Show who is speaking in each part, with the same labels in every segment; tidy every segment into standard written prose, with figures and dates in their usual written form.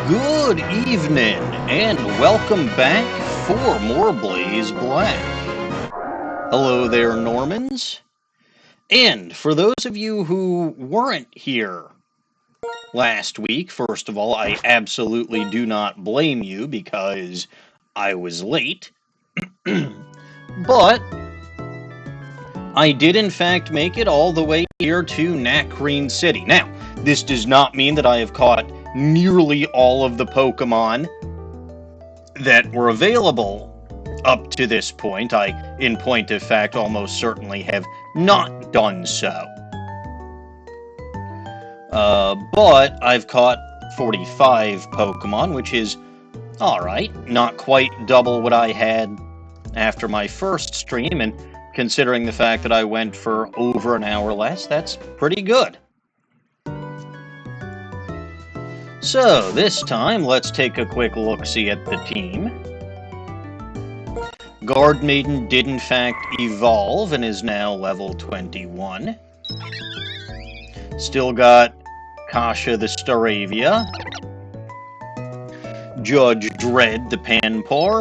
Speaker 1: Good evening, and welcome back for more Blaze Black. Hello there, Normans. And for those of you who weren't here last week, first of all, I absolutely do not blame you because I was late. But I did in fact make it all the way here to Nacrene City. Now, this does not mean that I have caught nearly all of the Pokemon that were available up to this point. I, in point of fact, almost certainly have not done so. But I've caught 45 Pokemon, which is alright. Not quite double what I had after my first stream, and considering the fact that I went for over an hour less, that's pretty good. So, this time, let's take a quick look-see at the team. Guard Maiden did in fact evolve and is now level 21. Still got Kasha the Staravia. Judge Dredd the Panpour.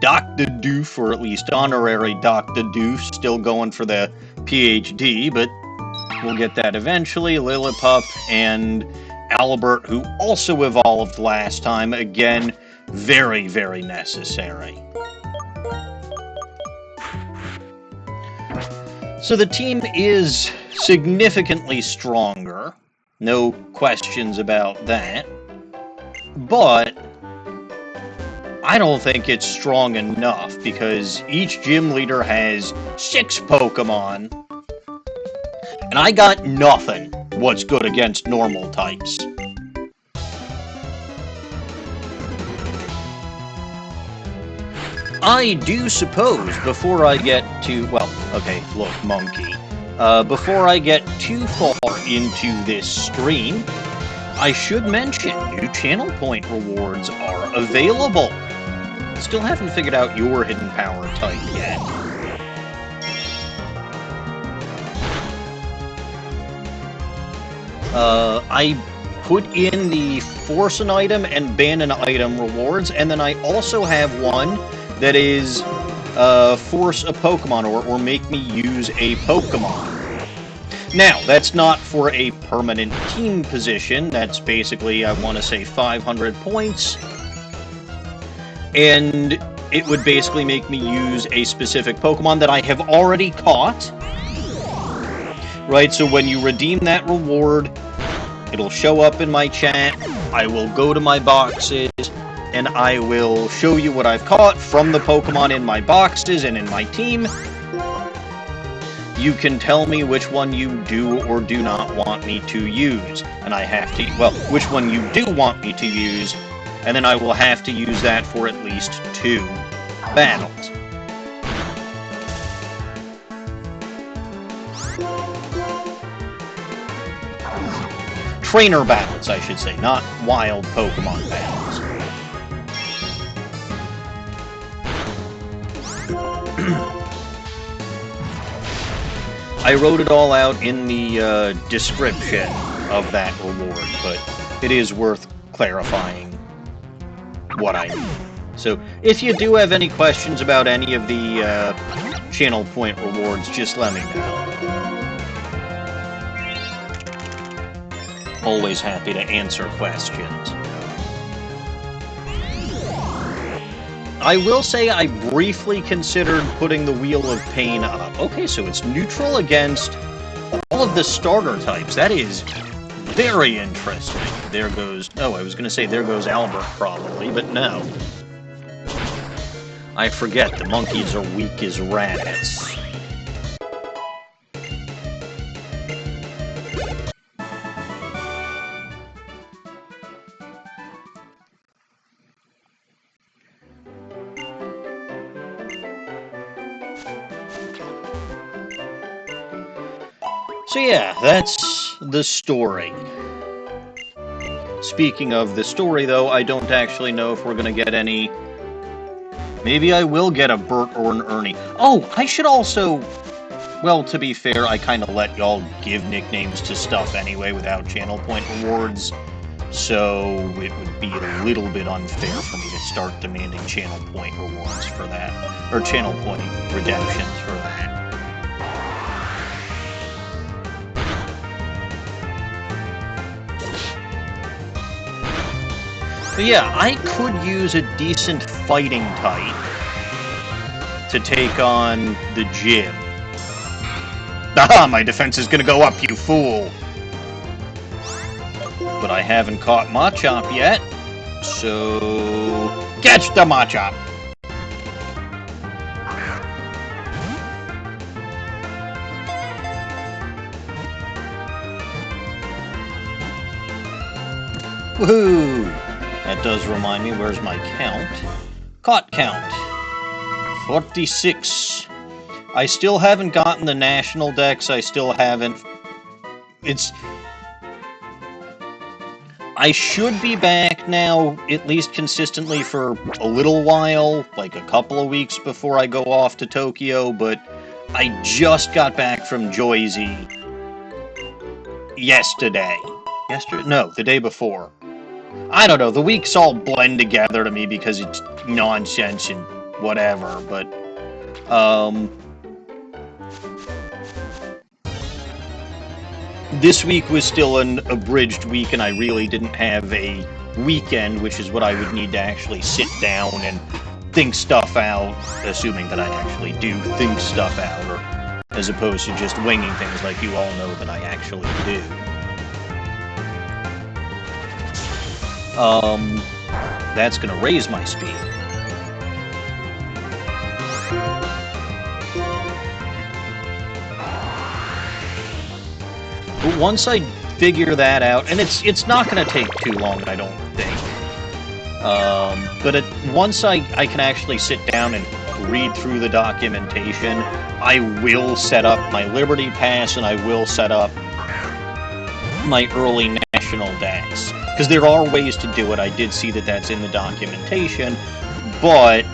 Speaker 1: Dr. Doof, or at least honorary Dr. Doof, still going for the PhD, but we'll get that eventually. Lillipup and Albert, who also evolved last time, again, very, very necessary. So the team is significantly stronger, no questions about that, but I don't think it's strong enough because each gym leader has 6 Pokemon, and I got nothing what's good against normal types. I do suppose, before I get to, well, okay, look, monkey. Before I get too far into this stream, I should mention new channel point rewards are available. Still haven't figured out your hidden power type yet. I put in the force an item and ban an item rewards, and then I also have one that is force a Pokemon or make me use a Pokemon. Now, that's not for a permanent team position. That's basically, I want to say, 500 points. And it would basically make me use a specific Pokemon that I have already caught. Right, so when you redeem that reward, it'll show up in my chat. I will go to my boxes, and I will show you what I've caught from the Pokemon in my boxes and in my team. You can tell me which one you do or do not want me to use. And I have to, well, which one you do want me to use, and then I will have to use that for at least 2 battles. Trainer battles, I should say, not wild Pokemon battles. I wrote it all out in the description of that reward, but it is worth clarifying what I need. So, if you do have any questions about any of the channel point rewards, just let me know. Always happy to answer questions. I will say I briefly considered putting the Wheel of Pain up. Okay, so it's neutral against all of the starter types. That is very interesting. There goes... Oh, I was going to say there goes Albert, probably, but no. I forget, the monkeys are weak as rats. So yeah, that's the story. Speaking of the story, though, I don't actually know if we're going to get any... Maybe I will get a Bert or an Ernie. Oh, I should also... Well, to be fair, I kind of let y'all give nicknames to stuff anyway without channel point rewards, so it would be a little bit unfair for me to start demanding channel point rewards for that, or channel point redemptions for that. But yeah, I could use a decent fighting type to take on the gym. Aha! My defense is gonna go up, you fool! But I haven't caught Machop yet, so... Catch the Machop! Woohoo! That does remind me, where's my count? Caught count. 46. I still haven't gotten the national decks, I still haven't... I should be back now, at least consistently for a little while, like a couple of weeks before I go off to Tokyo, but I just got back from Joyzy yesterday. No, the day before. I don't know, the weeks all blend together to me because it's nonsense and whatever, but, this week was still an abridged week, and I really didn't have a weekend, which is what I would need to actually sit down and think stuff out, assuming that I actually do think stuff out, or as opposed to just winging things like you all know that I actually do. That's gonna raise my speed. But once I figure that out, and it's not gonna take too long, I don't think. But once I can actually sit down and read through the documentation, I will set up my Liberty Pass, and I will set up my early national decks. Because there are ways to do it. I did see that that's in the documentation, but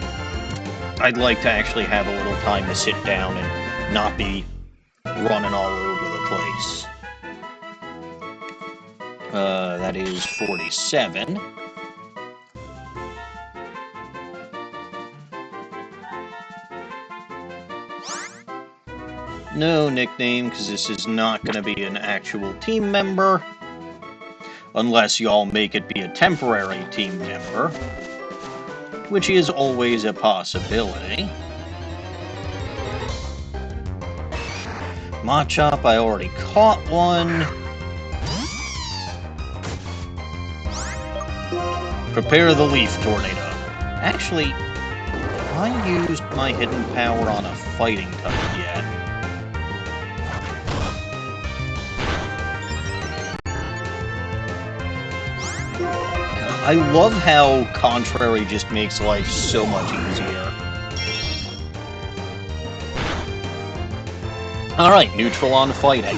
Speaker 1: I'd like to actually have a little time to sit down and not be running all over the place. That is 47. No nickname, because this is not going to be an actual team member. Unless y'all make it be a temporary team member, which is always a possibility. Machop, I already caught one. Prepare the Leaf Tornado. Actually, have I used my hidden power on a fighting type yet? I love how Contrary just makes life so much easier. Alright, neutral on fighting.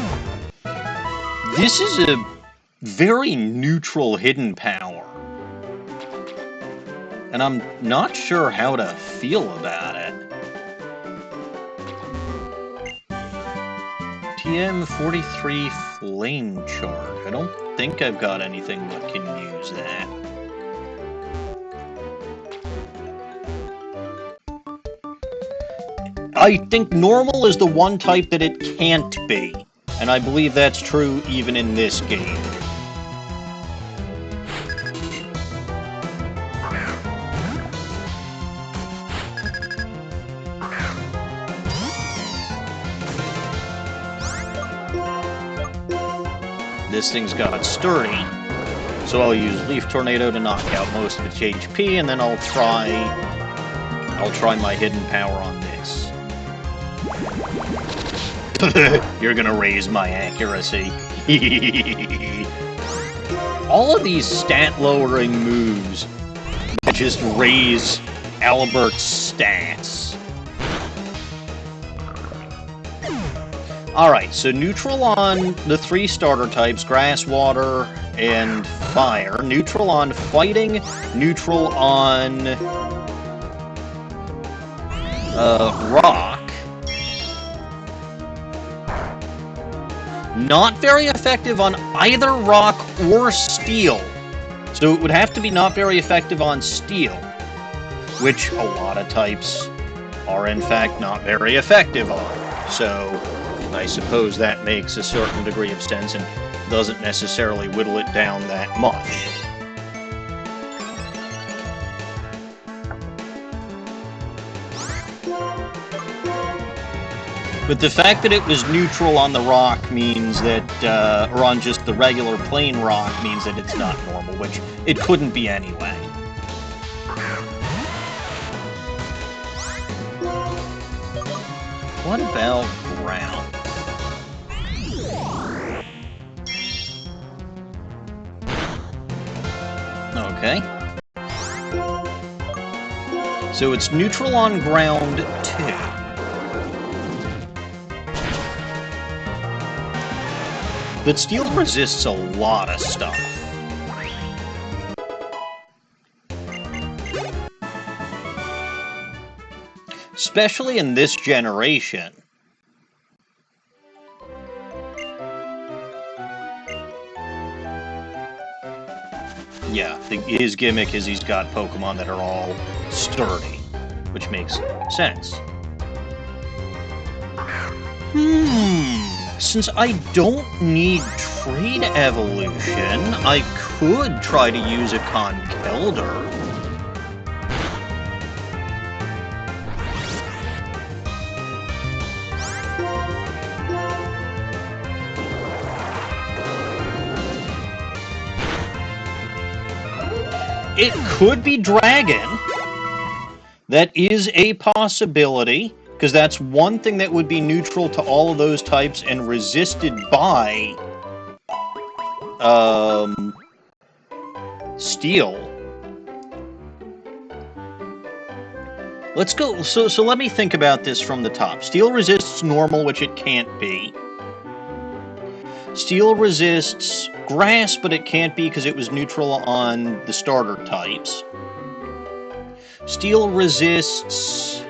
Speaker 1: This is a very neutral hidden power. And I'm not sure how to feel about it. TM43 Flame Charge. I don't think I've got anything that can use that. I think normal is the one type that it can't be. And I believe that's true even in this game. This thing's got sturdy, so I'll use Leaf Tornado to knock out most of its HP, and then I'll try my hidden power on this. You're gonna raise my accuracy. All of these stat-lowering moves just raise Albert's stats. Alright, so neutral on the 3 starter types, grass, water, and fire. Neutral on fighting. Neutral on rock. Not very effective on either rock or steel. So it would have to be not very effective on steel, which a lot of types are in fact not very effective on. So I suppose that makes a certain degree of sense and doesn't necessarily whittle it down that much. But the fact that it was neutral on the rock means that, or on just the regular plain rock, means that it's not normal, which it couldn't be anyway. What about ground? Okay. So it's neutral on ground, too. But steel resists a lot of stuff. Especially in this generation. Yeah, his gimmick is he's got Pokemon that are all sturdy, which makes sense. Since I don't need Trade Evolution, I could try to use a Conkeldurr. It could be Dragon. That is a possibility, because that's one thing that would be neutral to all of those types and resisted by steel. Let's go. So let me think about this from the top. Steel resists normal, which it can't be. Steel resists grass, but it can't be because it was neutral on the starter types. Steel resists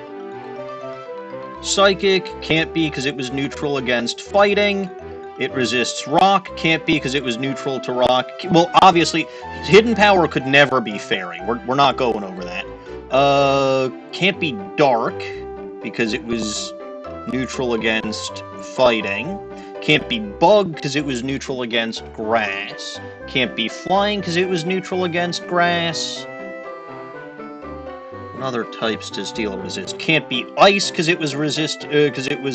Speaker 1: psychic, can't be because it was neutral against fighting. It resists rock, can't be because it was neutral to rock. Well, obviously, hidden power could never be fairy. We're not going over that. Can't be dark because it was neutral against fighting. Can't be bug because it was neutral against grass. Can't be flying because it was neutral against grass. What other types does steel resist? Can't be ice because it was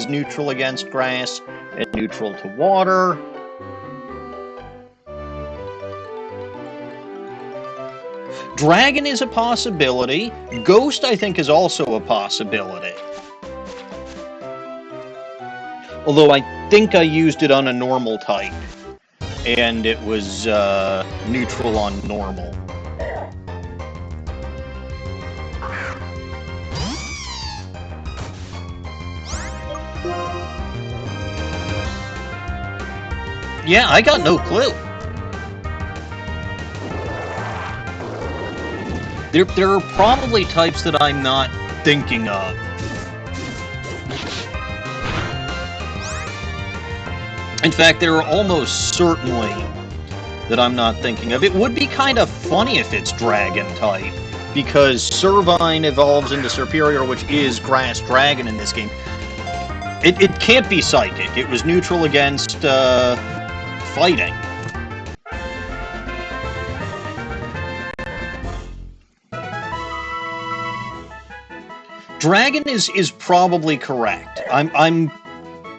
Speaker 1: neutral against grass and neutral to water. Dragon is a possibility. Ghost, I think, is also a possibility. Although I think I used it on a normal type, and it was neutral on normal. Yeah, I got no clue. There are probably types that I'm not thinking of. In fact, there are almost certainly that I'm not thinking of. It would be kind of funny if it's Dragon type, because Servine evolves into Superior, which is Grass Dragon in this game. It can't be psychic. It was neutral against fighting. Dragon is probably correct.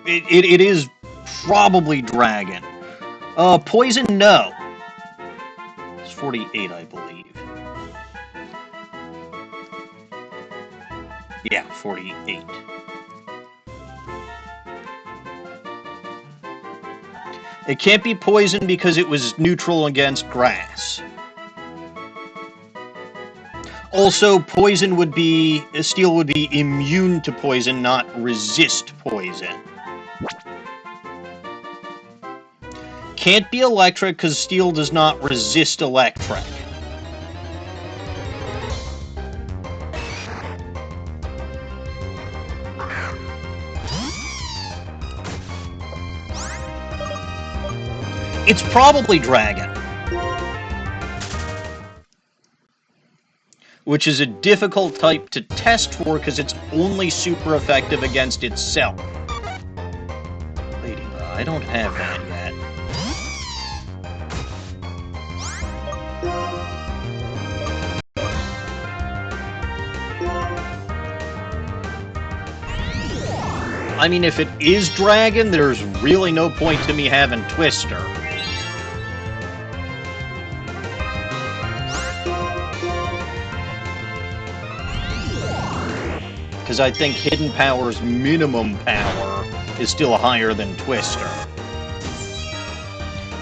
Speaker 1: It is probably dragon. Poison, no. It's 48, I believe. Yeah, 48. It can't be poison because it was neutral against grass. Also, poison would be... Steel would be immune to poison, not resist poison. Can't be electric because steel does not resist electric. It's probably dragon. Which is a difficult type to test for because it's only super effective against itself. Ladybug, I don't have that yet. I mean, if it is dragon, there's really no point to me having Twister. Because I think Hidden Power's minimum power is still higher than Twister.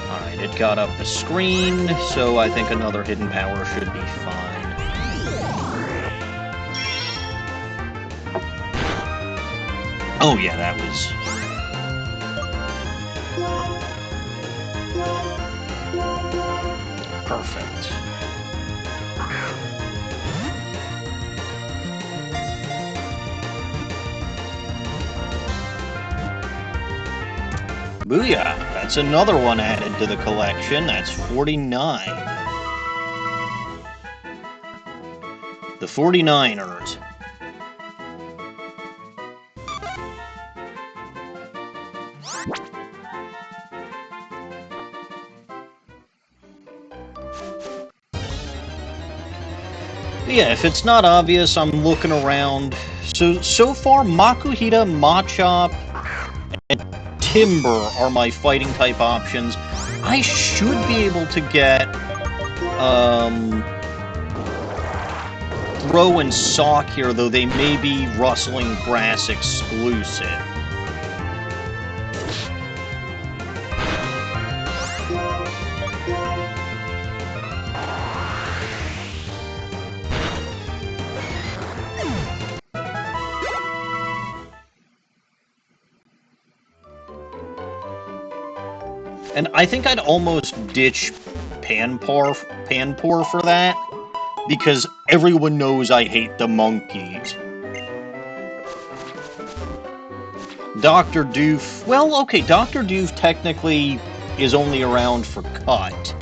Speaker 1: Alright, it got up the screen, so I think another Hidden Power should be fine. Oh yeah, that was... perfect. Booyah! That's another one added to the collection. That's 49. The 49ers. Yeah, if it's not obvious, I'm looking around. So far, Makuhita, Machop, and Timber are my fighting type options. I should be able to get Throw and Sock here, though they may be Rustling Grass exclusive. And I think I'd almost ditch Panpour for that, because everyone knows I hate the monkeys. Dr. Doof... Well, okay, Dr. Doof technically is only around for cut.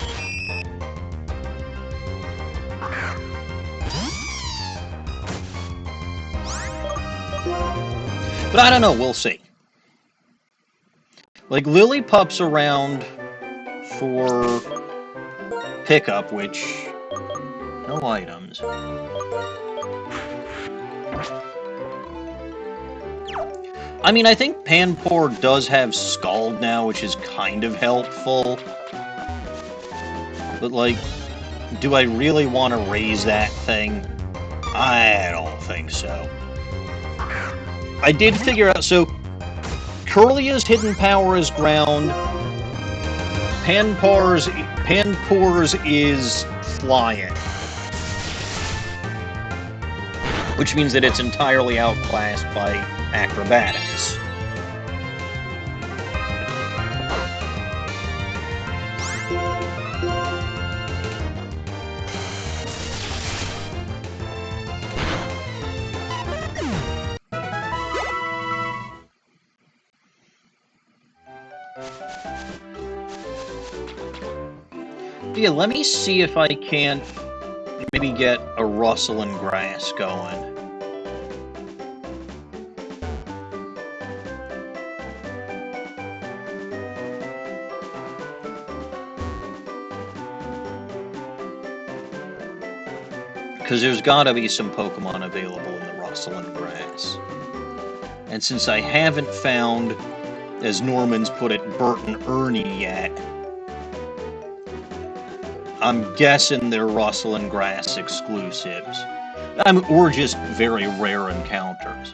Speaker 1: But I don't know, we'll see. Like, Lillipup's around for pickup, which... no items. I mean, I think Panpour does have Scald now, which is kind of helpful. But, like, do I really want to raise that thing? I don't think so. I did figure out, so... Curlia's Hidden Power is ground. Panpour's is flying. Which means that it's entirely outclassed by acrobatics. Yeah, let me see if I can't maybe get a Rustling Grass going. Because there's gotta be some Pokemon available in the rustling grass. And since I haven't found, as Norman's put it, Bert and Ernie yet, I'm guessing they're rustling grass exclusives. Or just very rare encounters.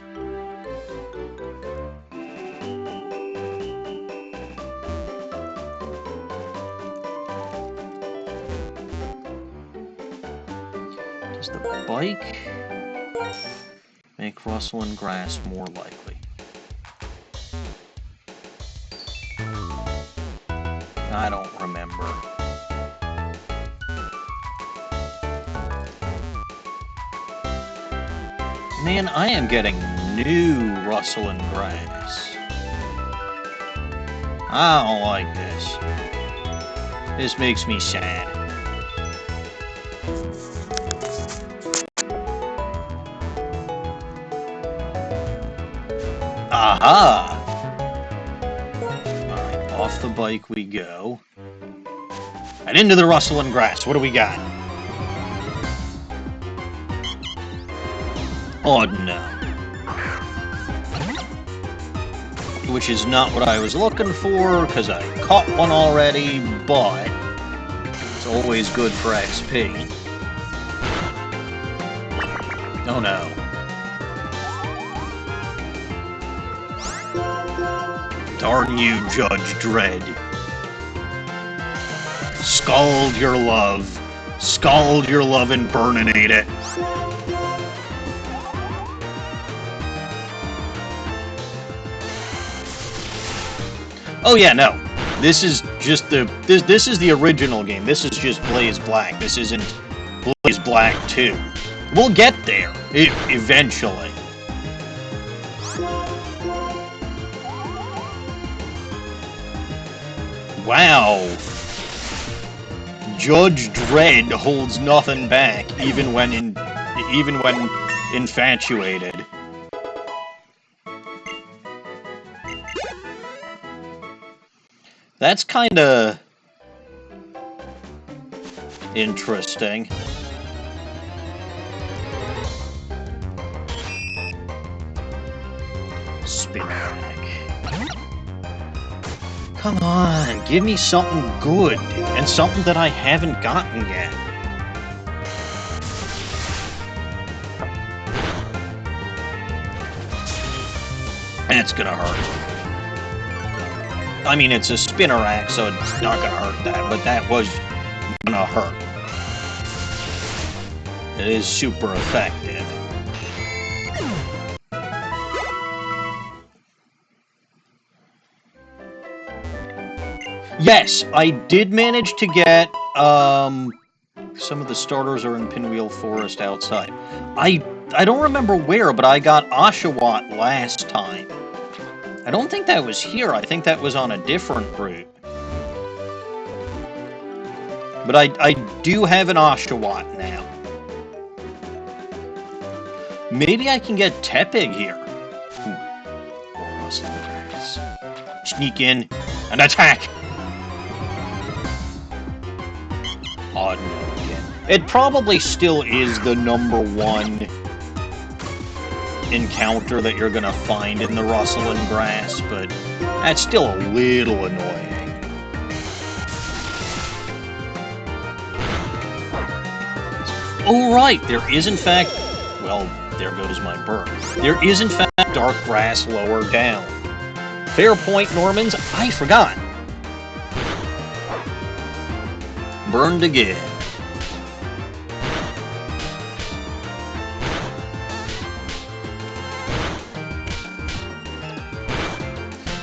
Speaker 1: Does the bike make rustling grass more likely? I don't remember. Man, I am getting new rustling grass. I don't like this. This makes me sad. Aha! Alright, off the bike we go. And into the rustling grass. What do we got? Oh no. Which is not what I was looking for, because I caught one already, but it's always good for XP. Oh no. Darn you, Judge Dredd. Scald your love. Scald your love and burninate it. Oh yeah, no. This is just the this is the original game. This is just Blaze Black. This isn't Blaze Black 2. We'll get there eventually. Wow. Judge Dredd holds nothing back, even when infatuated. That's kinda interesting. Spinarak. Come on, give me something good, and something that I haven't gotten yet. That's gonna hurt. I mean, it's a Spinarak, so it's not gonna hurt that, but that was gonna hurt. It is super effective. Yes, I did manage to get, some of the starters are in Pinwheel Forest outside. I don't remember where, but I got Oshawott last time. I don't think that was here. I think that was on a different route. But I do have an Oshawott now. Maybe I can get Tepig here. Sneak in and attack. Oh, no, again. It probably still is the #1 encounter that you're gonna find in the rustling grass, but that's still a little annoying. Oh, right, there is in fact... Well, there goes my burn. There is in fact dark grass lower down. Fair point, Normans. I forgot. Burned again.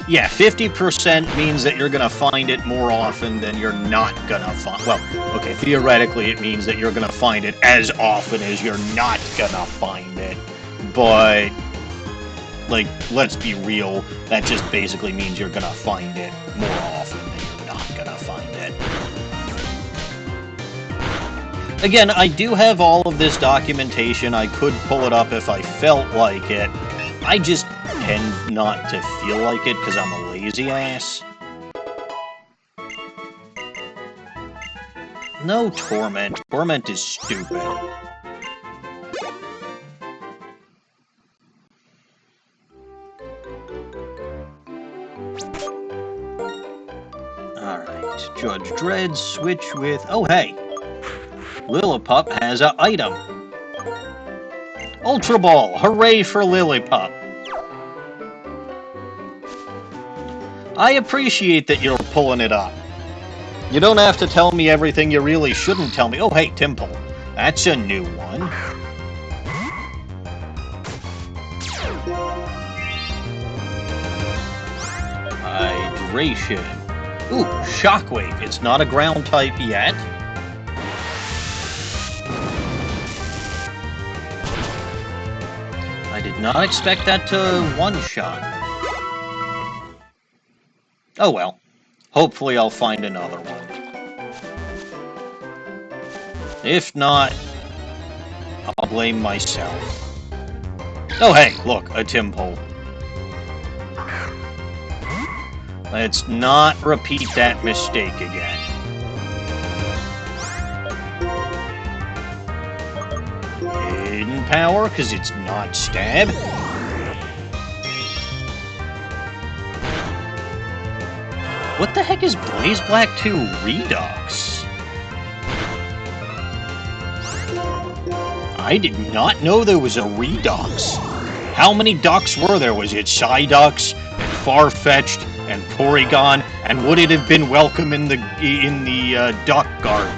Speaker 1: Yeah, 50% means that you're going to find it more often than you're not going to find... Well, okay, theoretically it means that you're going to find it as often as you're not going to find it. But, like, let's be real, that just basically means you're going to find it more often than you're not going to find it. Again, I do have all of this documentation. I could pull it up if I felt like it. I just tend not to feel like it because I'm a lazy ass. No Torment. Torment is stupid. Judge Dredd, switch with... Oh, hey. Lillipup has an item. Ultra Ball. Hooray for Lillipup. I appreciate that you're pulling it up. You don't have to tell me everything you really shouldn't tell me. Oh, hey, Timple. That's a new one. Hydration. Ooh, Shockwave. It's not a ground type yet. I did not expect that to one-shot. Oh well. Hopefully I'll find another one. If not, I'll blame myself. Oh hey, look, a Timple. Let's not repeat that mistake again. Hidden power, because it's not stab. What the heck is Blaze Black 2 Redux? I did not know there was a Redux. How many ducks were there? Was it Psyducks, and Farfetch'd, and Porygon, and would it have been welcome in the duck garden?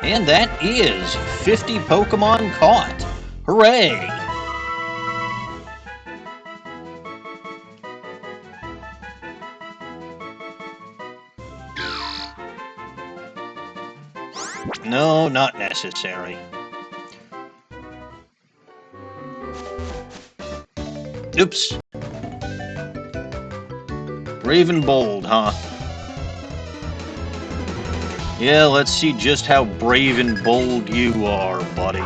Speaker 1: And that is 50 Pokemon caught. Hooray! No, not necessary. Oops. Brave and bold, huh? Yeah, let's see just how brave and bold you are, buddy.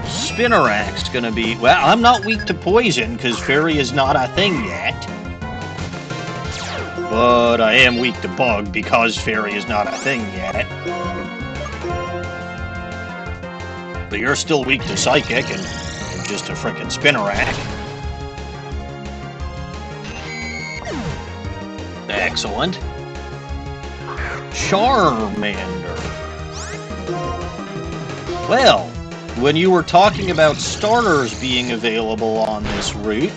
Speaker 1: Spinarak's gonna be... Well, I'm not weak to poison, because fairy is not a thing yet. But I am weak to bug, because fairy is not a thing yet. But you're still weak to psychic, and you're just a frickin' Spinarak. Excellent. Charmander. Well, when you were talking about starters being available on this route,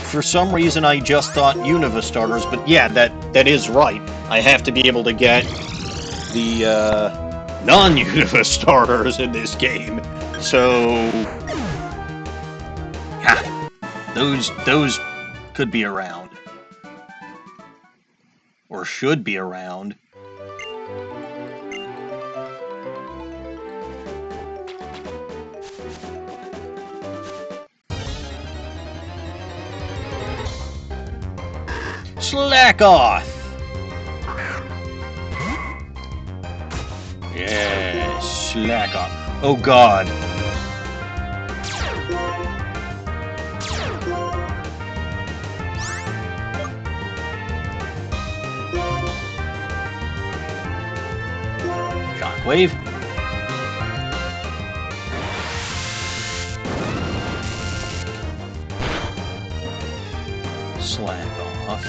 Speaker 1: for some reason I just thought Unova starters, but yeah, that is right. I have to be able to get the non-Unova starters in this game. So yeah, those could be around. Or should be around. Slack off! Yeah, slack off. Oh god. Shockwave. Slack off.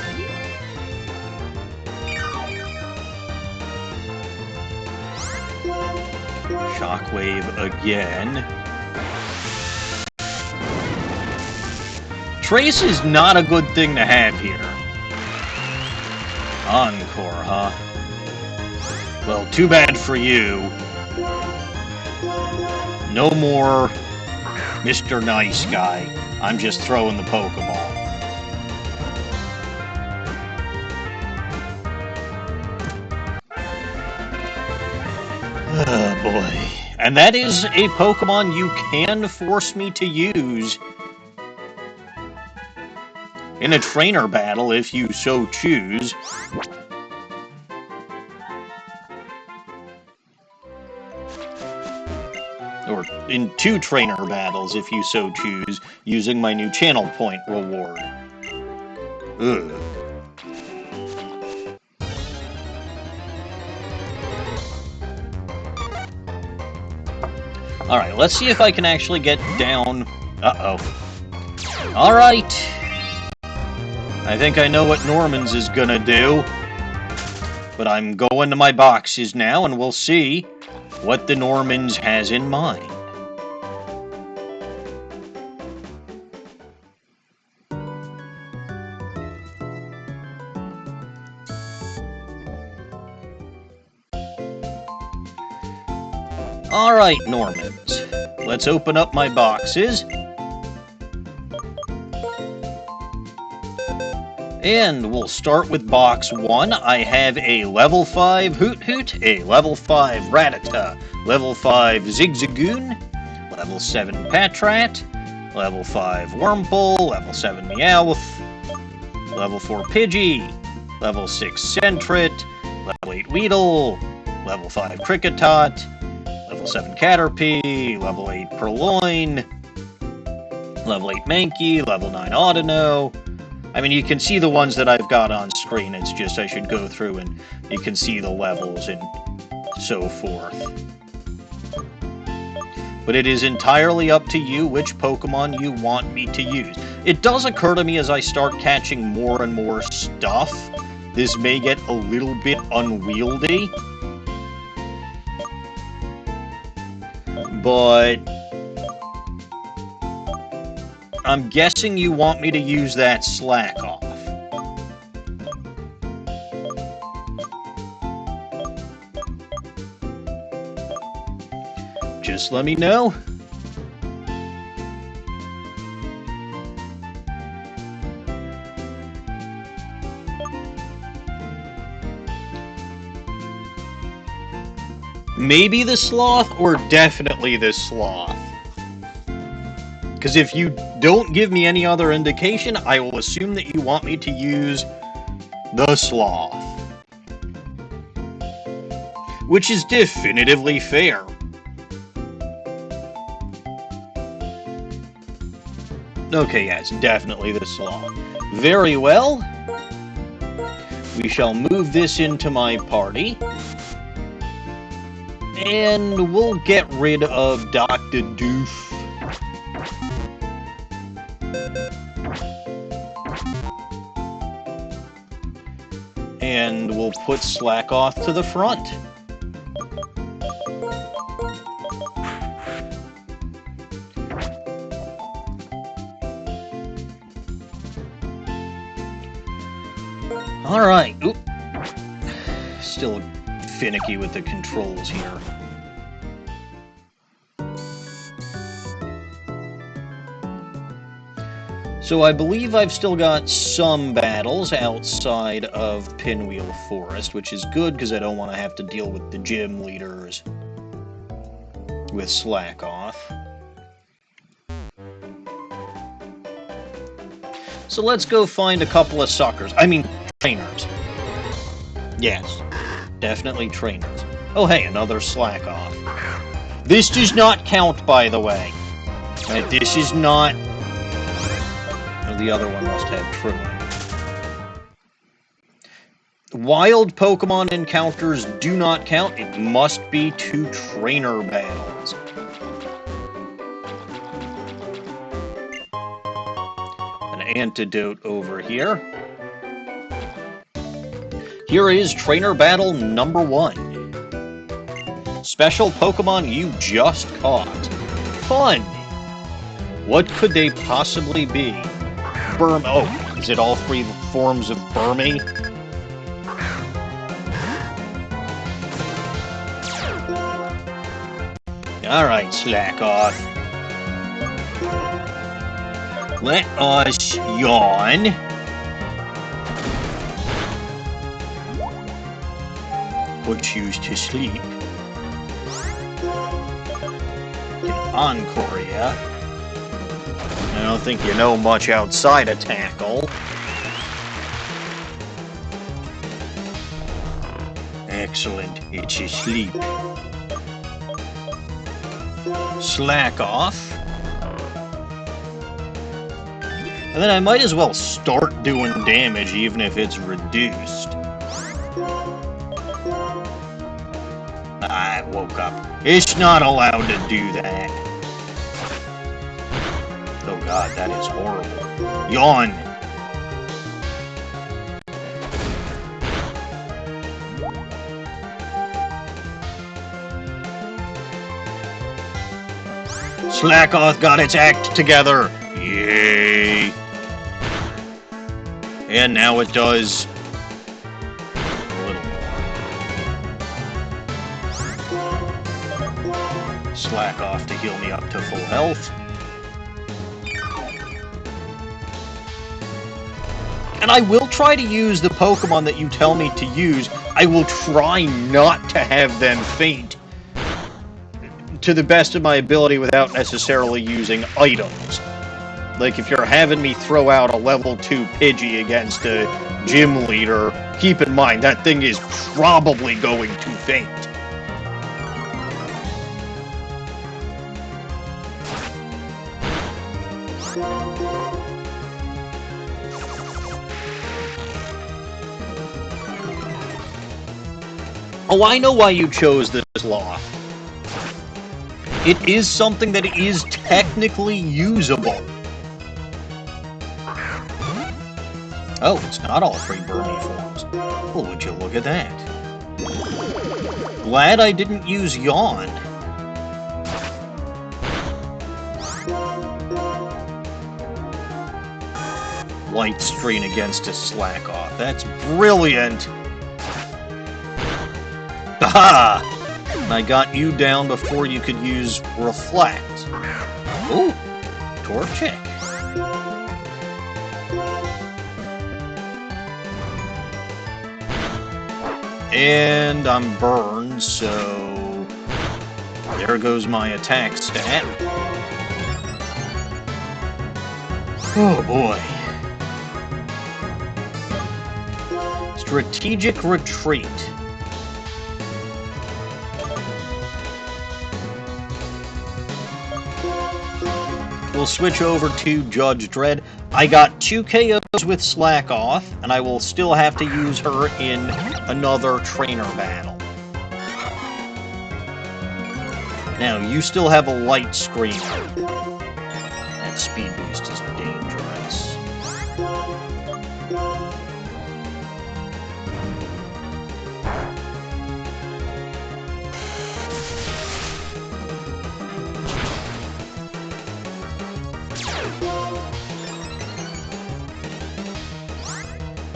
Speaker 1: Shockwave again. Trace is not a good thing to have here. Encore, huh? Well, too bad for you. No more Mr. Nice Guy. I'm just throwing the Pokeball. Oh boy. And that is a Pokemon you can force me to use in a trainer battle if you so choose. Or in 2 trainer battles if you so choose, using my new channel point reward. Ugh. Alright, let's see if I can actually get down... Uh-oh. Alright. I think I know what Norman's is gonna do. But I'm going to my boxes now, and we'll see what the Norman's has in mind. Alright, Normans. Let's open up my boxes. And we'll start with box 1. I have a level 5 Hoot Hoot, a level 5 Rattata, level 5 Zigzagoon, level 7 Patrat, level 5 Wurmple, level 7 Meowth, level 4 Pidgey, level 6 Sentret, level 8 Weedle, level 5 Cricketot, level 7 Caterpie, level 8 Purloin, level 8 Mankey, level 9 Audino. I mean, you can see the ones that I've got on screen, it's just I should go through and you can see the levels and so forth. But it is entirely up to you which Pokemon you want me to use. It does occur to me as I start catching more and more stuff, this may get a little bit unwieldy. But I'm guessing you want me to use that Slack Off. Just let me know. Maybe the Sloth, or definitely the Sloth. Because if you don't give me any other indication, I will assume that you want me to use the Sloth. Which is definitively fair. Okay, yes, definitely the Sloth. Very well. We shall move this into my party. And we'll get rid of Dr. Doof. And we'll put Slack Off to the front. Alright. Oop. Still finicky with the controls here. So I believe I've still got some battles outside of Pinwheel Forest, which is good because I don't want to have to deal with the gym leaders with Slack Off. So let's go find a couple of suckers. I mean, trainers. Yes, definitely trainers. Oh hey, another Slack Off. This does not count, by the way. This is not... The other one must have Truant. Wild Pokemon encounters do not count. It must be 2 trainer battles. An antidote over here. Here is trainer battle number 1. Special Pokemon you just caught. Fun! What could they possibly be? Oh, is it all 3 forms of Burmy? Alright, Slack Off. Let us yawn. Or choose to sleep. Get Encore, yeah? I don't think you know much outside of Tackle. Excellent, it's asleep. Slack off. And then I might as well start doing damage even if it's reduced. I woke up. It's not allowed to do that. Oh god, that is horrible. Yawn! Slackoth got its act together! Yay! And now it does a little more. Slack off to heal me up to full health. And I will try to use the Pokemon that you tell me to use. I will try not to have them faint to the best of my ability without necessarily using items. Like, if you're having me throw out a level 2 Pidgey against a gym leader, keep in mind, that thing is probably going to faint. Oh, I know why you chose this Sloth. It is something that is technically usable. Oh, it's not all 3 Burmy forms. Well, would you look at that? Glad I didn't use Yawn. Light Screen against a Slack Off. That's brilliant! Aha! I got you down before you could use Reflect. Ooh, Torchic. And I'm burned, so there goes my attack stat. Oh boy. Strategic Retreat. We'll switch over to Judge Dredd. I got 2 KOs with Slack Off, and I will still have to use her in another trainer battle. Now, you still have a light screen. That speed boost is dangerous.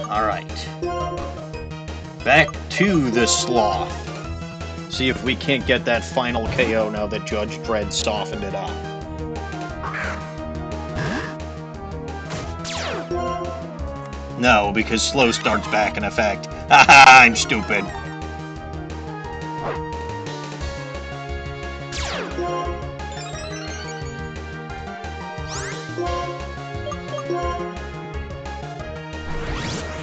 Speaker 1: Alright. Back to the Sloth. See if we can't get that final KO now that Judge Dredd softened it up. No, because slow start's back in effect. Haha, I'm stupid.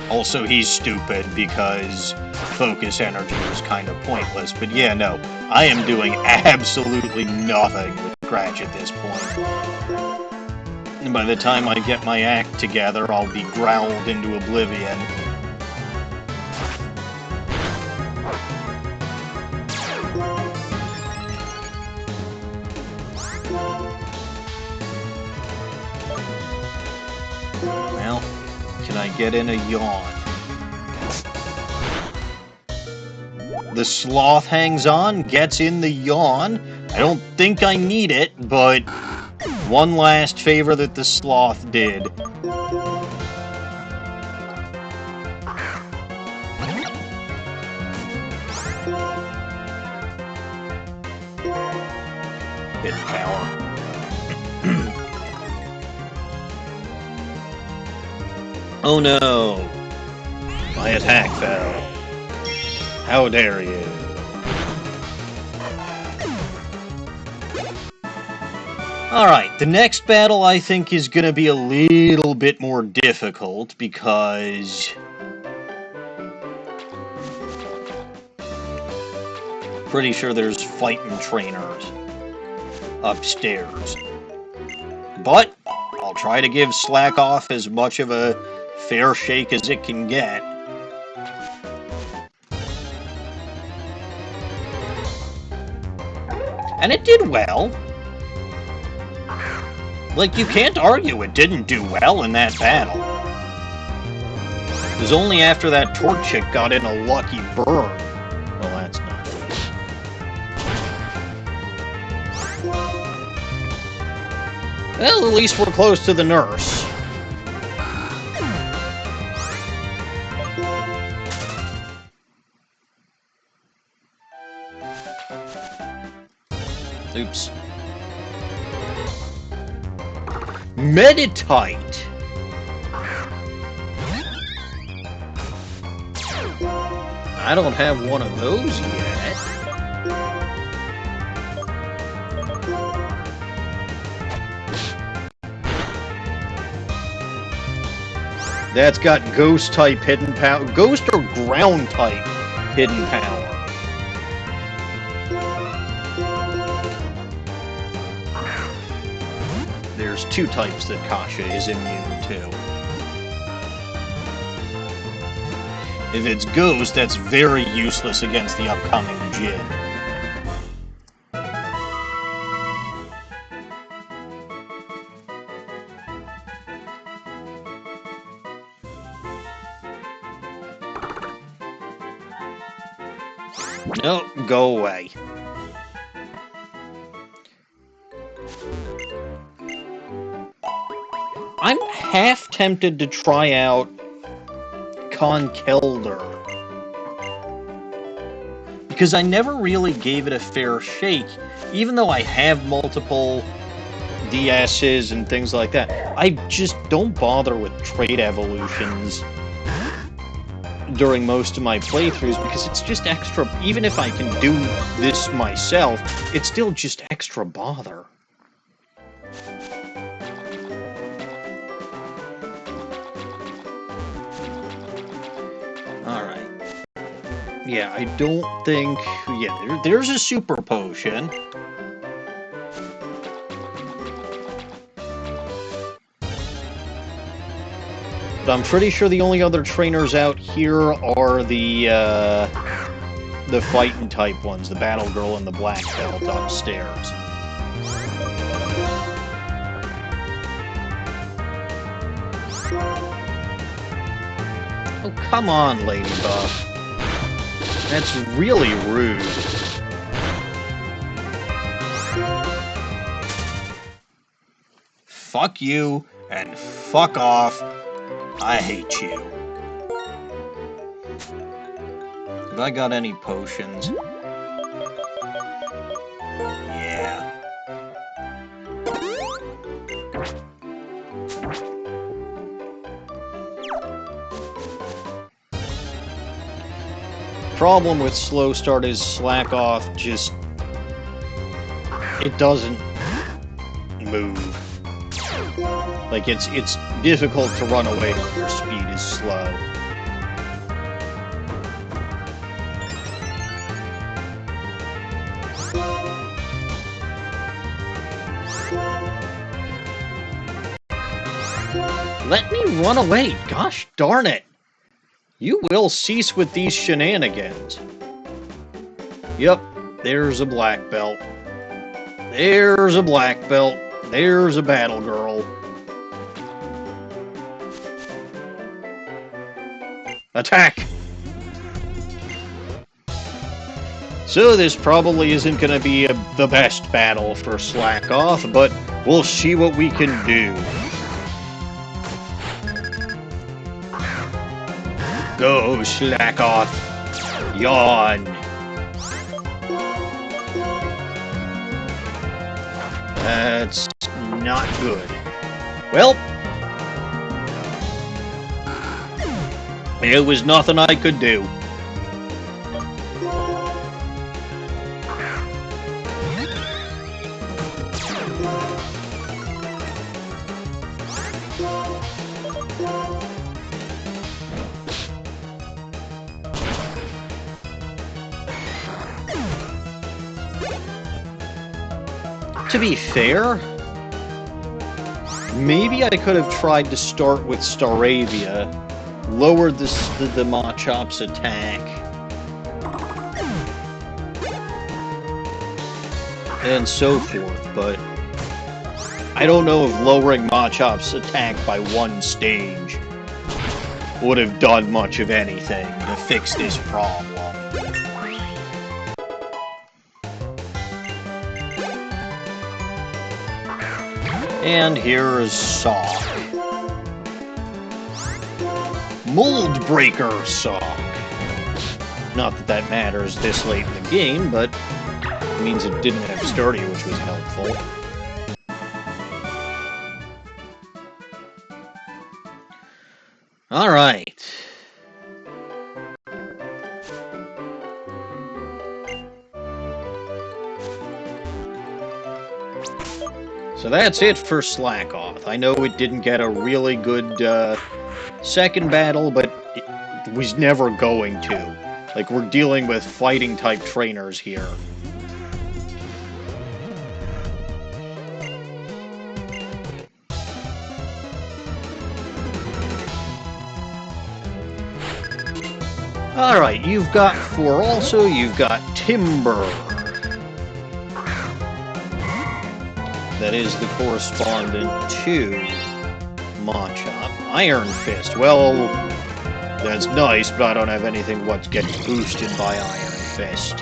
Speaker 1: Also, he's stupid because focus energy was kind of pointless. But yeah, no, I am doing absolutely nothing with Scratch at this point. And by the time I get my act together, I'll be growled into oblivion. Well, can I get in a yawn? The Sloth hangs on, gets in the yawn. I don't think I need it, but one last favor that the Sloth did. Bit power. Oh no! My attack fell. How dare you? Alright, the next battle I think is gonna be a little bit more difficult because pretty sure there's fighting trainers. upstairs. But I'll try to give Slack Off as much of a fair shake as it can get. And it did well. Like, you can't argue it didn't do well in that battle. It was only after that Torque chick got in a lucky burn. Well, that's not good. Well, at least we're close to the nurse. Oops. Meditite. I don't have one of those yet. That's got ghost type hidden power. Ghost or ground type hidden power. There's two types that Kasha is immune to. If it's Ghost, that's very useless against the upcoming Jin. Nope, go away. I'm half tempted to try out Conkelder, because I never really gave it a fair shake, even though I have multiple DSs and things like that. I just don't bother with trait evolutions during most of my playthroughs, because it's just extra. Even if I can do this myself, it's still just extra bother. Yeah, I don't think... Yeah, there's a super potion. But I'm pretty sure the only other trainers out here are the fighting type ones, the Battle Girl and the Black Belt upstairs. Oh, come on, Ladybug. That's really rude. Fuck you, and fuck off. I hate you. Have I got any potions? Yeah. Problem with slow start is Slack Off just... it doesn't move. Like, it's difficult to run away when your speed is slow. Let me run away, gosh darn it! You will cease with these shenanigans. Yep, there's a black belt. There's a black belt. There's a battle girl. Attack! So this probably isn't going to be the best battle for Slack Off, but we'll see what we can do. Go, Slack Off. Yawn. That's not good. Well, there was nothing I could do. To be fair, maybe I could have tried to start with Staravia, lowered the Machop's attack, and so forth, but I don't know if lowering Machop's attack by one stage would have done much of anything to fix this problem. And here is Sock. Mold Breaker Sock. Not that that matters this late in the game, but it means it didn't have Sturdy, which was helpful. Alright. So that's it for Slackoth. I know it didn't get a really good second battle, but it was never going to. Like, we're dealing with fighting-type trainers here. Alright, you've got 4 also, you've got Timber. That is the correspondent to Machop. Iron Fist. Well, that's nice, but I don't have anything what gets boosted by Iron Fist.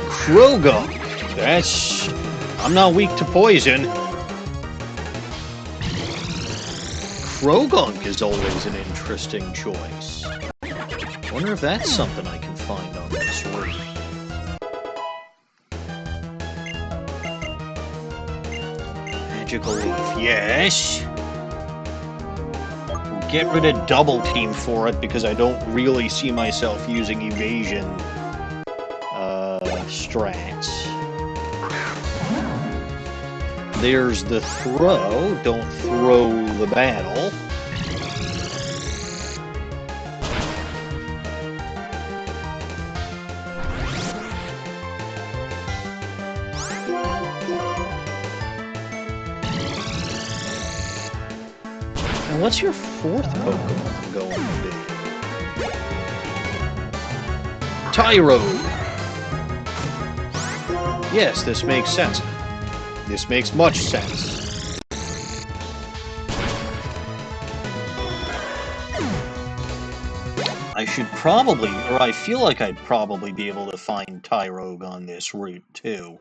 Speaker 1: Krogunk. That's... I'm not weak to poison. Krogunk is always an interesting choice. Wonder if that's something I can find on this route. Magical Leaf, yes. We'll get rid of Double Team for it because I don't really see myself using evasion strats. There's the throw. Don't throw the battle. And what's your 4th Pokemon going to be? Tyro. Yes, this makes sense. This makes much sense. I should probably, or I feel like I'd probably be able to find Tyrogue on this route, too.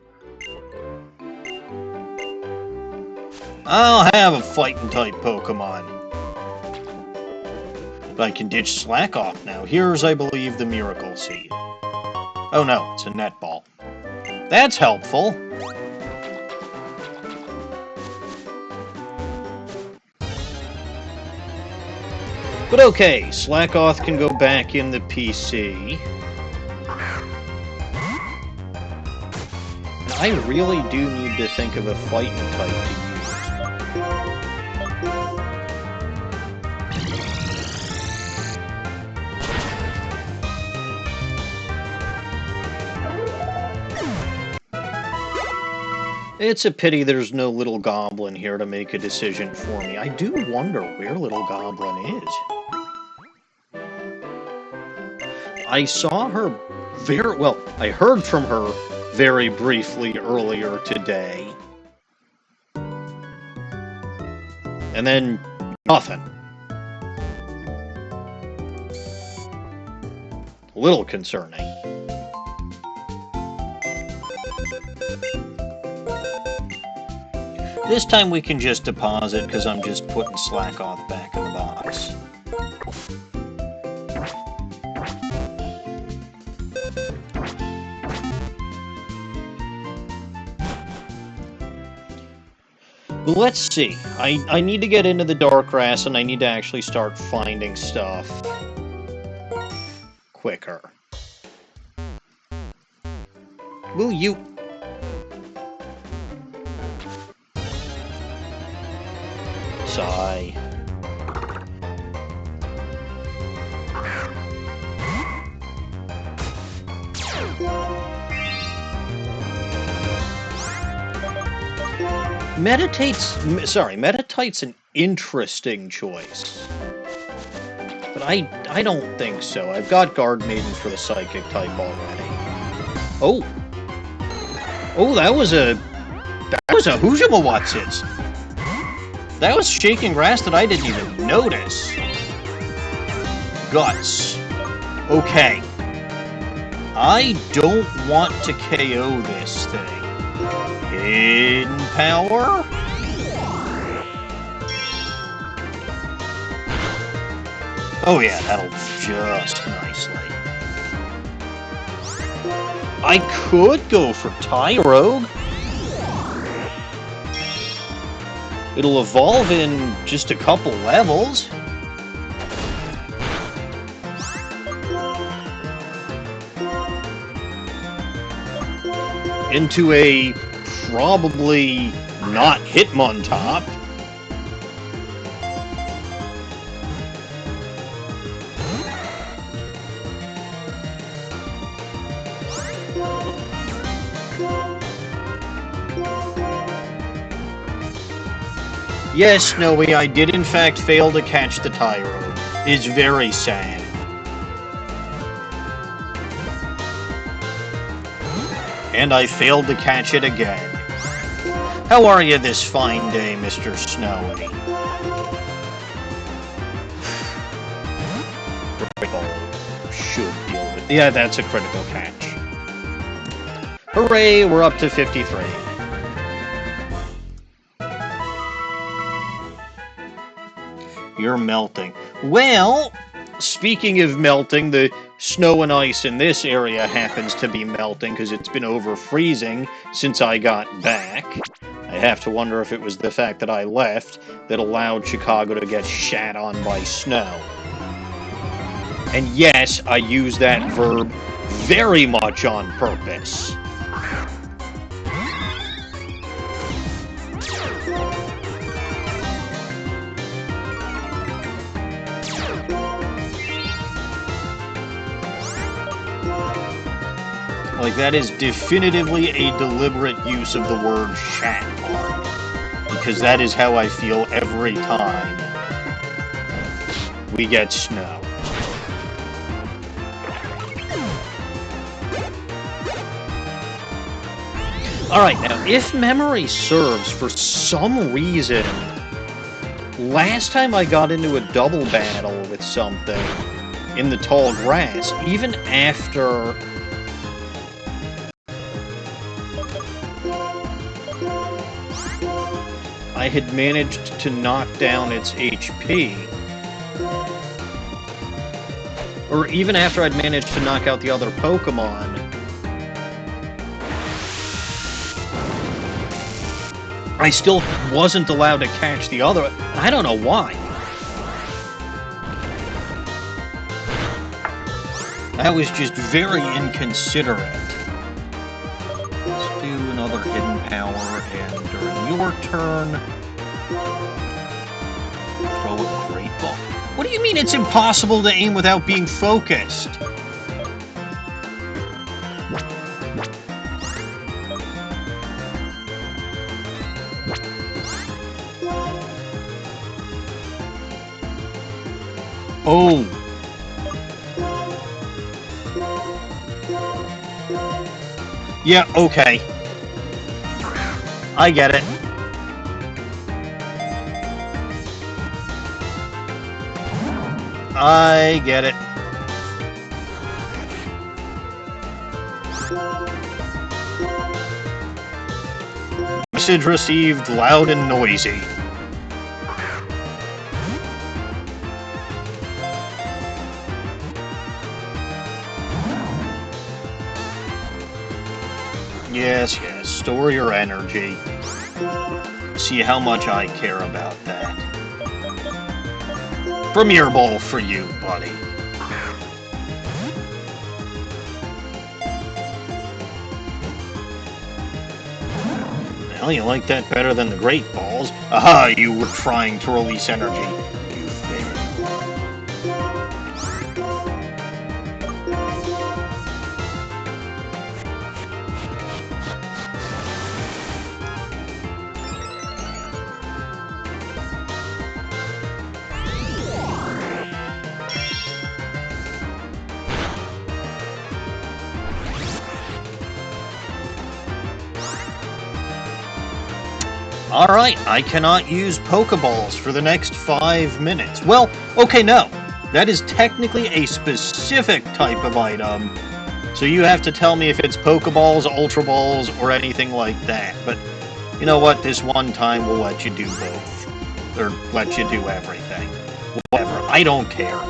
Speaker 1: I'll have a fighting-type Pokemon. But I can ditch Slackoth now. Here's, I believe, the Miracle Seed. Oh no, it's a net ball. That's helpful. But okay, Slackoth can go back in the PC. And I really do need to think of a fighting type to use. It's a pity there's no Little Goblin here to make a decision for me. I do wonder where Little Goblin is. I saw her very... well, I heard from her very briefly earlier today. And then, nothing. A little concerning. This time we can just deposit, because I'm just putting Slackoth back in the box. Let's see. I need to get into the dark grass, and I need to actually start finding stuff quicker. Will you... Sigh. Meditate's an interesting choice. But I don't think so. I've got Guard Maiden for the Psychic type already. Oh! Oh, that was a Hoojamawatsits! That was shaking grass that I didn't even notice. Guts. Okay. I don't want to KO this thing. Hidden power? Oh yeah, that'll just nicely. I could go for Tyrogue. It'll evolve in just a couple levels. Into a probably not Hitmontop. Yes, Snowy, I did in fact fail to catch the Tyrogue. It's very sad. And I failed to catch it again. How are you this fine day, Mr. Snowy? Critical should deal with. Yeah, that's a critical catch. Hooray, we're up to 53. You're melting. Well, speaking of melting, the snow and ice in this area happens to be melting because it's been over freezing since I got back. I have to wonder if it was the fact that I left that allowed Chicago to get shat on by snow. And yes, I use that verb very much on purpose. Like, that is definitively a deliberate use of the word shat. Because that is how I feel every time we get snow. Alright, now, if memory serves, for some reason, last time I got into a double battle with something in the tall grass, even after I had managed to knock down its HP, or even after I'd managed to knock out the other Pokemon, I still wasn't allowed to catch the other. I don't know why. That was just very inconsiderate. Let's do another hidden power, and during your turn, throw a great ball. What do you mean it's impossible to aim without being focused? Oh. Yeah, okay. I get it. I get it. Message received loud and noisy. Yes, yes, store your energy. See how much I care about that. Premier Bowl for you, buddy. Well, you like that better than the Great Balls? Aha, you were trying to release energy. You failed. Alright, I cannot use Pokeballs for the next 5 minutes. Well, okay, no. That is technically a specific type of item. So you have to tell me if it's Pokeballs, Ultra Balls, or anything like that. But you know what? This one time we'll let you do both. Or let you do everything. Whatever. I don't care.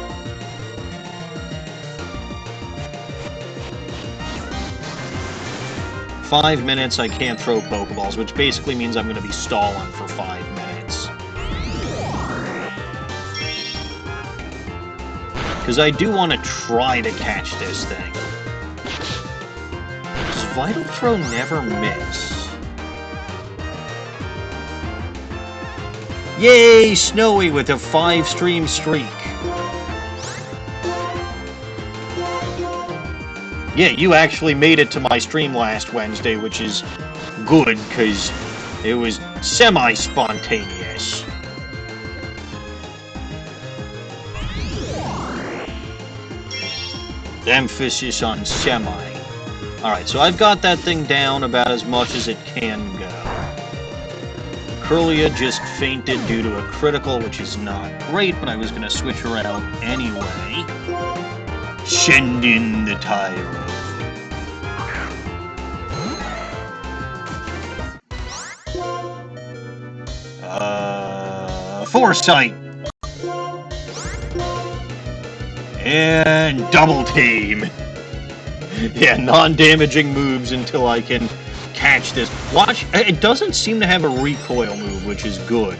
Speaker 1: "5 minutes, I can't throw Pokeballs," which basically means I'm going to be stalling for 5 minutes. Because I do want to try to catch this thing. Does Vital Throw never miss? Yay, Snowy with a 5-stream streak. Yeah, you actually made it to my stream last Wednesday, which is good, because it was semi-spontaneous. Emphasis on semi. Alright, so I've got that thing down about as much as it can go. Curlia just fainted due to a critical, which is not great, but I was going to switch her out anyway. Send in the Tyro. Foresight! And double team! Yeah, non-damaging moves until I can catch this. Watch, it doesn't seem to have a recoil move, which is good.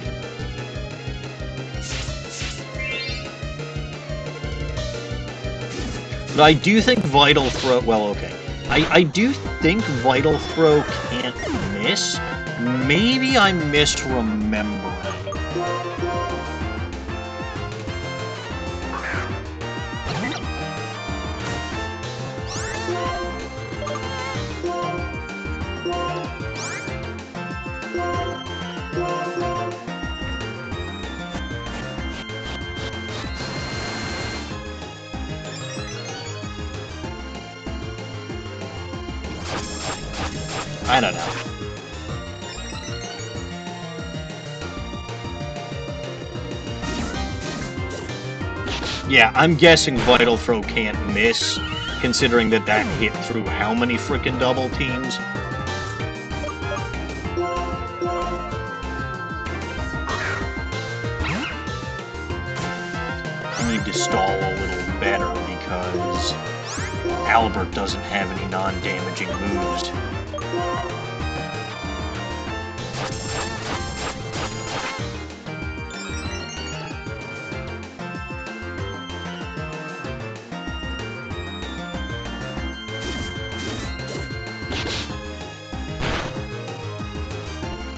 Speaker 1: But I do think Vital Throw... Well, okay. I do think Vital Throw can't miss. Maybe I'm misremembering. I don't know. Yeah, I'm guessing Vital Throw can't miss, considering that that hit through how many frickin' double teams? I need to stall a little better because Albert doesn't have any non-damaging moves.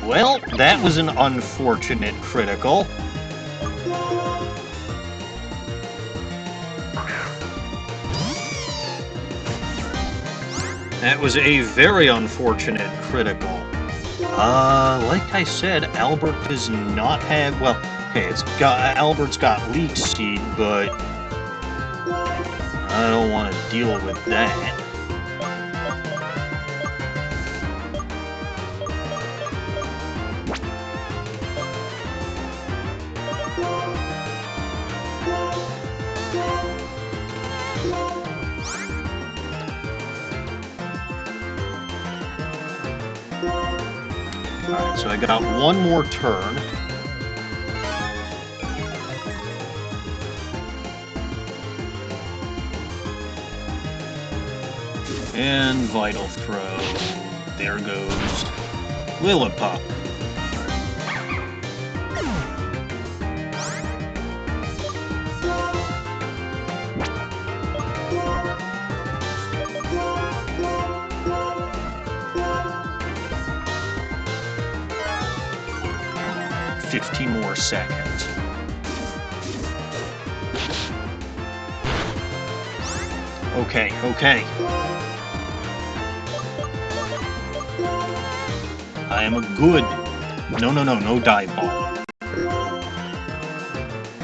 Speaker 1: Well, that was an unfortunate critical. That was a very unfortunate critical. Like I said, Albert does not have... Well, okay, Albert's got Leech Seed, but I don't want to deal with that. Alright, so I got one more turn. And Vital Throw. There goes Lillipup. More seconds. Okay, okay. I am a good... No dive ball.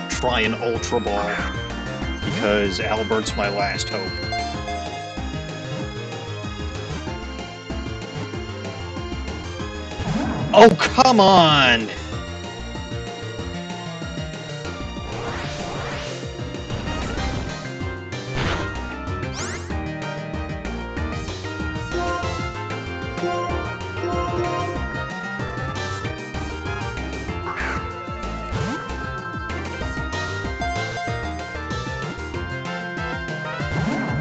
Speaker 1: Try an Ultra Ball, because Albert's my last hope. Oh, come on!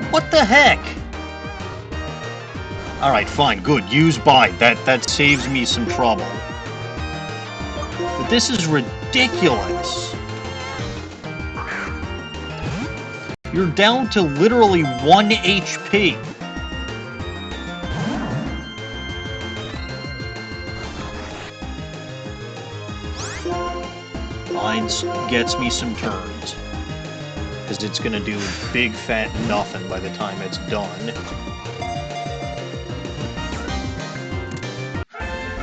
Speaker 1: What the heck? Alright, fine, good. Use bite. That saves me some trouble. But this is ridiculous. You're down to literally 1 HP. Mine gets me some turns. Because it's gonna do big fat nothing by the time it's done.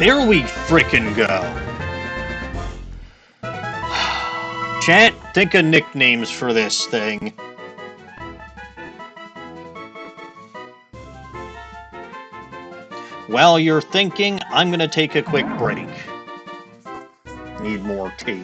Speaker 1: There we frickin' go! Chat, think of nicknames for this thing. While you're thinking, I'm gonna take a quick break. Need more tea.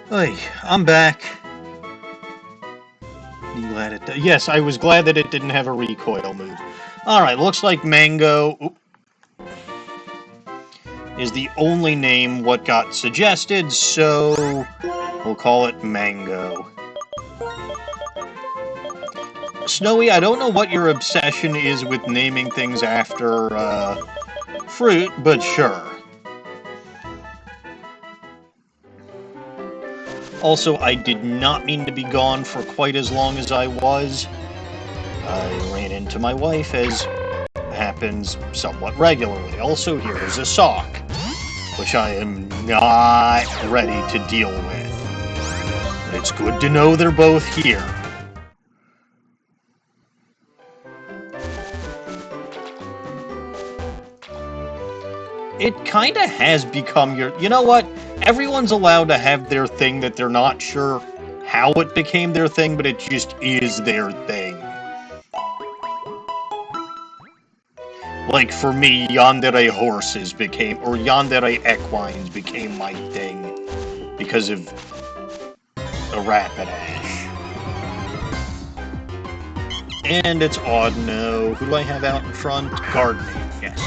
Speaker 1: Hey, I'm back. Yes, I was glad that it didn't have a recoil move. Alright, looks like Mango is the only name what got suggested, so we'll call it Mango. Snowy, I don't know what your obsession is with naming things after, fruit, but sure. Also, I did not mean to be gone for quite as long as I was. I ran into my wife, as happens somewhat regularly. Also, here's a sock, which I am not ready to deal with. It's good to know they're both here. It kind of has become your... You know what? Everyone's allowed to have their thing that they're not sure how it became their thing, but it just is their thing. Like, for me, yandere horses became... Or yandere equines became my thing because of a Rapidash. And it's Audino. Who do I have out in front? Gardening, yes.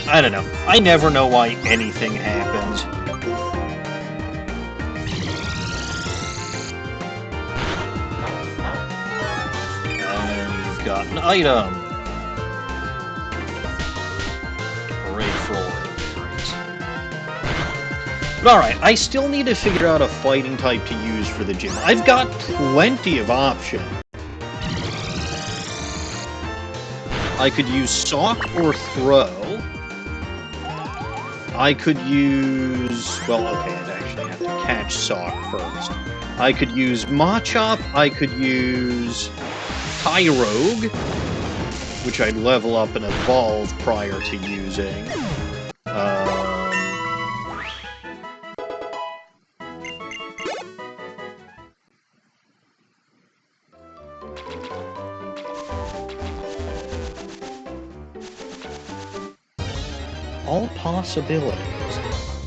Speaker 1: I don't know. I never know why anything happens. And you've got an item. Great for orange. But alright, I still need to figure out a fighting type to use for the gym. I've got plenty of options. I could use Sock or Throw. I could use... Well, okay, I'd actually have to catch Sock first. I could use Machop. I could use Tyrogue, which I'd level up and evolve prior to using. All possibilities.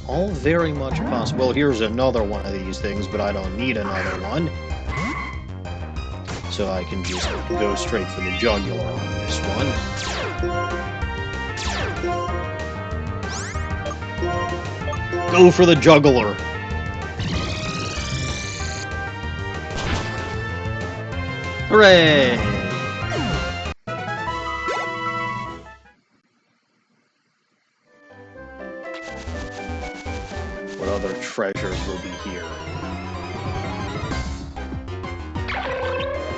Speaker 1: All very much possible. Well, here's another one of these things, but I don't need another one. So I can just go straight for the jugular on this one. Go for the jugular! Hooray! What other treasures will be here?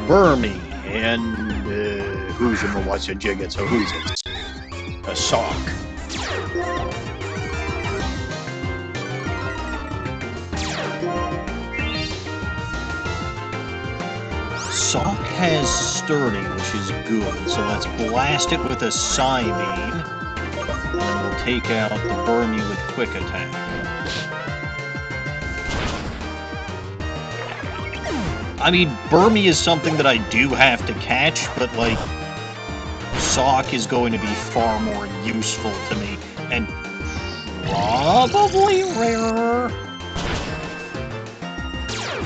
Speaker 1: Burmy, and who's your what's a jigget, so who's it? A Sock. Sock has Sturdy, which is good, so let's blast it with a Psybeam, and then we'll take out the Burmy with Quick Attack. I mean, Burmy is something that I do have to catch, but, like, Sock is going to be far more useful to me, and probably rarer.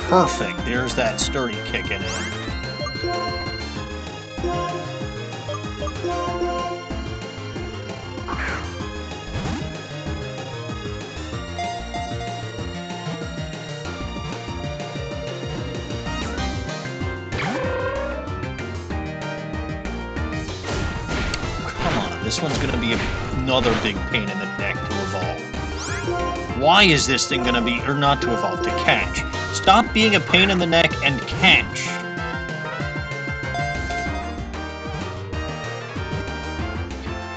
Speaker 1: Perfect, there's that Sturdy kicking in. This one's gonna be another big pain in the neck to evolve. Why is this thing gonna be, or not to evolve, to catch? Stop being a pain in the neck and catch.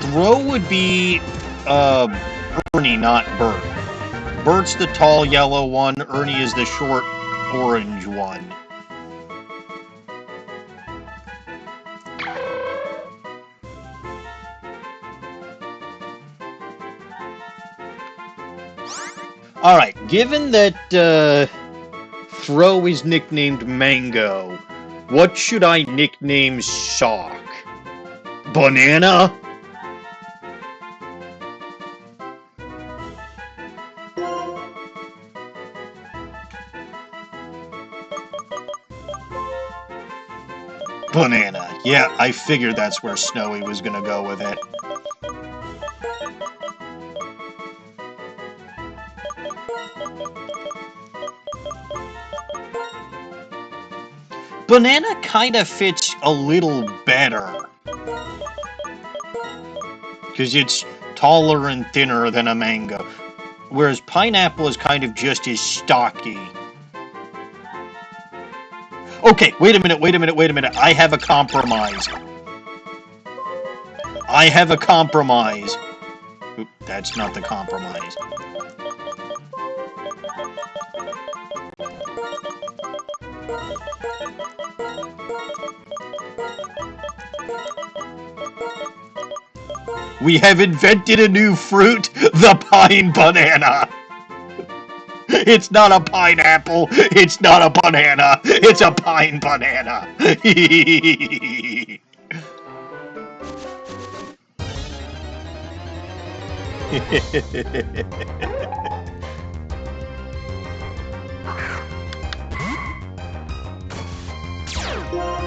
Speaker 1: Throw would be, Ernie, not Bert. Bert's the tall yellow one, Ernie is the short orange one. Alright, given that Throw is nicknamed Mango, what should I nickname Sock? Banana? Banana. Yeah, I figured that's where Snowy was gonna go with it. Banana kinda fits a little better. Because it's taller and thinner than a mango. Whereas pineapple is kind of just as stocky. Okay, wait a minute. I have a compromise. Oop, that's not the compromise. We have invented a new fruit, the pine banana. It's not a pineapple, it's not a banana, it's a pine banana.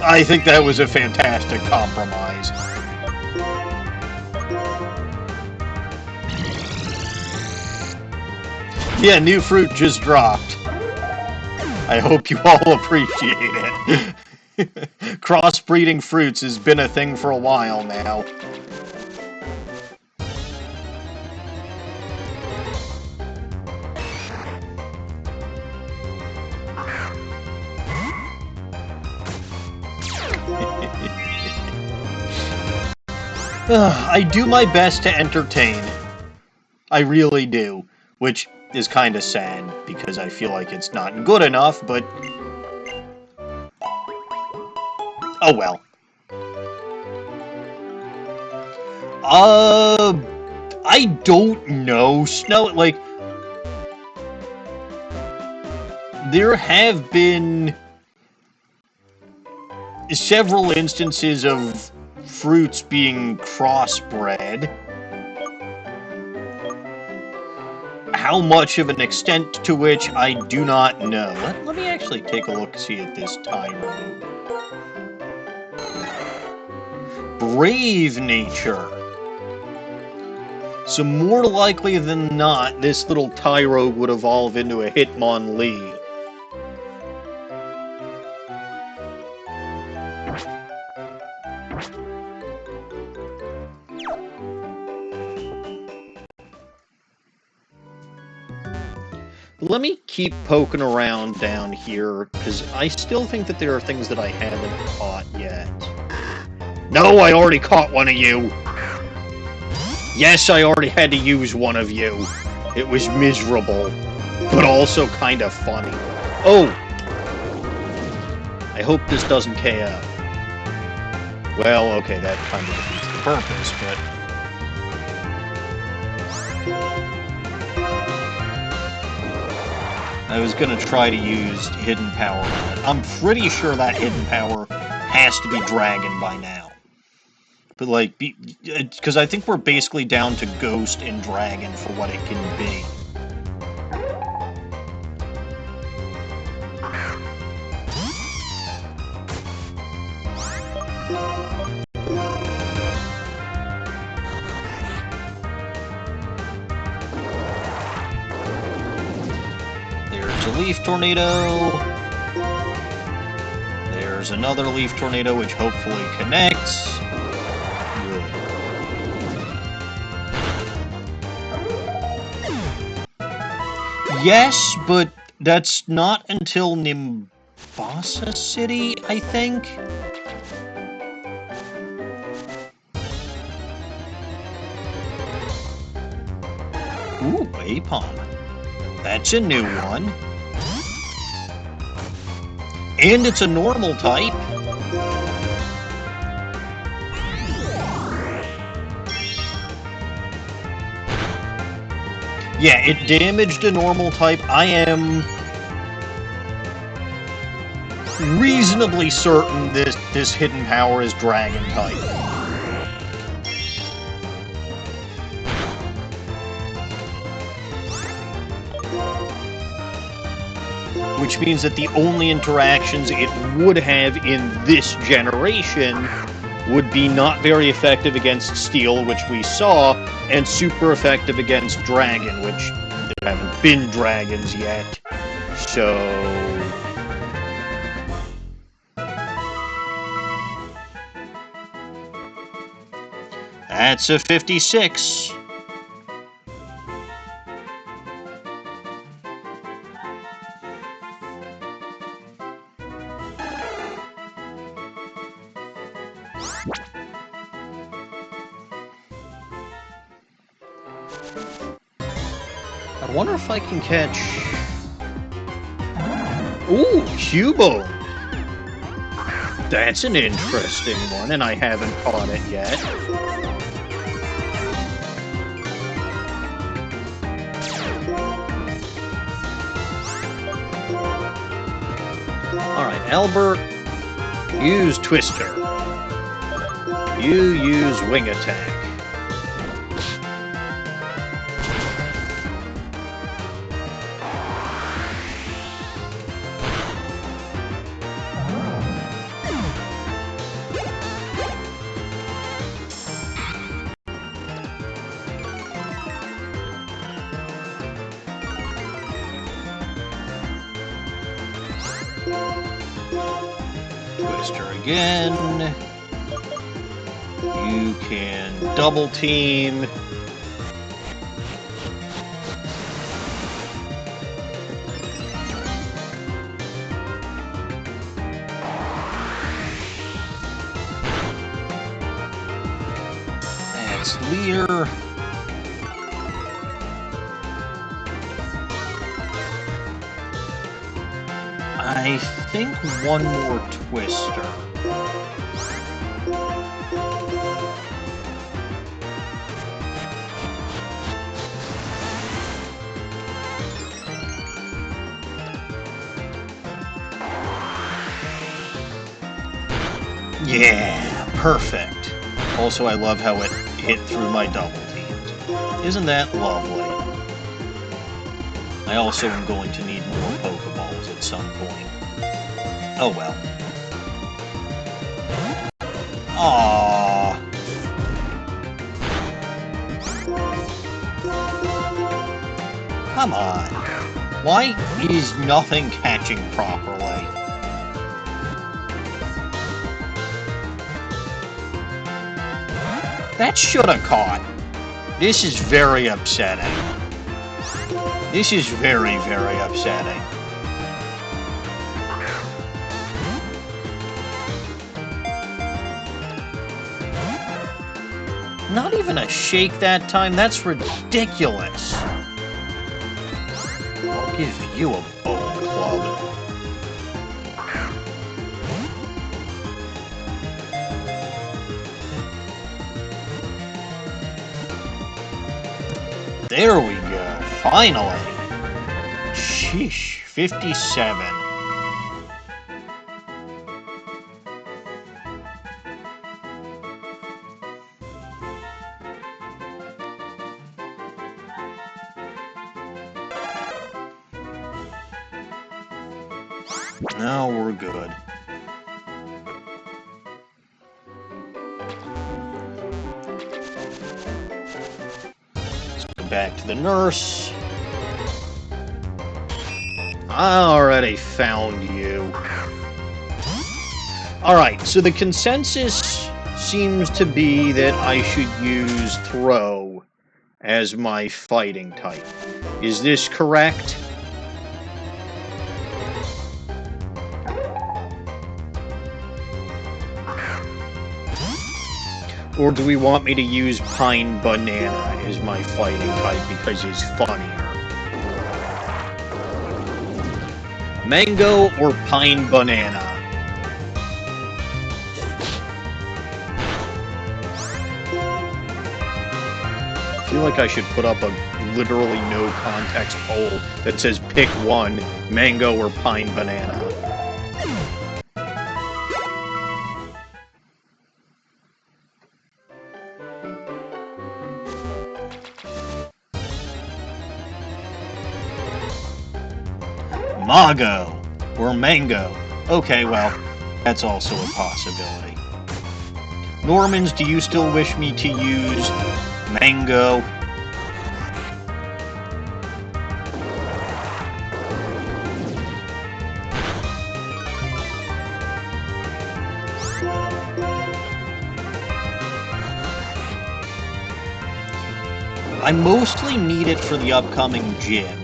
Speaker 1: I think that was a fantastic compromise. Yeah, new fruit just dropped. I hope you all appreciate it. Crossbreeding fruits has been a thing for a while now. I do my best to entertain. I really do. Which is kind of sad, because I feel like it's not good enough, but... oh well. I don't know, Snow, like... there have been... several instances of fruits being crossbred. How much of an extent to which, I do not know. Let me actually take a look-see at this tyro. Brave nature. So more likely than not, this little tyro would evolve into a Hitmonlee. Let me keep poking around down here, because I still think that there are things that I haven't caught yet. No, I already caught one of you! Yes, I already had to use one of you. It was miserable, but also kind of funny. Oh! I hope this doesn't KO. Well, okay, that kind of defeats the purpose, but... I was gonna try to use Hidden Power on it. I'm pretty sure that Hidden Power has to be Dragon by now. But, like, because I think we're basically down to Ghost and Dragon for what it can be. There's a Leaf Tornado. There's another Leaf Tornado, which hopefully connects. Good. Yes, but that's not until Nimbasa City, I think? Ooh, Apom. That's a new one. And it's a normal type. Yeah, it damaged a normal type. I am reasonably certain this hidden power is Dragon type. which means that the only interactions it would have in this generation would be not very effective against Steel, which we saw, and super effective against Dragon, which there haven't been dragons yet. So... that's a 56. I wonder if I can catch... ooh, Cubone! That's an interesting one, and I haven't caught it yet. Alright, Albert, use Twister. You use Wing Attack. Twister again. You can double team. That's Leer. I think one more Twister. Yeah, perfect. Also, I love how it hit through my double teams. Isn't that lovely? I also am going to need more Pokeballs at some point. Oh well. Aww. Come on. Why is nothing catching properly? That should have caught. This is very upsetting. This is very, very upsetting. Not even a shake that time? That's ridiculous. I'll give you a bone club. There we go. Finally. Sheesh. 57. Now we're good. Let's go back to the nurse. I already found you. Alright, so the consensus seems to be that I should use Throw as my fighting type. Is this correct? Or do we want me to use Pine Banana as my fighting type because it's funnier? Mango or Pine Banana? I feel like I should put up a literally no context poll that says pick one, Mango or Pine Banana. Mago. Or Mango. Okay, well, that's also a possibility. Normans, do you still wish me to use Mango? I mostly need it for the upcoming gym.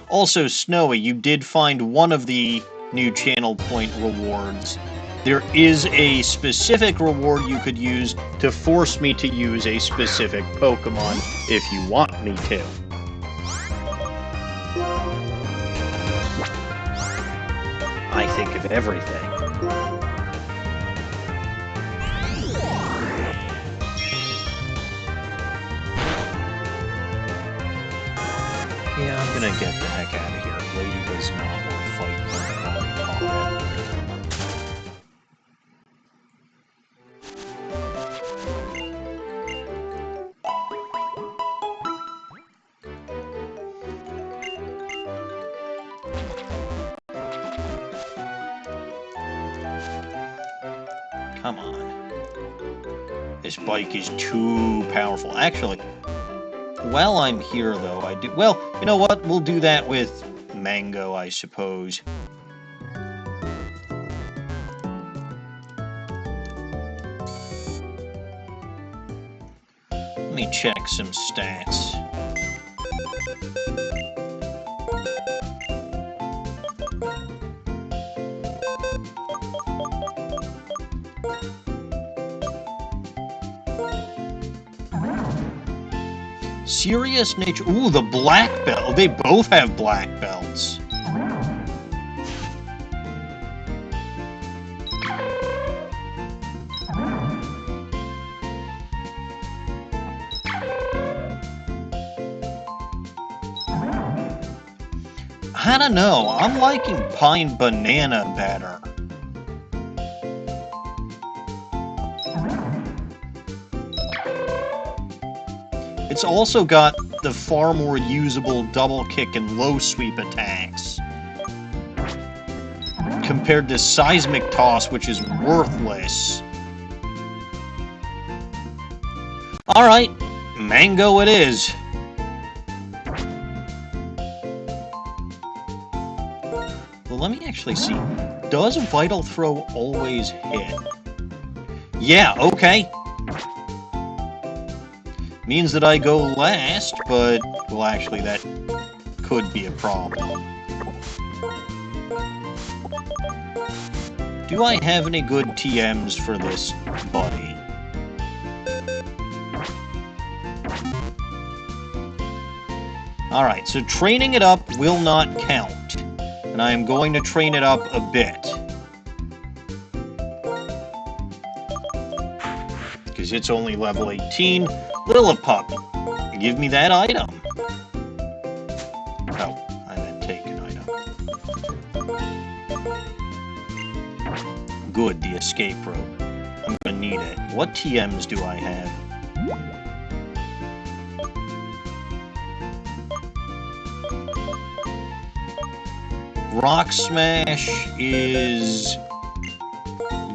Speaker 1: Also, Snowy, you did find one of the new channel point rewards. There is a specific reward you could use to force me to use a specific Pokemon if you want me to. I think of everything. Yeah, I'm gonna get the heck out of here. Lady does not want to fight combat. Come on. This bike is too powerful. Actually, while I'm here, though, I do... Well, you know what? We'll do that with Mango, I suppose. Let me check some stats. Serious nature. Ooh, the black belt. They both have black belts. I don't know. I'm liking Pine Banana better. It's also got the far more usable double kick and low sweep attacks, compared to Seismic Toss, which is worthless. Alright, Mango it is. Well, let me actually see. Does Vital Throw always hit? Yeah, okay. Means that I go last, but, well, actually, that could be a problem. Do I have any good TMs for this buddy? Alright, so training it up will not count. And I am going to train it up a bit. Because it's only level 18. Lillipup, give me that item. Oh, I meant take an item. Good, the escape rope. I'm gonna need it. What TMs do I have? Rock Smash is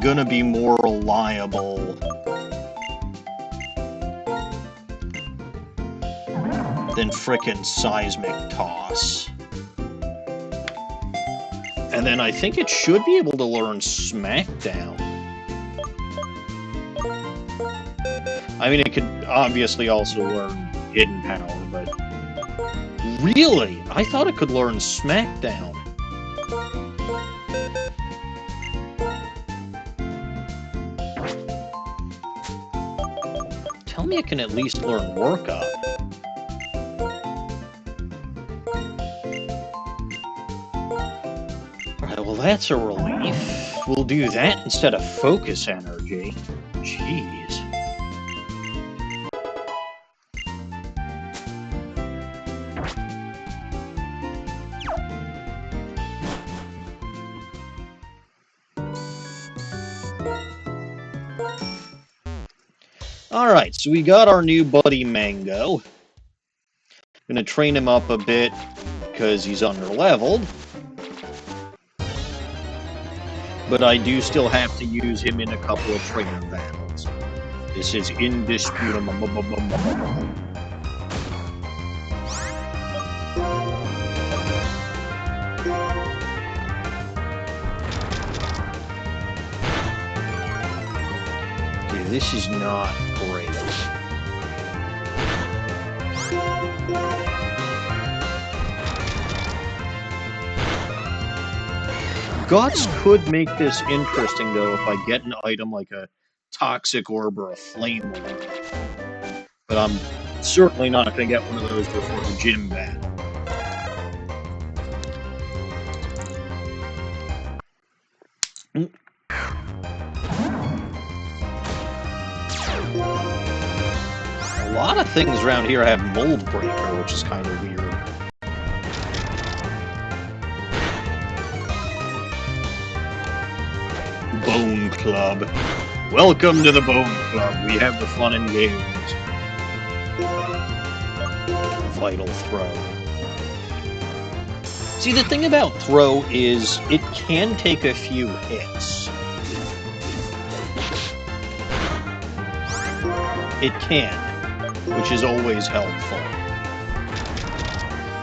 Speaker 1: gonna be more reliable than frickin' Seismic Toss. And then I think it should be able to learn Smackdown. I mean, it could obviously also learn Hidden Power, but... Really? I thought it could learn Smackdown. Tell me it can at least learn Workup. Alright, well that's a relief. We'll do that instead of Focus Energy. Jeez. Alright, so we got our new buddy Mango. Gonna train him up a bit because he's under-leveled. But I do still have to use him in a couple of trainer battles. This is indisputable. Okay, this is not great. Guts could make this interesting, though, if I get an item like a Toxic Orb or a Flame Orb. But I'm certainly not going to get one of those before the gym battle. A lot of things around here have Mold Breaker, which is kind of weird. Bone Club. Welcome to the Bone Club. We have the fun and games. Vital Throw. See, the thing about Throw is it can take a few hits. It can, which is always helpful.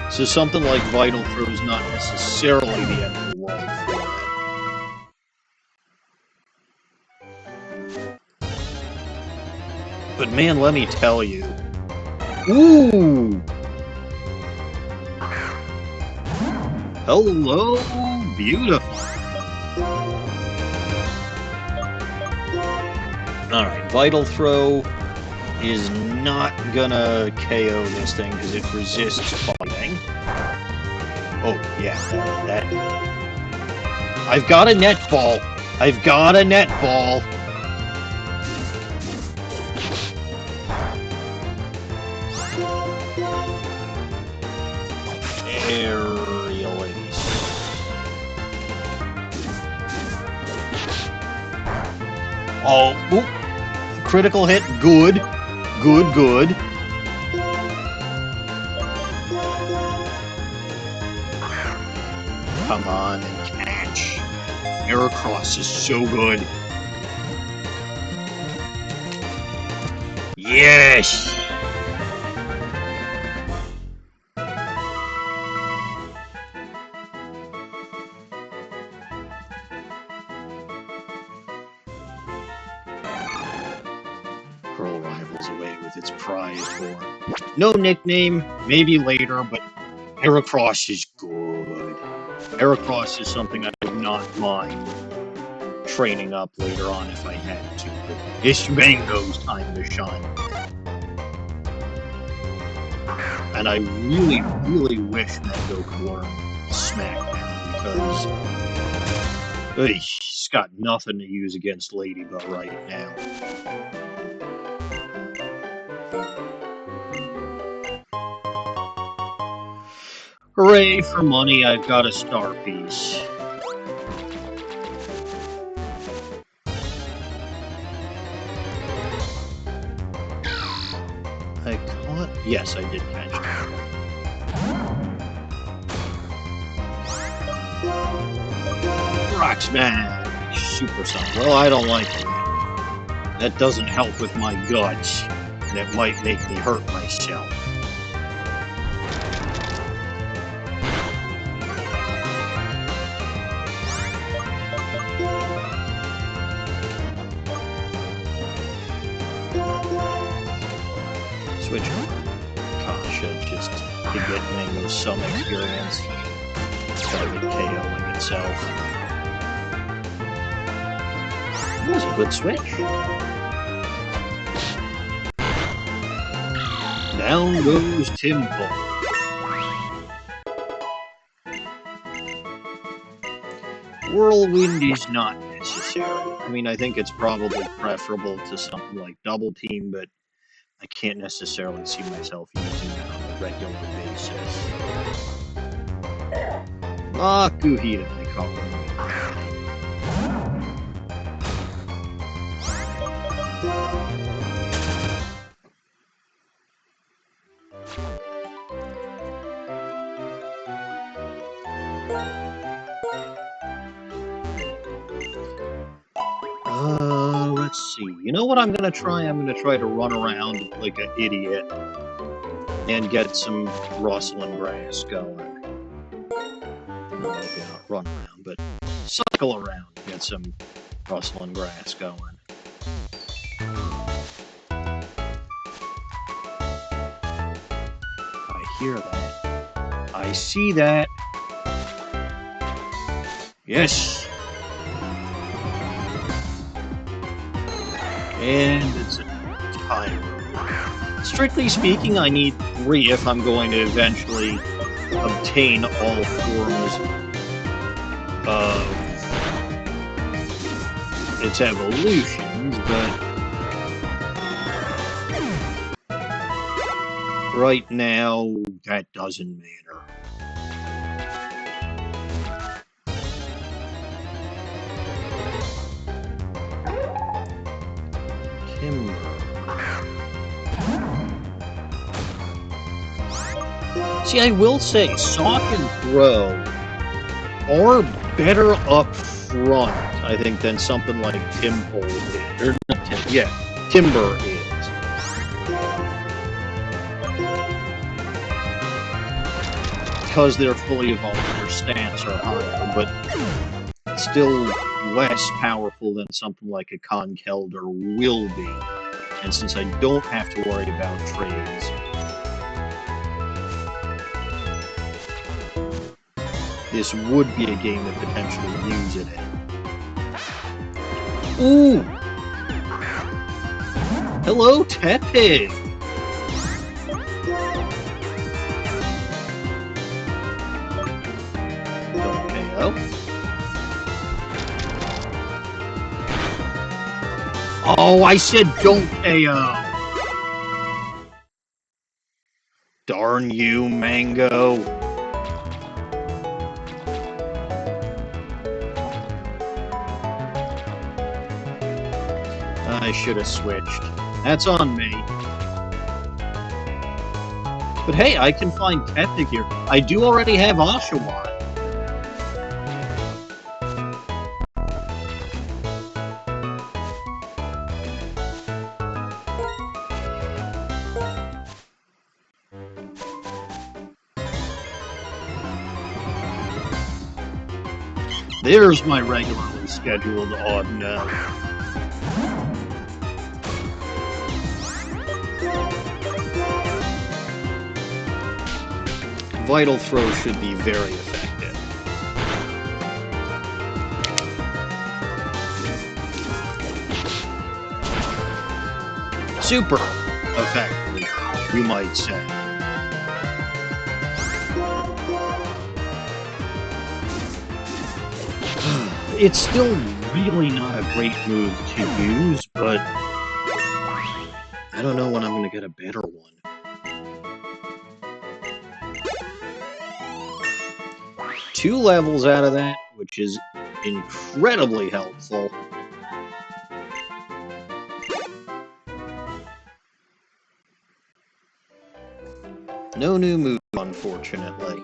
Speaker 1: So something like Vital Throw is not necessarily the end of the world for it. But man, let me tell you. Ooh! Hello, beautiful. Alright, Vital Throw is not gonna KO this thing because it resists fighting. Oh, yeah, that. I've got a netball. I've got a netball. Aerial Ace. Oh, oop. Critical hit. Good. Good, good. Come on and catch. Error Cross is so good. Yes! Pearl Rivals away with its prize for no nickname, maybe later, but Heracross is good. Heracross is something I would not mind training up later on if I had to, but it's Mango's time to shine. And I really, really wish Mango could learn Smackdown, because he's got nothing to use against Ladybug right now. Hooray for money, I've got a star piece. I caught... Yes, I did catch it. Rock Smash! Super Sonic. Well, I don't like it. That doesn't help with my guts. And it might make me hurt myself. Switch Kasha just to get Mango some experience instead of it KOing itself. That was a good switch. Down goes Timple. Whirlwind is not necessary. I mean, I think it's probably preferable to something like Double Team, but I can't necessarily see myself using that on a regular basis. Makuhita, I call him. let's see. You know what I'm gonna try? I'm gonna try to run around like an idiot and get some rustling grass going. Well, maybe not run around, but cycle around and get some rustling grass going. I hear that. I see that. Yes. And it's a timer. Strictly speaking, I need 3 if I'm going to eventually obtain all forms of its evolutions, but right now, that doesn't matter. Timber. See, I will say, Sock and Throw are better up front, I think, than something like Timber is. Or not Timber is. Because they're fully evolved, their stats are higher, but still less powerful than something like a Conkeldurr will be. And since I don't have to worry about trades, this would be a game that potentially use it in. Ooh! Hello, Tepig! Don't KO. Oh, I said don't KO! Darn you, Mango! I should have switched. That's on me. But hey, I can find Tepig here. I do already have Oshawott. There's my regularly scheduled odd now. Vital Throw should be very effective. Super effective, you might say. It's still really not a great move to use, but I don't know when I'm going to get a better one. Two levels out of that, which is incredibly helpful. No new move, unfortunately.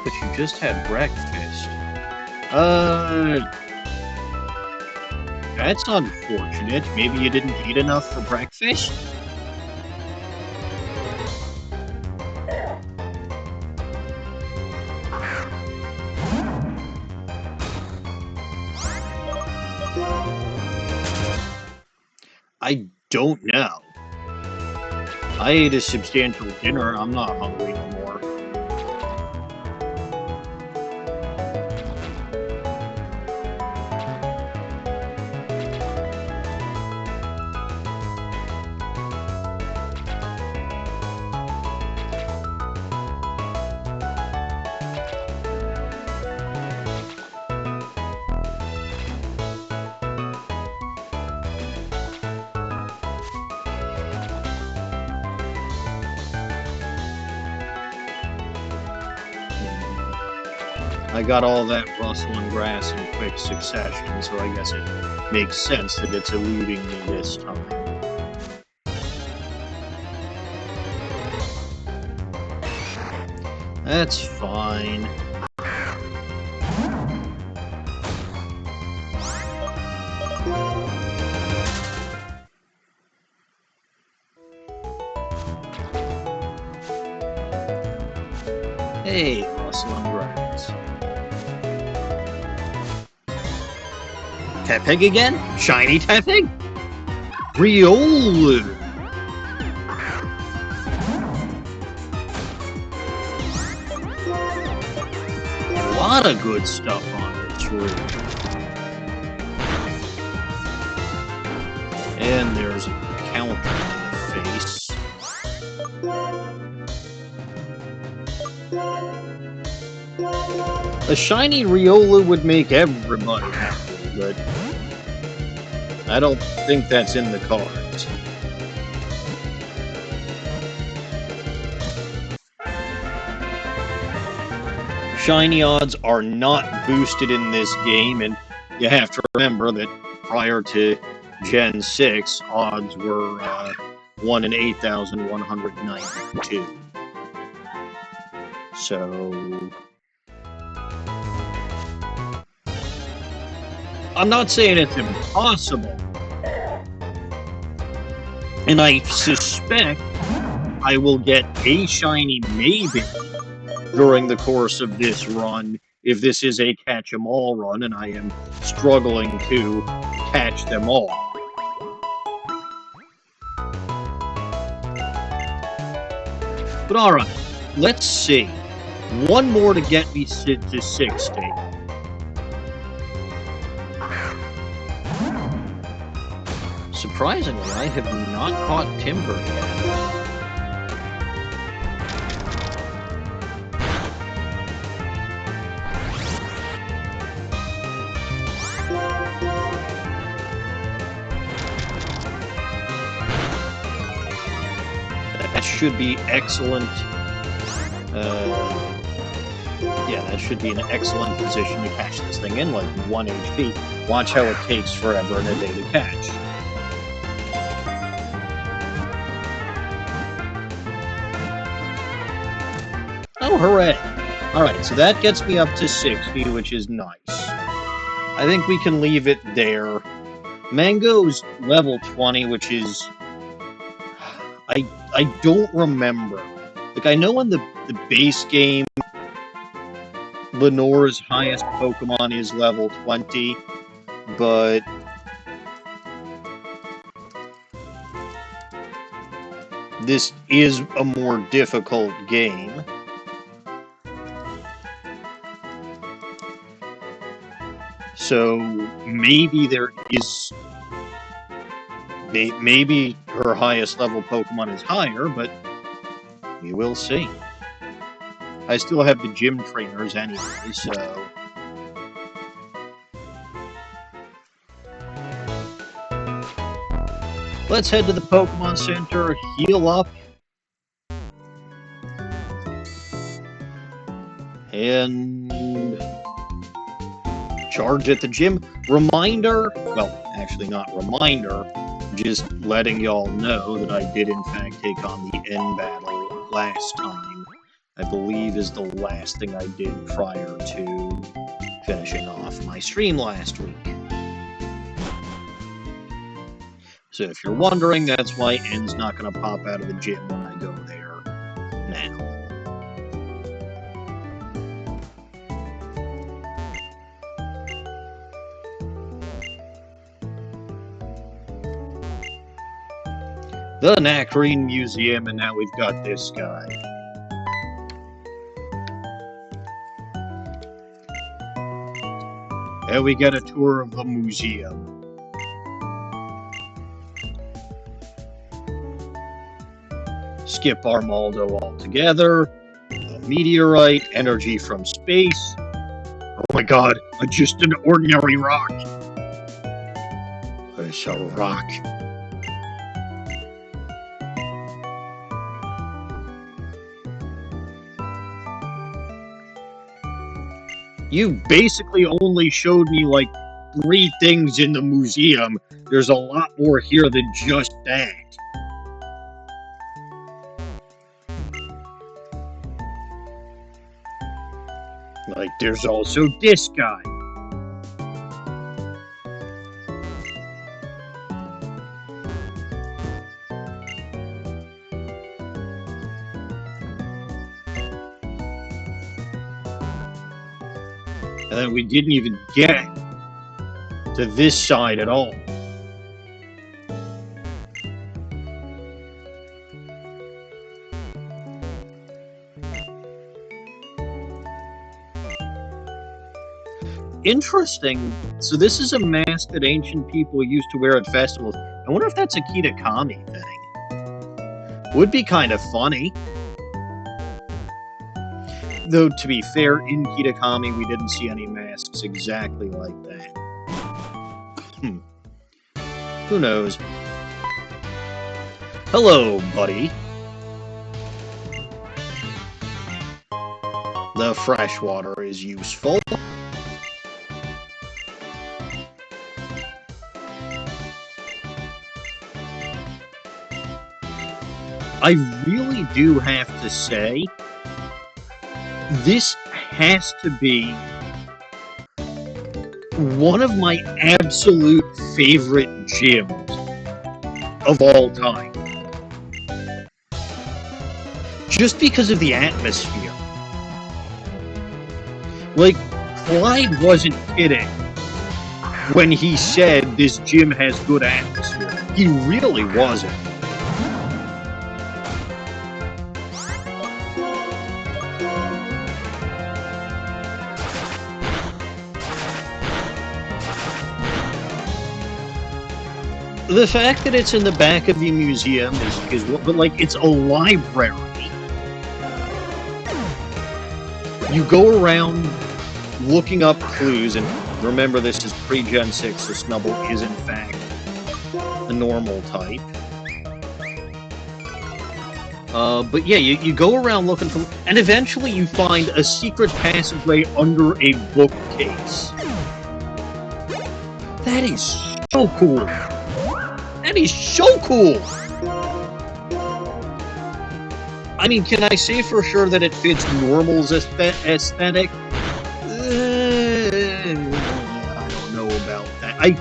Speaker 1: But you just had breakfast. That's unfortunate. Maybe you didn't eat enough for breakfast? I don't know. I ate a substantial dinner. I'm not hungry no more. I got all that rustling grass in quick succession, so I guess it makes sense that it's eluding me this time. That's fine. Hey, rustling grass. Tepig again? Shiny Tepig? Riolu! A lot of good stuff on this route. And there's a counter on the face. A shiny Riolu would make everybody happy, but I don't think that's in the cards. Shiny odds are not boosted in this game, and you have to remember that prior to Gen 6, odds were 1 in 8,192. So I'm not saying it's impossible, and I suspect I will get a shiny maybe during the course of this run, if this is a catch-em-all run, and I am struggling to catch them all. But alright, let's see. One more to get me to 60. Surprisingly, I have not caught Timber yet. That should be excellent. Yeah, that should be an excellent position to catch this thing in, like 1 HP. Watch how it takes forever and a day to catch. Oh, hooray! Alright, so that gets me up to 60, which is nice. I think we can leave it there. Mango's level 20, which is... I don't remember. Like, I know in the base game, Lenore's highest Pokemon is level 20, but... this is a more difficult game. So maybe there is... maybe her highest level Pokemon is higher, but we will see. I still have the gym trainers anyway, so... let's head to the Pokemon Center, heal up, and charge at the gym. Reminder, well, actually not reminder, just letting y'all know that I did in fact take on the end battle last time. I believe is the last thing I did prior to finishing off my stream last week. So if you're wondering, that's why N's not going to pop out of the gym when I go there now. The Nacrene Museum, and now we've got this guy. And we get a tour of the museum. Skip Armaldo altogether. A meteorite, energy from space. Oh my god, just an ordinary rock. It's a rock. You basically only showed me, like, 3 things in the museum. There's a lot more here than just that. Like, there's also this guy. And then we didn't even get to this side at all. Interesting. So this is a mask that ancient people used to wear at festivals. I wonder if that's a Kitakami thing. Would be kind of funny. Though, to be fair, in Kitakami, we didn't see any masks exactly like that. Who knows? Hello, buddy. The fresh water is useful. I really do have to say, this has to be one of my absolute favorite gyms of all time. Just because of the atmosphere. Like, Clyde wasn't kidding when he said this gym has good atmosphere. He really wasn't. The fact that it's in the back of the museum is but like, it's a library. You go around looking up clues, and remember this is pre-Gen 6, so Snubble is in fact a normal type. But yeah, you go around looking for, and eventually you find a secret passageway under a bookcase. That is so cool. That is so cool! I mean, can I say for sure that it fits Normal's aesthetic? I don't know about that. I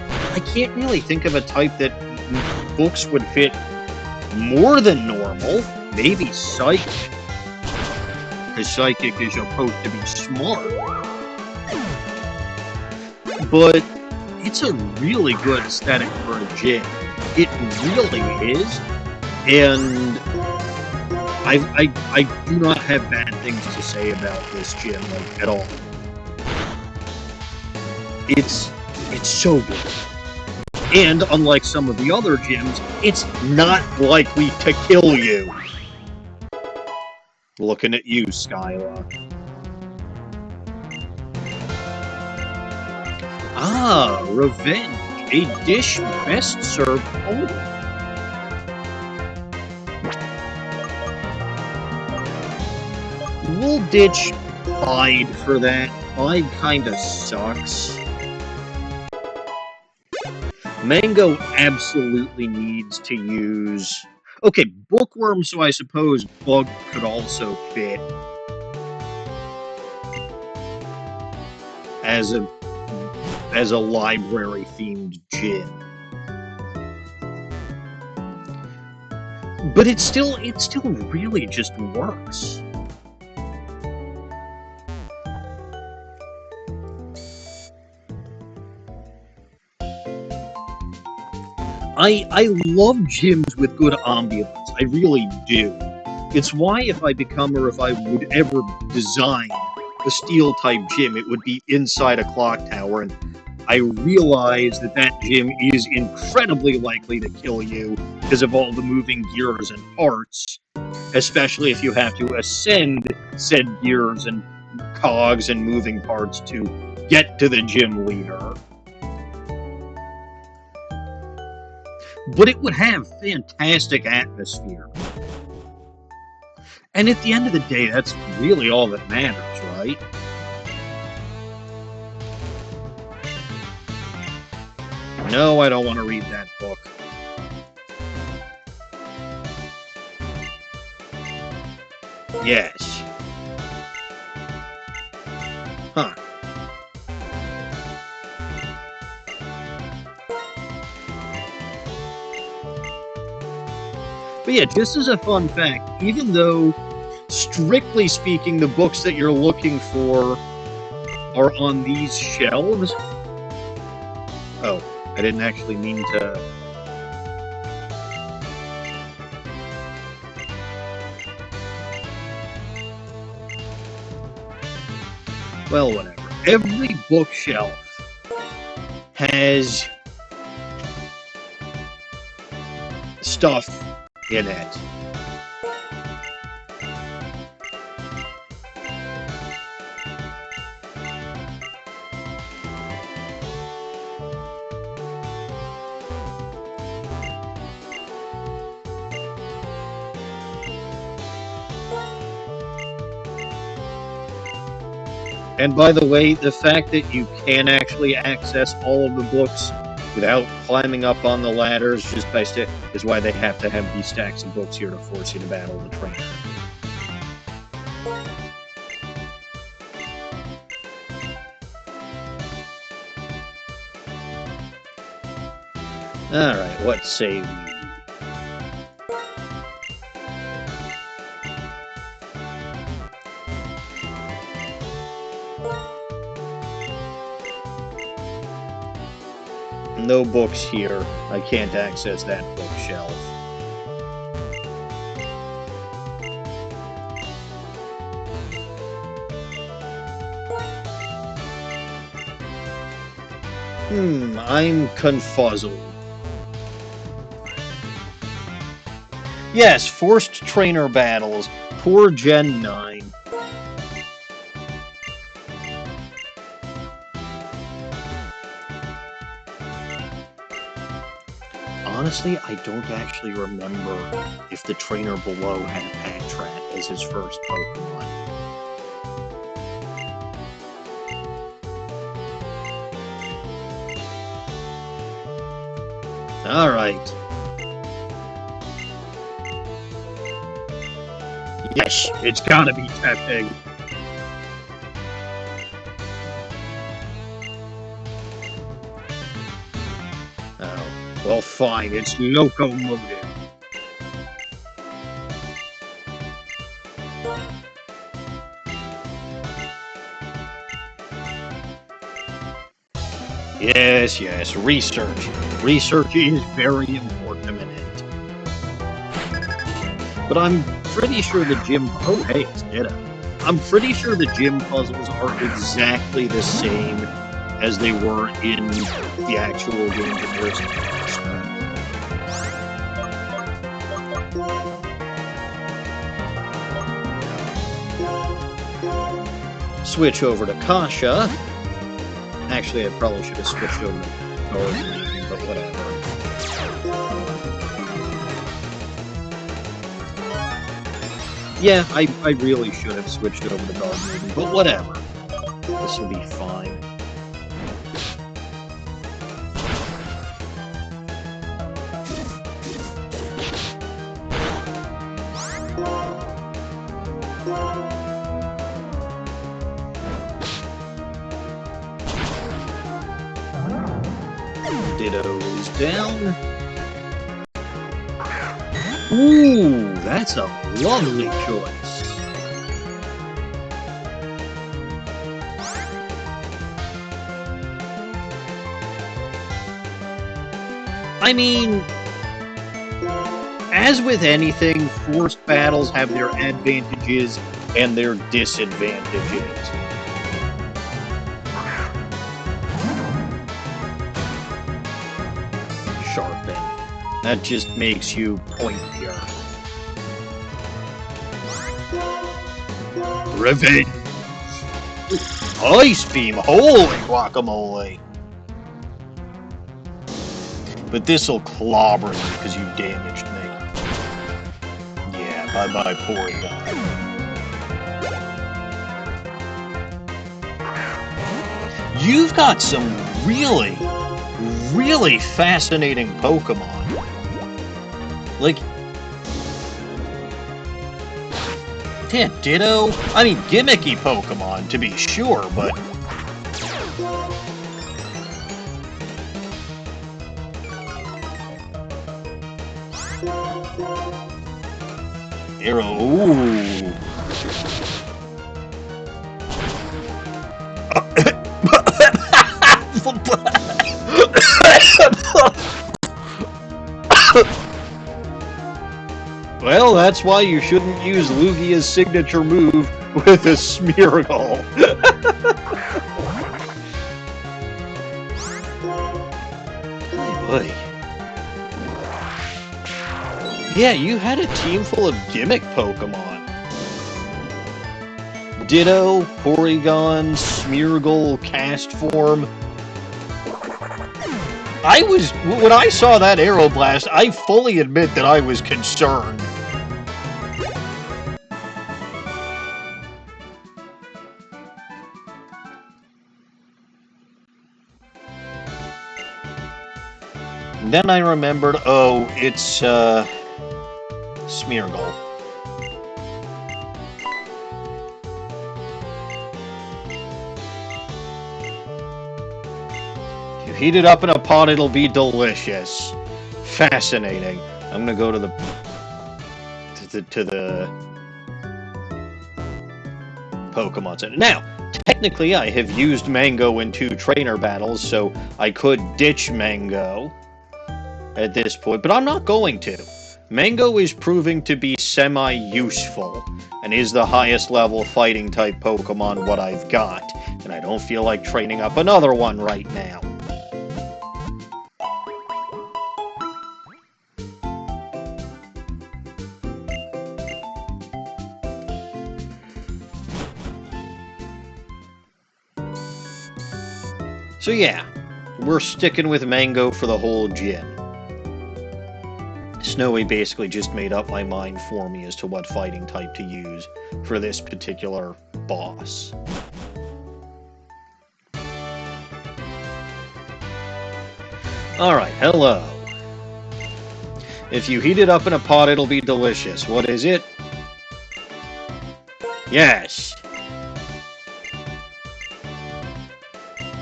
Speaker 1: can't really think of a type that books would fit more than Normal. Maybe Psychic. Because Psychic is supposed to be smart. But it's a really good aesthetic for a gym. It really is, and I do not have bad things to say about this gym, like, at all. It's so good. And unlike some of the other gyms, it's not likely to kill you. Looking at you, Skyla. Ah, revenge. A dish best served cold. We'll ditch Bide for that. Bide kinda sucks. Mango absolutely needs to use... Okay, Bookworm, so I suppose Bug could also fit as a library-themed gym. But it still really just works. I love gyms with good ambience. I really do. It's why if I become, or if I would ever design a steel-type gym, it would be inside a clock tower, and I realize that gym is incredibly likely to kill you because of all the moving gears and parts, especially if you have to ascend said gears and cogs and moving parts to get to the gym leader. But it would have fantastic atmosphere. And at the end of the day, that's really all that matters, right? No, I don't want to read that book. Yes. Huh. But yeah, just as a fun fact, even though, strictly speaking, the books that you're looking for are on these shelves... Oh, I didn't actually mean to... Well, whatever. Every bookshelf has stuff in it. And by the way, the fact that you can actually access all of the books without climbing up on the ladders just by is why they have to have these stacks of books here to force you to battle the trainer. Alright, what say we? No books here. I can't access that bookshelf. I'm confuzzled. Yes, forced trainer battles. Poor Gen 9. Honestly, I don't actually remember if the trainer below had Patrat as his first Pokemon. Alright. Yes, it's gotta be Tepig. Oh, well fine, it's Locomotive. Yes, yes, research. Research is very important a minute. But I'm pretty sure the gym... Oh, hey, it's Ditto. I'm pretty sure the gym puzzles are exactly the same as they were in the actual game that there's switch over to Kasha. Actually, I probably should have switched over to Gardening, but whatever. Yeah, I really should have switched over to Gardening, but whatever. This will be fine. Ditto is down. Ooh, that's a lovely choice. I mean, as with anything, forced battles have their advantages and their disadvantages. Sharpen. That just makes you pointier. Revenge! Ice Beam! Holy guacamole! But this'll clobber you because you damaged me. Yeah, bye-bye, poor guy. You've got some really, really fascinating Pokemon. Like, yeah, Ditto. I mean, gimmicky Pokemon, to be sure, but... Arrow, ooh. Well, that's why you shouldn't use Lugia's signature move with a Smeargle. Boy. Yeah, you had a team full of gimmick Pokemon. Ditto, Porygon, Smeargle, Castform. When I saw that Aeroblast, I fully admit that I was concerned. And then I remembered, oh, it's, Smeargle. Heat it up in a pot, it'll be delicious. Fascinating. I'm gonna go to the Pokemon Center. Now, technically I have used Mango in 2 trainer battles, so I could ditch Mango at this point, but I'm not going to. Mango is proving to be semi-useful, and is the highest level fighting type Pokemon what I've got, and I don't feel like training up another one right now. So yeah, we're sticking with Mango for the whole gym. Snowy basically just made up my mind for me as to what fighting type to use for this particular boss. Alright, hello. If you heat it up in a pot, it'll be delicious. What is it? Yes.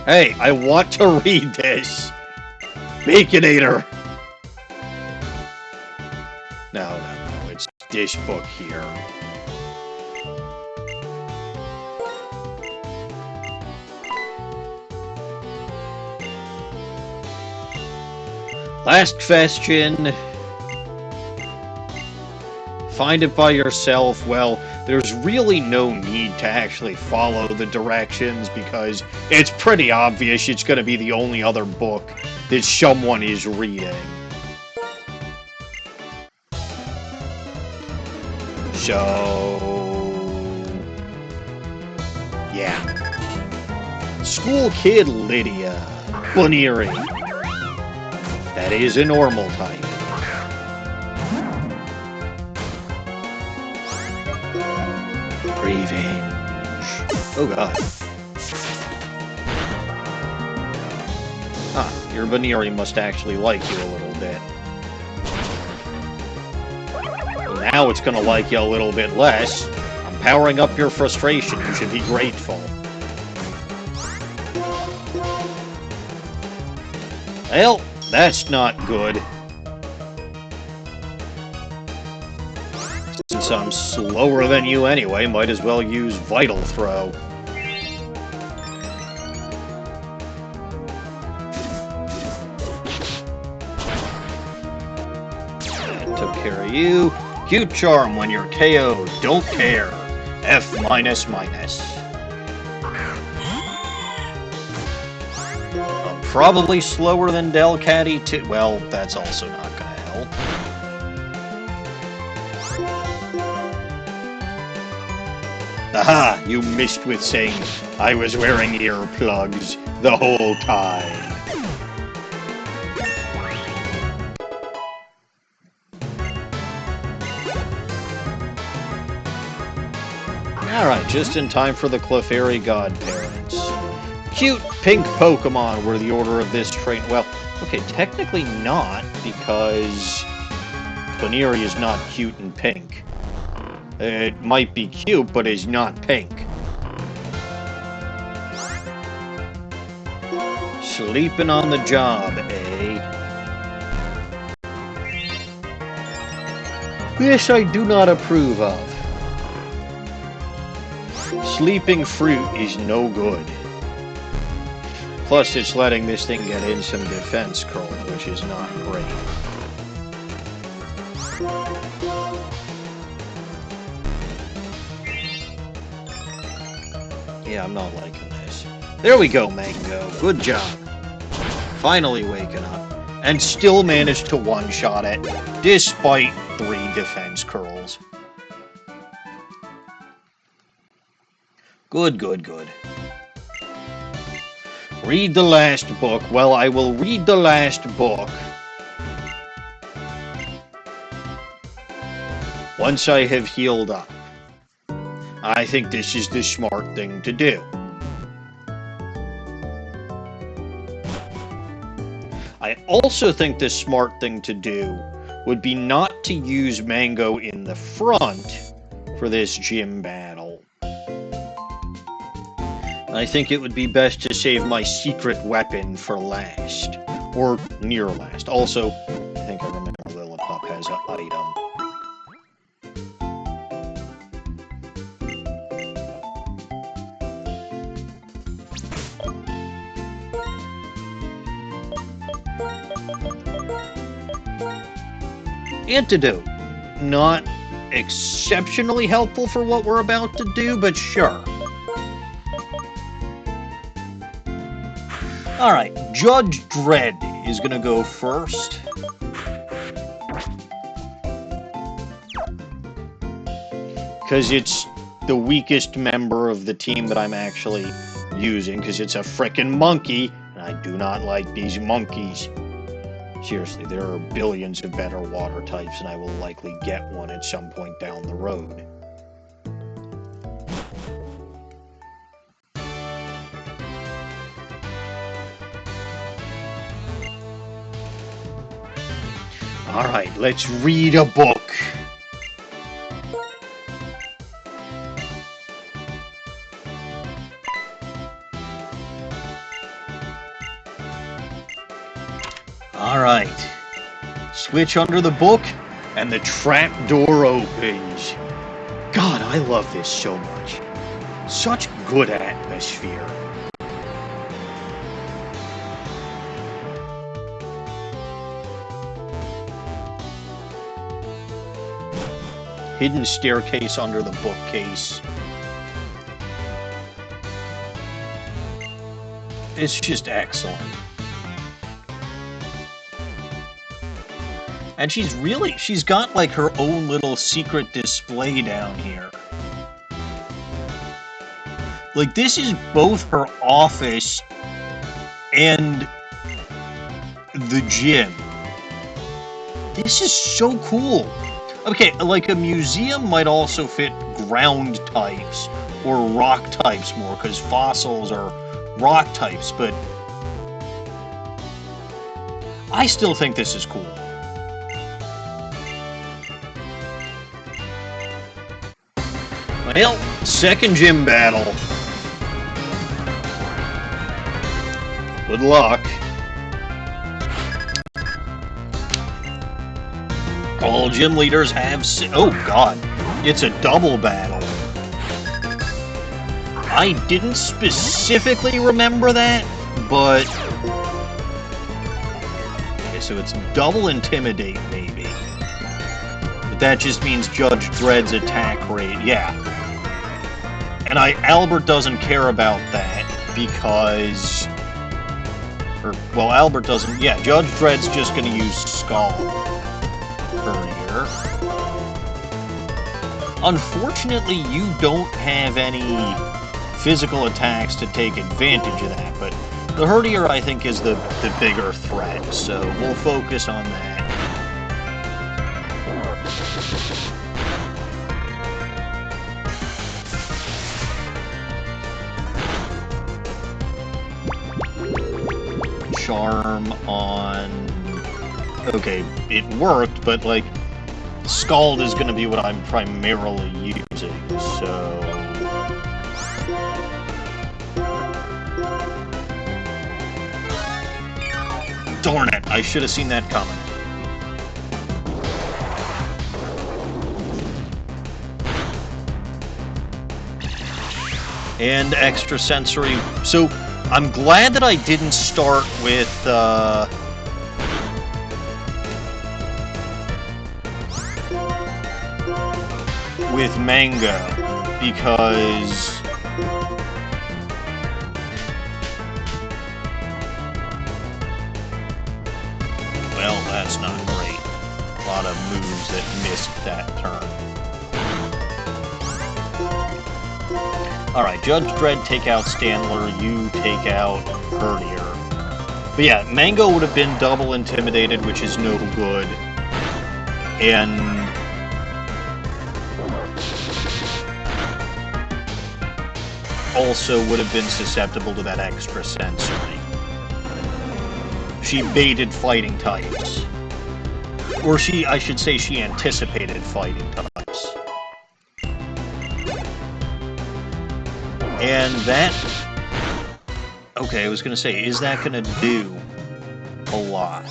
Speaker 1: Hey, I want to read this. Baconator. No, it's this book here. Last question. Find it by yourself. Well, there's really no need to actually follow the directions because it's pretty obvious it's going to be the only other book that someone is reading. So... yeah. School Kid Lydia. Bunnery. That is a normal type. Revenge. Oh god. Ah, your Bunnery must actually like you a little bit. Well, now it's gonna like you a little bit less. I'm powering up your frustration. You should be grateful. Well, that's not good. Since I'm slower than you anyway, might as well use Vital Throw. That took care of you. Cute Charm when you're KO'd. Don't care. F minus minus. I'm probably slower than Delcatty too. Well, that's also not gonna help. Aha! You missed with saying I was wearing earplugs the whole time. Alright, just in time for the Clefairy Godparents. Cute pink Pokemon were the order of this train. Well, okay, technically not, because Baneri is not cute and pink. It might be cute, but it's not pink. Sleeping on the job, eh? This I do not approve of. Sleeping fruit is no good. Plus, it's letting this thing get in some defense curl, which is not great. Yeah, I'm not liking this. There we go, Mango. Good job. Finally waking up. And still managed to one-shot it, despite 3 defense curls. Good, good, good. Read the last book. Well, I will read the last book once I have healed up. I think this is the smart thing to do. I also think the smart thing to do would be not to use Mango in the front for this gym battle. I think it would be best to save my secret weapon for last. Or near last. Also, I think I remember Lillipup has an item. Antidote. Not exceptionally helpful for what we're about to do, but sure. Alright, Judge Dredd is going to go first. Because it's the weakest member of the team that I'm actually using, because it's a frickin' monkey, and I do not like these monkeys. Seriously, there are billions of better water types, and I will likely get one at some point down the road. Alright, let's read a book. Alright. Switch under the book, and the trap door opens. God, I love this so much. Such good atmosphere. Hidden staircase under the bookcase. It's just excellent. And she's got like her own little secret display down here. Like, this is both her office and the gym. This is so cool. Okay, like a museum might also fit ground types or rock types more, because fossils are rock types, but I still think this is cool. Well, second gym battle. Good luck. All gym leaders have... Oh, God. It's a double battle. I didn't specifically remember that, but... Okay, so it's double intimidate, maybe. But that just means Judge Dredd's attack rate. Yeah. And Albert doesn't care about that, because... well, Albert doesn't... Yeah, Judge Dredd's just gonna use Skull. Here. Unfortunately, you don't have any physical attacks to take advantage of that, but the Herdier, I think, is the bigger threat, so we'll focus on that. Charm on... Okay, it worked, but, like, Scald is going to be what I'm primarily using, so... Darn it, I should have seen that coming. And extrasensory. So, I'm glad that I didn't start with Mango, because well, that's not great. A lot of moves that missed that turn. Alright, Judge Dredd take out Standler, you take out Herdier. But yeah, Mango would have been double intimidated, which is no good. And also would have been susceptible to that extra sensory. She baited fighting types. Or I should say she anticipated fighting types. And that... Okay, I was gonna say, is that gonna do a lot?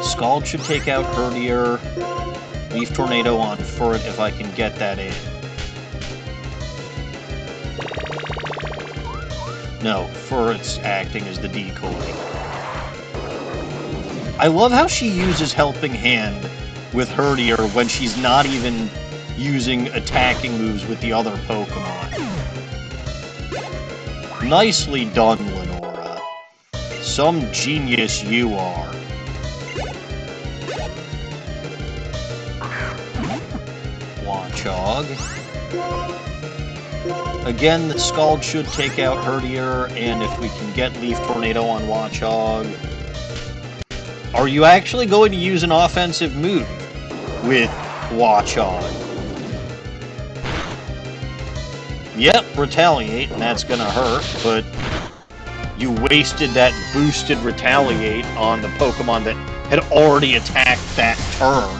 Speaker 1: Scald should take out Herdier. Leaf Tornado on Furt if I can get that in. No, Furt's acting as the decoy. I love how she uses Helping Hand with Herdier when she's not even using attacking moves with the other Pokemon. Nicely done, Lenora. Some genius you are. Watchog. Again, the Scald should take out Herdier, and if we can get Leaf Tornado on Watchog... Are you actually going to use an offensive move with Watchog? Yep, Retaliate, and that's gonna hurt, but you wasted that boosted Retaliate on the Pokemon that had already attacked that turn.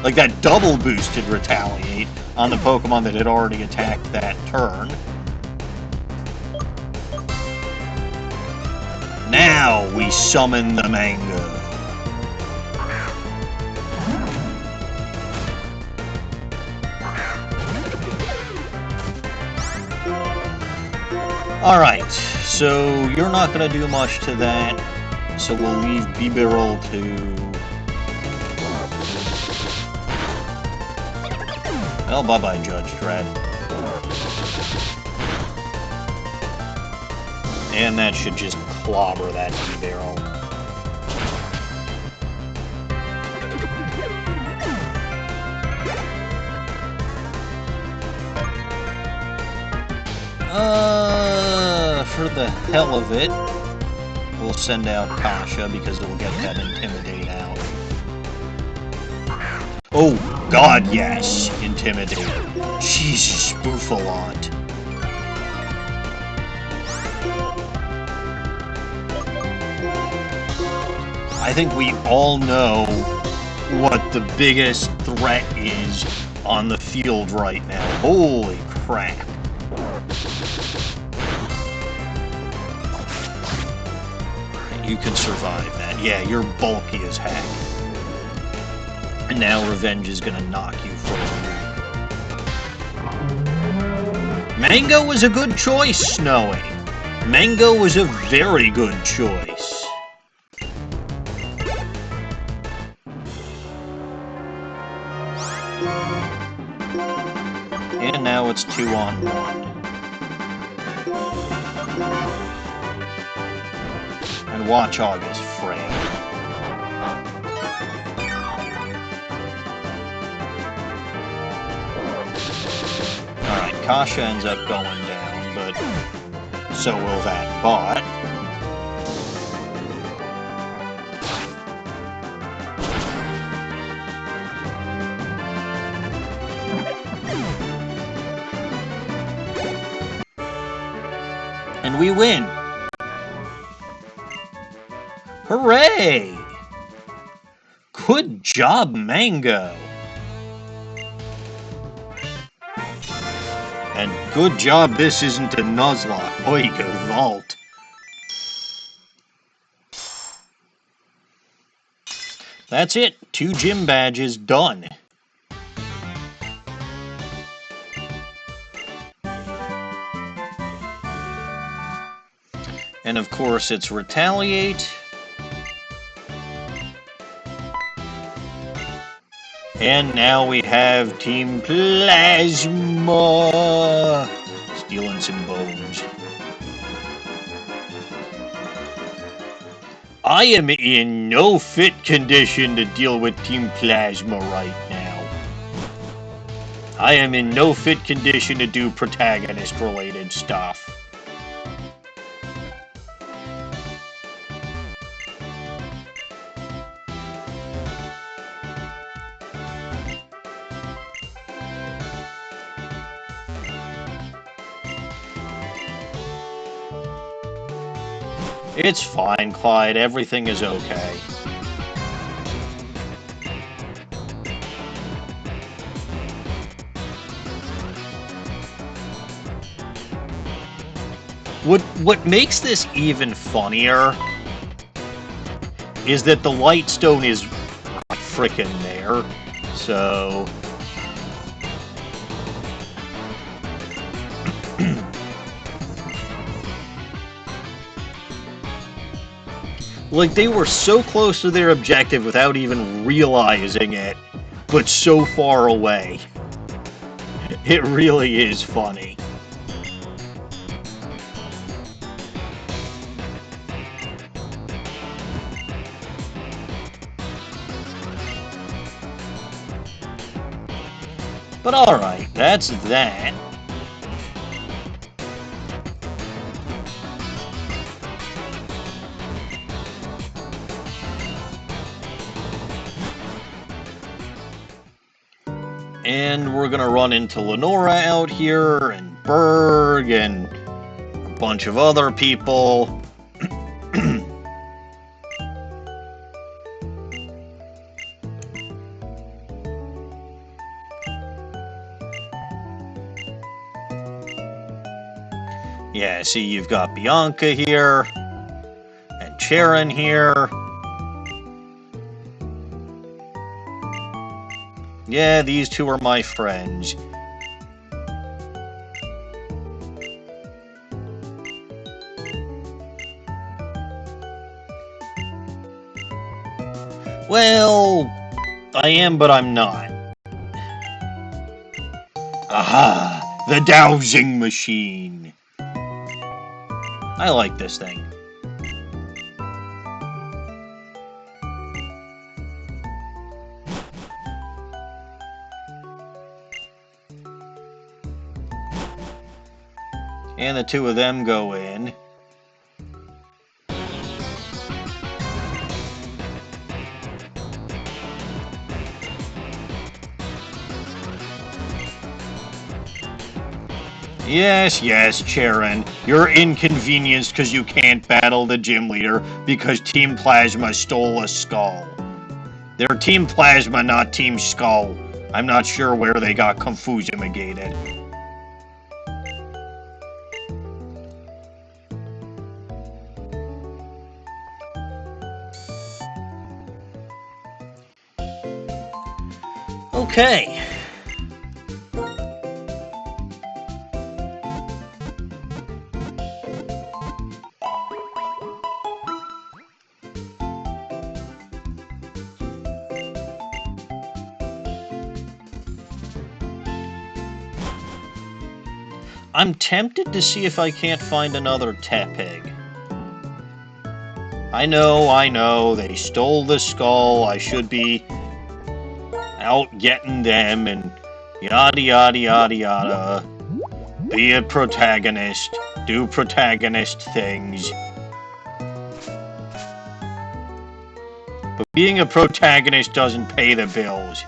Speaker 1: Like, that double boosted Retaliate on the Pokemon that had already attacked that turn. Now we summon the Mango. Alright, so you're not going to do much to that, so we'll leave Bibarel to... Well, bye-bye, Judge Dredd. And that should just clobber that Bibarel. For the hell of it, we'll send out Kasha because it will get that Intimidate out. Oh, God, yes! Intimidate. Jesus, Spoofalot. I think we all know what the biggest threat is on the field right now. Holy crap. You can survive that. Yeah, you're bulky as heck. And now Revenge is gonna knock you for a loop. Mango was a good choice, Snowy. Mango was a very good choice. And now it's 2-on-1. And Watchog is frail. Alright, Kasha ends up going down, but so will that bot. And And we win! Hooray! Good job, Mango! And good job this isn't a Nuzlocke. Oigo Vault. That's it. 2 gym badges done. And of course it's Retaliate. And now we have Team Plasma. Stealing some bones. I am in no fit condition to deal with Team Plasma right now. I am in no fit condition to do protagonist-related stuff. It's fine, Clyde. Everything is okay. What makes this even funnier is that the Lightstone is frickin' there, so... Like, they were so close to their objective without even realizing it, but so far away. It really is funny. But alright, that's that. And we're gonna run into Lenora out here, and Berg, and a bunch of other people. Yeah, see, you've got Bianca here, and Charon here. Yeah, these two are my friends. Well, I am, but I'm not. Aha! The dowsing machine! I like this thing. And the two of them go in. Yes, yes, Charon. You're inconvenienced because you can't battle the gym leader because Team Plasma stole a skull. They're Team Plasma, not Team Skull. I'm not sure where they got confusion-magated. Okay. I'm tempted to see if I can't find another Tepig. I know, they stole the skull, I should be out getting them, and yada yada yada yada. Be a protagonist, do protagonist things. But being a protagonist doesn't pay the bills.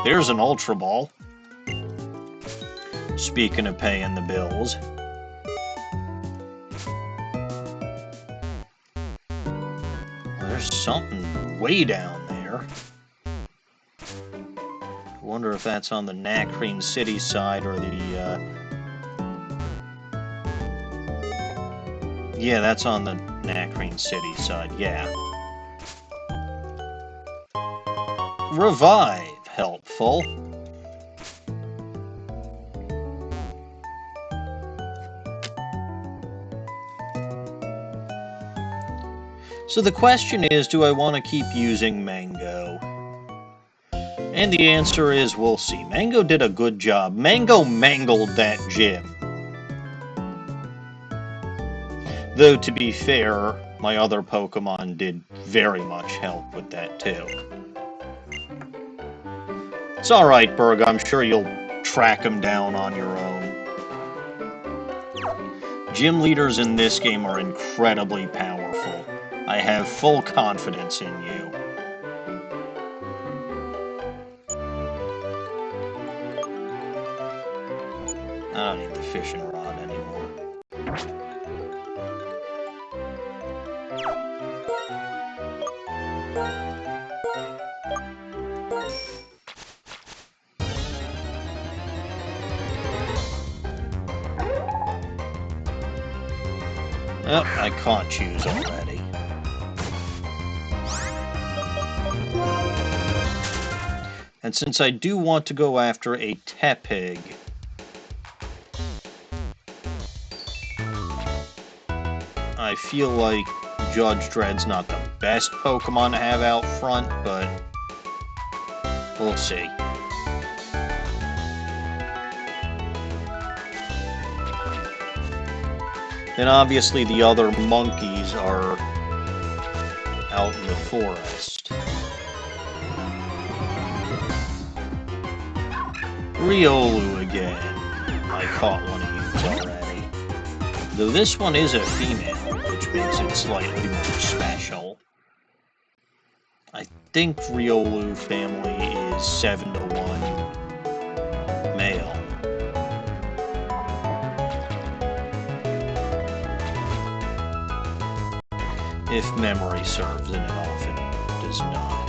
Speaker 1: There's an Ultra Ball. Speaking of paying the bills. There's something way down there. I wonder if that's on the Nacrene City side or the... Yeah, that's on the Nacrene City side, yeah. Revive, helpful. So the question is, do I want to keep using Mango? And the answer is, we'll see. Mango did a good job. Mango mangled that gym. Though, to be fair, my other Pokemon did very much help with that, too. It's alright, Berg. I'm sure you'll track them down on your own. Gym leaders in this game are incredibly powerful. I have full confidence in you. I don't need the fishing rod anymore. Oh, I caught Chews already. And since I do want to go after a Tepig, I feel like Judge Dredd's not the best Pokemon to have out front, but we'll see. Then obviously the other monkeys are out in the forest. Riolu again. I caught one of you already. Though this one is a female, which makes it slightly more special. I think Riolu family is 7-to-1 male. If memory serves, and it often does not.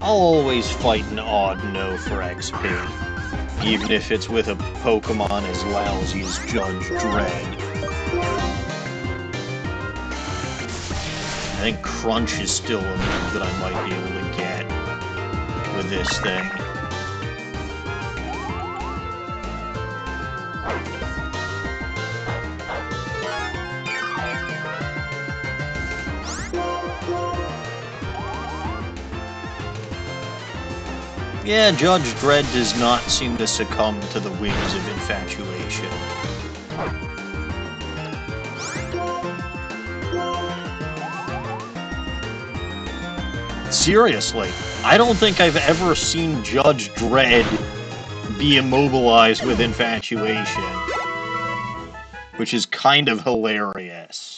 Speaker 1: I'll always fight an odd no for XP, even if it's with a Pokemon as lousy as Judge Dredd. I think Crunch is still a move that I might be able to get with this thing. Yeah, Judge Dredd does not seem to succumb to the wings of infatuation. Seriously, I don't think I've ever seen Judge Dredd be immobilized with infatuation, which is kind of hilarious.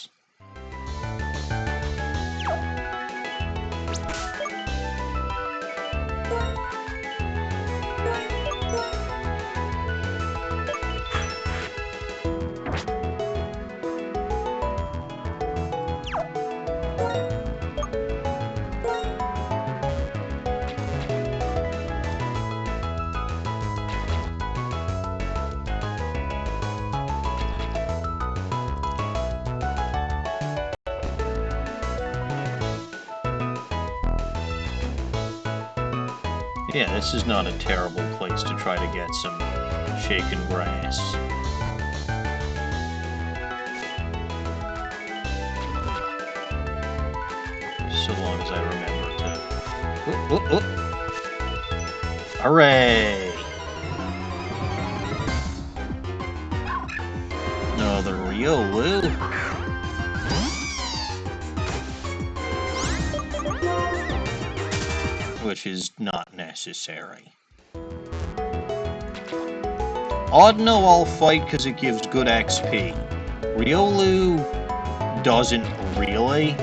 Speaker 1: Yeah, this is not a terrible place to try to get some shaken grass. So long as I remember to... Oh, oh, oh. Hooray! Another Riolu. which is not necessary. Audino I'll fight because it gives good XP. Riolu doesn't really.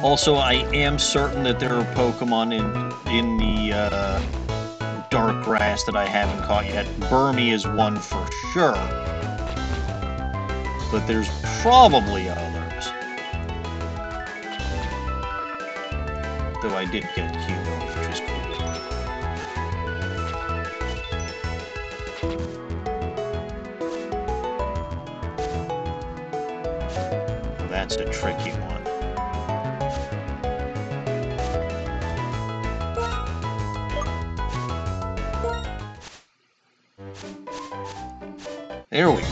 Speaker 1: Also, I am certain that there are Pokemon in the dark grass that I haven't caught yet. Burmy is one for sure. But there's probably others. Though I did get Cubo, which is cool. That's a tricky one. There we go.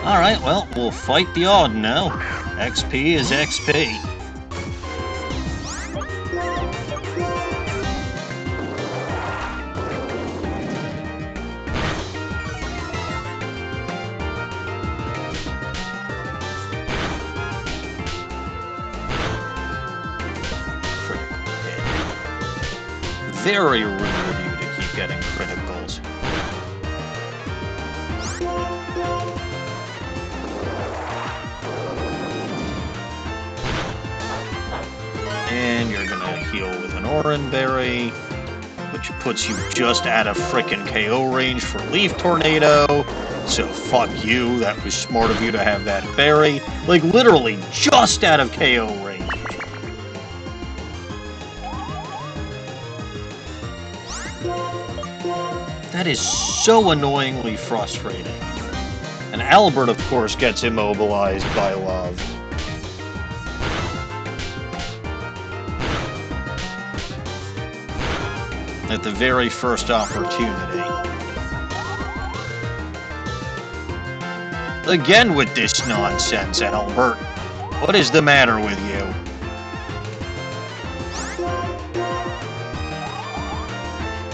Speaker 1: Alright, well, we'll fight the Audino. XP is XP. Very rude of you to keep getting criticals. And you're gonna heal with an Oran Berry, which puts you just out of frickin' KO range for Leaf Tornado. So fuck you, that was smart of you to have that berry. Like, literally just out of KO range. That is so annoyingly frustrating. And Albert, of course, gets immobilized by love. At the very first opportunity. Again with this nonsense, Albert. What is the matter with you?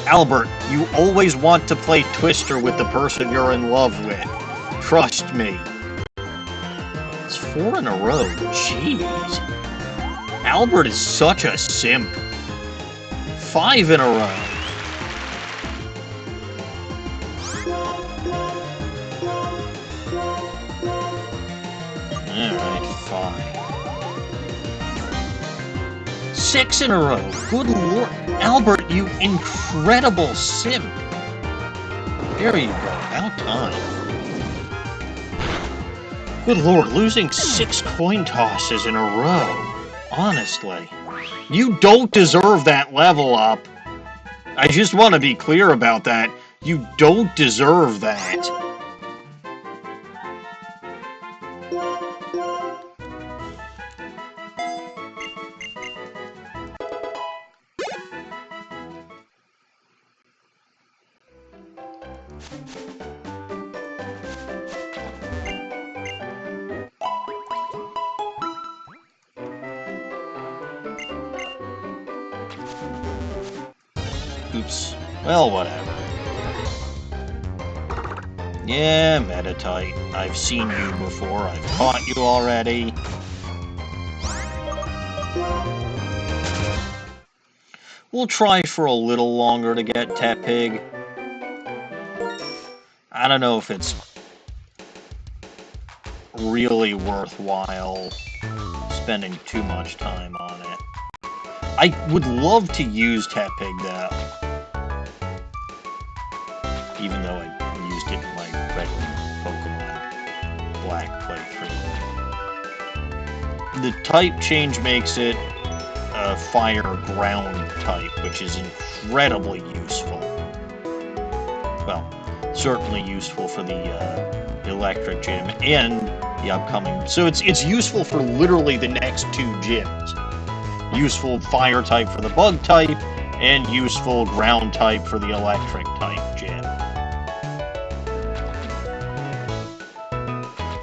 Speaker 1: Albert, you always want to play Twister with the person you're in love with. Trust me. It's 4 in a row. Jeez. Albert is such a simp. 5 in a row. Alright, fine. 6 in a row. Good lord. Albert, you incredible simp. There you go. About time. Good lord, losing 6 coin tosses in a row. Honestly. You don't deserve that level up. I just want to be clear about that. You don't deserve that. Oops. Well, whatever. Yeah, Meditite. I've seen you before. I've caught you already. We'll try for a little longer to get Tepig. I don't know if it's really worthwhile spending too much time on it. I would love to use Tepig, though. Even though I used it in my regular Pokemon Black playthrough. The type change makes it a fire-ground type, which is incredibly useful. Well, certainly useful for the electric gym and the upcoming... So it's useful for literally the next 2 gyms. Useful fire type for the bug type, and useful ground type for the electric type gym.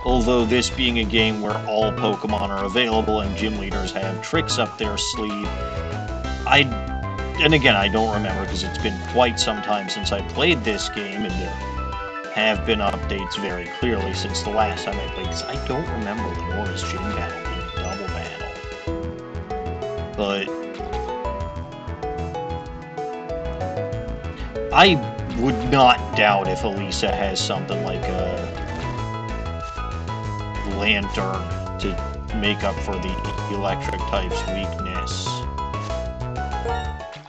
Speaker 1: Although this being a game where all Pokemon are available and gym leaders have tricks up their sleeve, and again, I don't remember because it's been quite some time since I played this game, and there have been updates very clearly since the last time I played, because I don't remember the Norris Gym battle being a double battle. But I would not doubt if Elisa has something like a lantern to make up for the electric type's weakness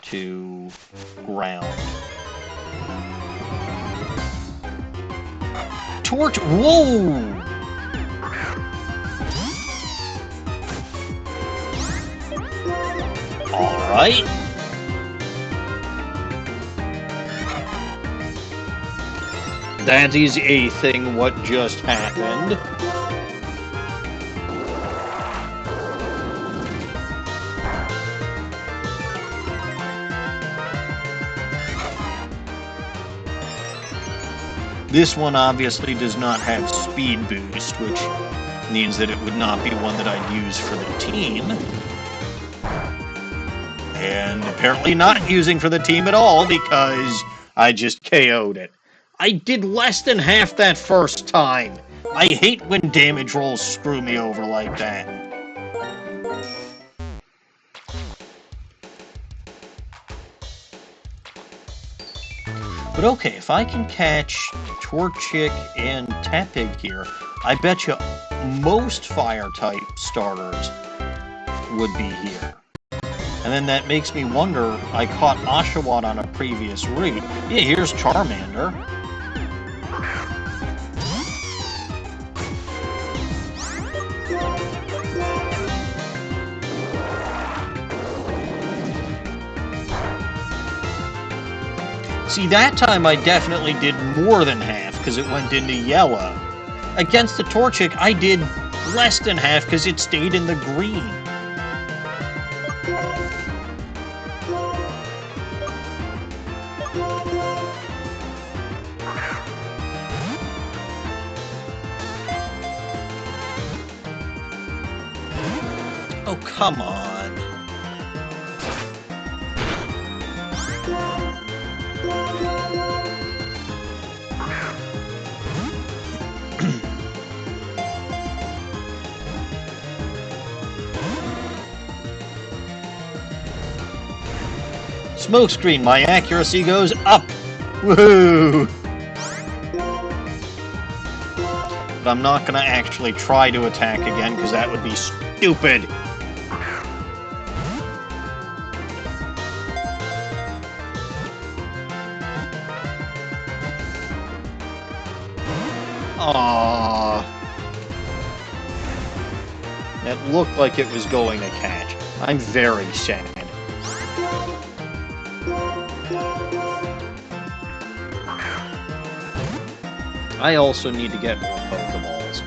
Speaker 1: to ground. Torch. Whoa! Alright. That is a thing what just happened. This one obviously does not have speed boost, which means that it would not be one that I'd use for the team. And apparently not using for the team at all, because I just KO'd it. I did less than half that first time. I hate when damage rolls screw me over like that. But okay, if I can catch Torchic and Tepig here, I bet you most fire-type starters would be here. And then that makes me wonder, I caught Oshawott on a previous route. Yeah, here's Charmander. See, that time I definitely did more than half, because it went into yellow. Against the Torchic, I did less than half, because it stayed in the green. Oh, come on. Smokescreen, my accuracy goes up! Woohoo! But I'm not gonna actually try to attack again, because that would be stupid! Aww. That looked like it was going to catch. I'm very sad. I also need to get more Pokeballs.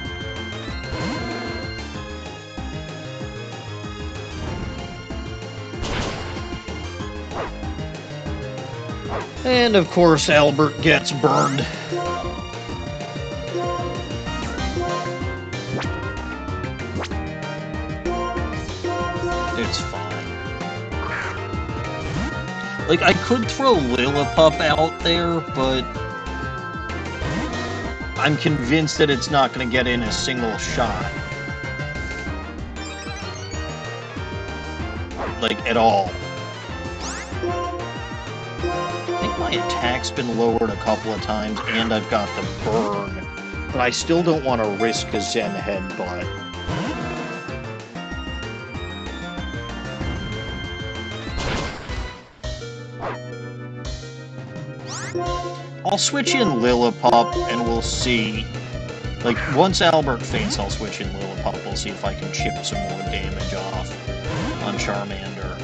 Speaker 1: And of course, Albert gets burned. It's fine. Like, I could throw Lillipup out there, but I'm convinced that it's not going to get in a single shot. Like, at all. I think my attack's been lowered a couple of times, and I've got the burn. But I still don't want to risk a Zen Headbutt. I'll switch in Lillipup, and we'll see. Like, once Albert faints, I'll switch in Lillipup. We'll see if I can chip some more damage off on Charmander.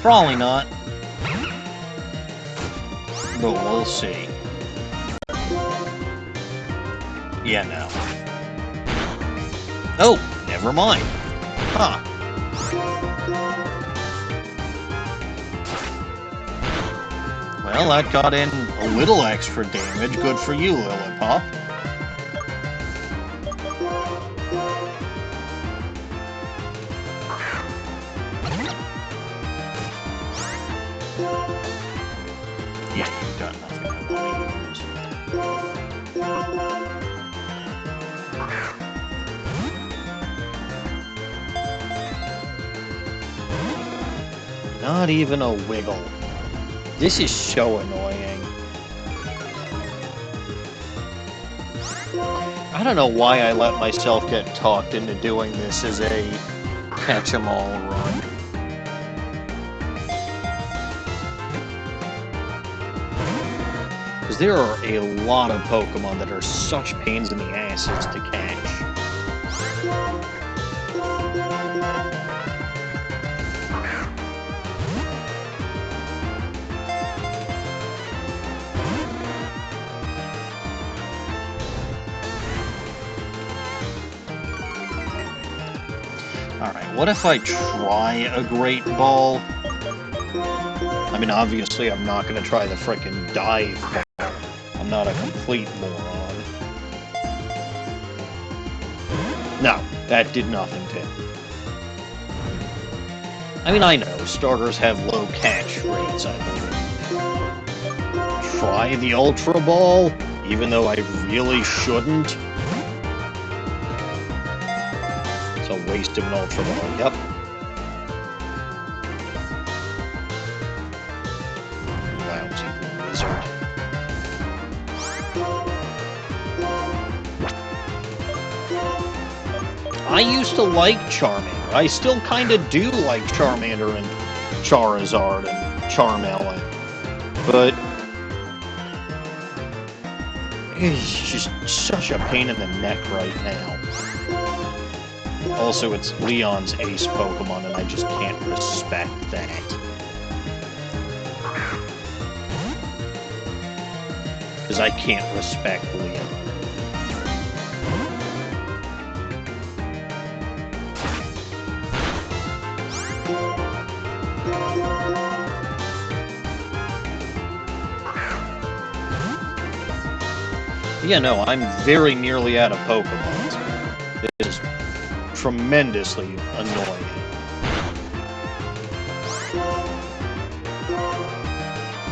Speaker 1: Probably not. But we'll see. Yeah, no. Oh, never mind. Huh. Well, that got in a little extra damage. Good for you, Lillipop. Yeah, you've got nothing I want to use. Not even a wiggle. This is so annoying. I don't know why I let myself get talked into doing this as a catch-em-all run. Because there are a lot of Pokemon that are such pains in the asses to catch. Alright, what if I try a Great Ball? I mean, obviously I'm not going to try the frickin' Dive Ball. I'm not a complete moron. No, that did nothing to him. I mean, I know, starters have low catch rates, I believe. Try the Ultra Ball, even though I really shouldn't. A waste of an Ultra Ball, yep. Lousy wizard. I used to like Charmander. I still kinda do like Charmander and Charizard and Charmeleon. But it's just such a pain in the neck right now. Also, it's Leon's ace Pokemon, and I just can't respect that. Because I can't respect Leon. Yeah, no, I'm very nearly out of Pokemon. This is tremendously annoying.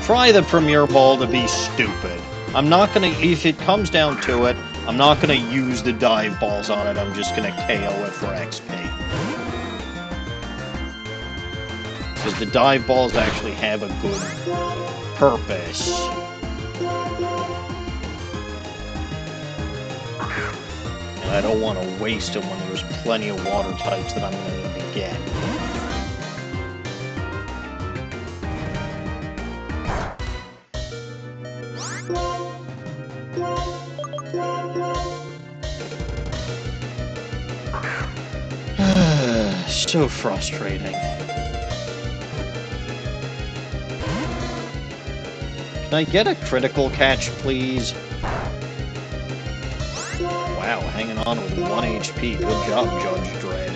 Speaker 1: Try the Premier Ball to be stupid. I'm not gonna, if it comes down to it, I'm not gonna use the Dive Balls on it, I'm just gonna KO it for XP. Because the Dive Balls actually have a good purpose. And I don't want to waste them when there's plenty of water types that I'm going to need to get. So frustrating. Can I get a critical catch, please? Wow, hanging on with 1 HP. Good job, Judge Dredd.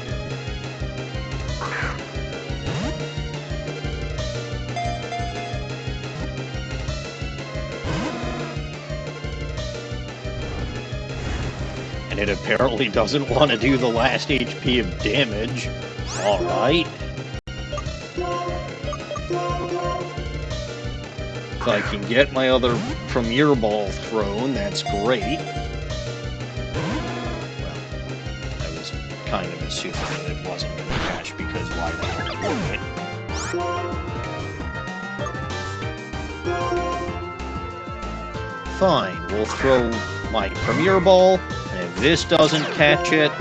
Speaker 1: And it apparently doesn't want to do the last HP of damage. Alright. If I can get my other Premier Ball thrown, that's great. Well, I was kind of assuming that it wasn't going to catch because why the hell wouldn't it? Fine, we'll throw my Premier Ball, and if this doesn't catch it...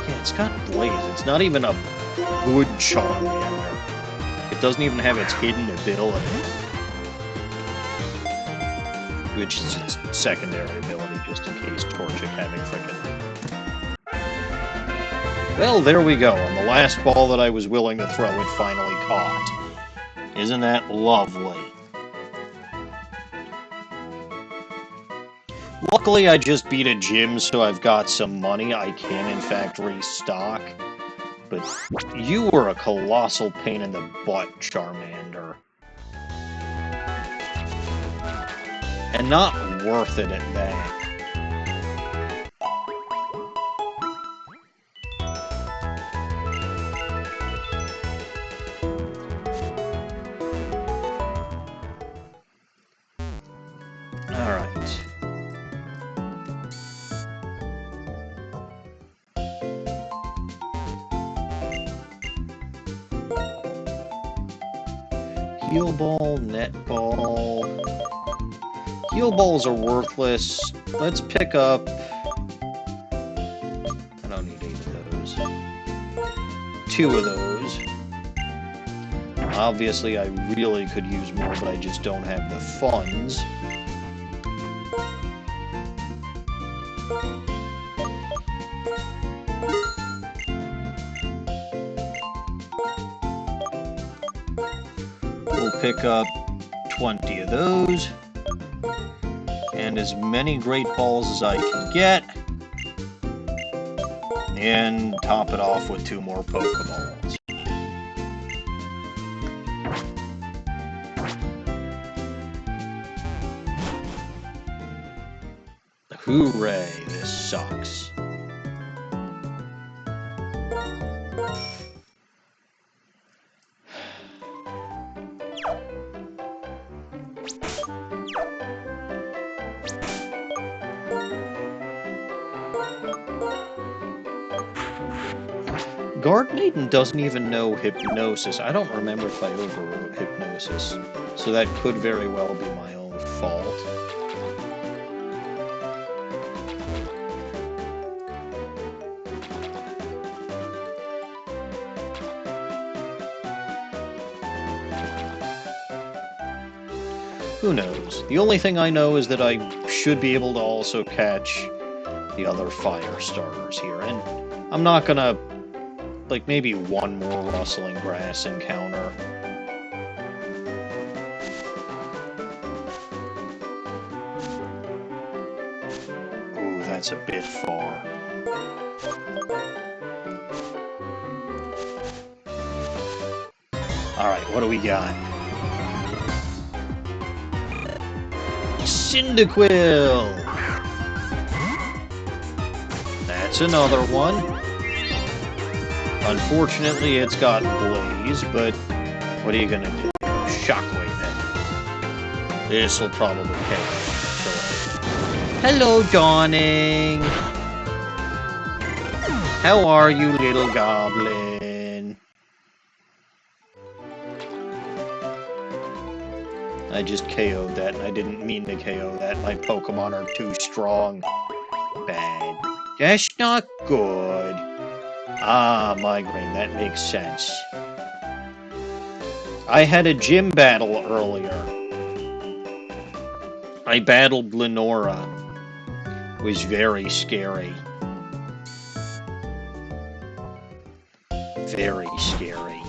Speaker 1: Yeah, it's got Blaze. It's not even a good Charmander. It doesn't even have its hidden ability. Which is its secondary ability, just in case Torchic having frickin'... Well, there we go. On the last ball that I was willing to throw, it finally caught. Isn't that lovely? Luckily, I just beat a gym, so I've got some money. I can, in fact, restock. but you were a colossal pain in the butt, Charmander. And not worth it at that. Alright. Heal Ball, Net Ball. Heal Balls are worthless. Let's pick up... I don't need 8 of those. 2 of those. Obviously, I really could use more, but I just don't have the funds. We'll pick up 20 of those. And as many Great Balls as I can get. And top it off with 2 more Pokeballs. Hooray, this sucks. Guard Maiden doesn't even know Hypnosis. I don't remember if I overwrote Hypnosis, so that could very well be my own fault. Who knows? The only thing I know is that I should be able to also catch the other fire starters here, and I'm not gonna... like, maybe one more rustling grass encounter. Ooh, that's a bit far. Alright, what do we got? Cyndaquil! That's another one. Unfortunately, it's got Blaze, but what are you gonna do? Shockwave it. This'll probably kill it. Hello, Dawning! How are you, little goblin? I just KO'd that, and I didn't mean to KO that. My Pokemon are too strong. Bad. That's not good. Ah, Migraine, that makes sense. I had a gym battle earlier. I battled Lenora. It was very scary. Very scary.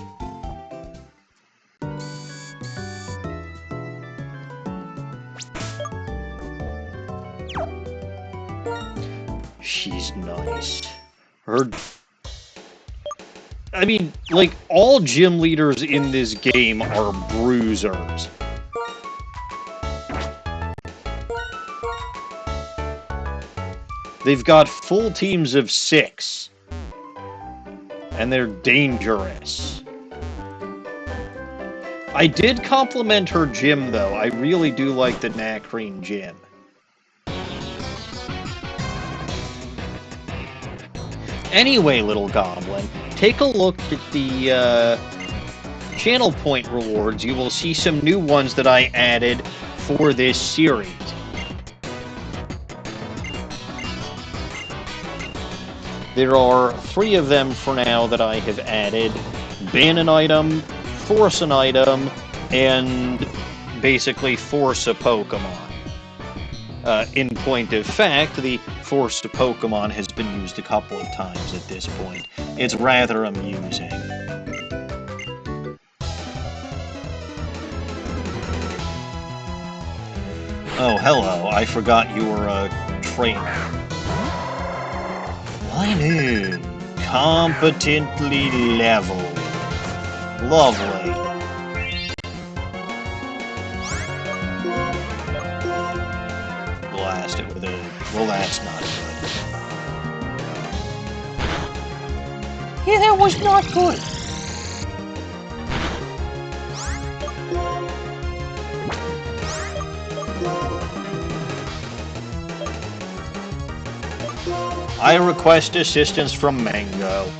Speaker 1: She's nice. I mean, like, all gym leaders in this game are bruisers. They've got full teams of 6. And they're dangerous. I did compliment her gym, though. I really do like the Nacrene gym. Anyway, little goblin, take a look at the channel point rewards. You will see some new ones that I added for this series. There are 3 of them for now that I have added. Ban an item, force an item, and basically force a Pokemon. In point of fact, the Force a Pokemon has been used a couple of times at this point. It's rather amusing. Oh, hello. I forgot you were a trainer. Line in. Competently leveled. Lovely. Blast it with a... Well, that's not good.
Speaker 2: Yeah, that was not good.
Speaker 1: I request assistance from Mango.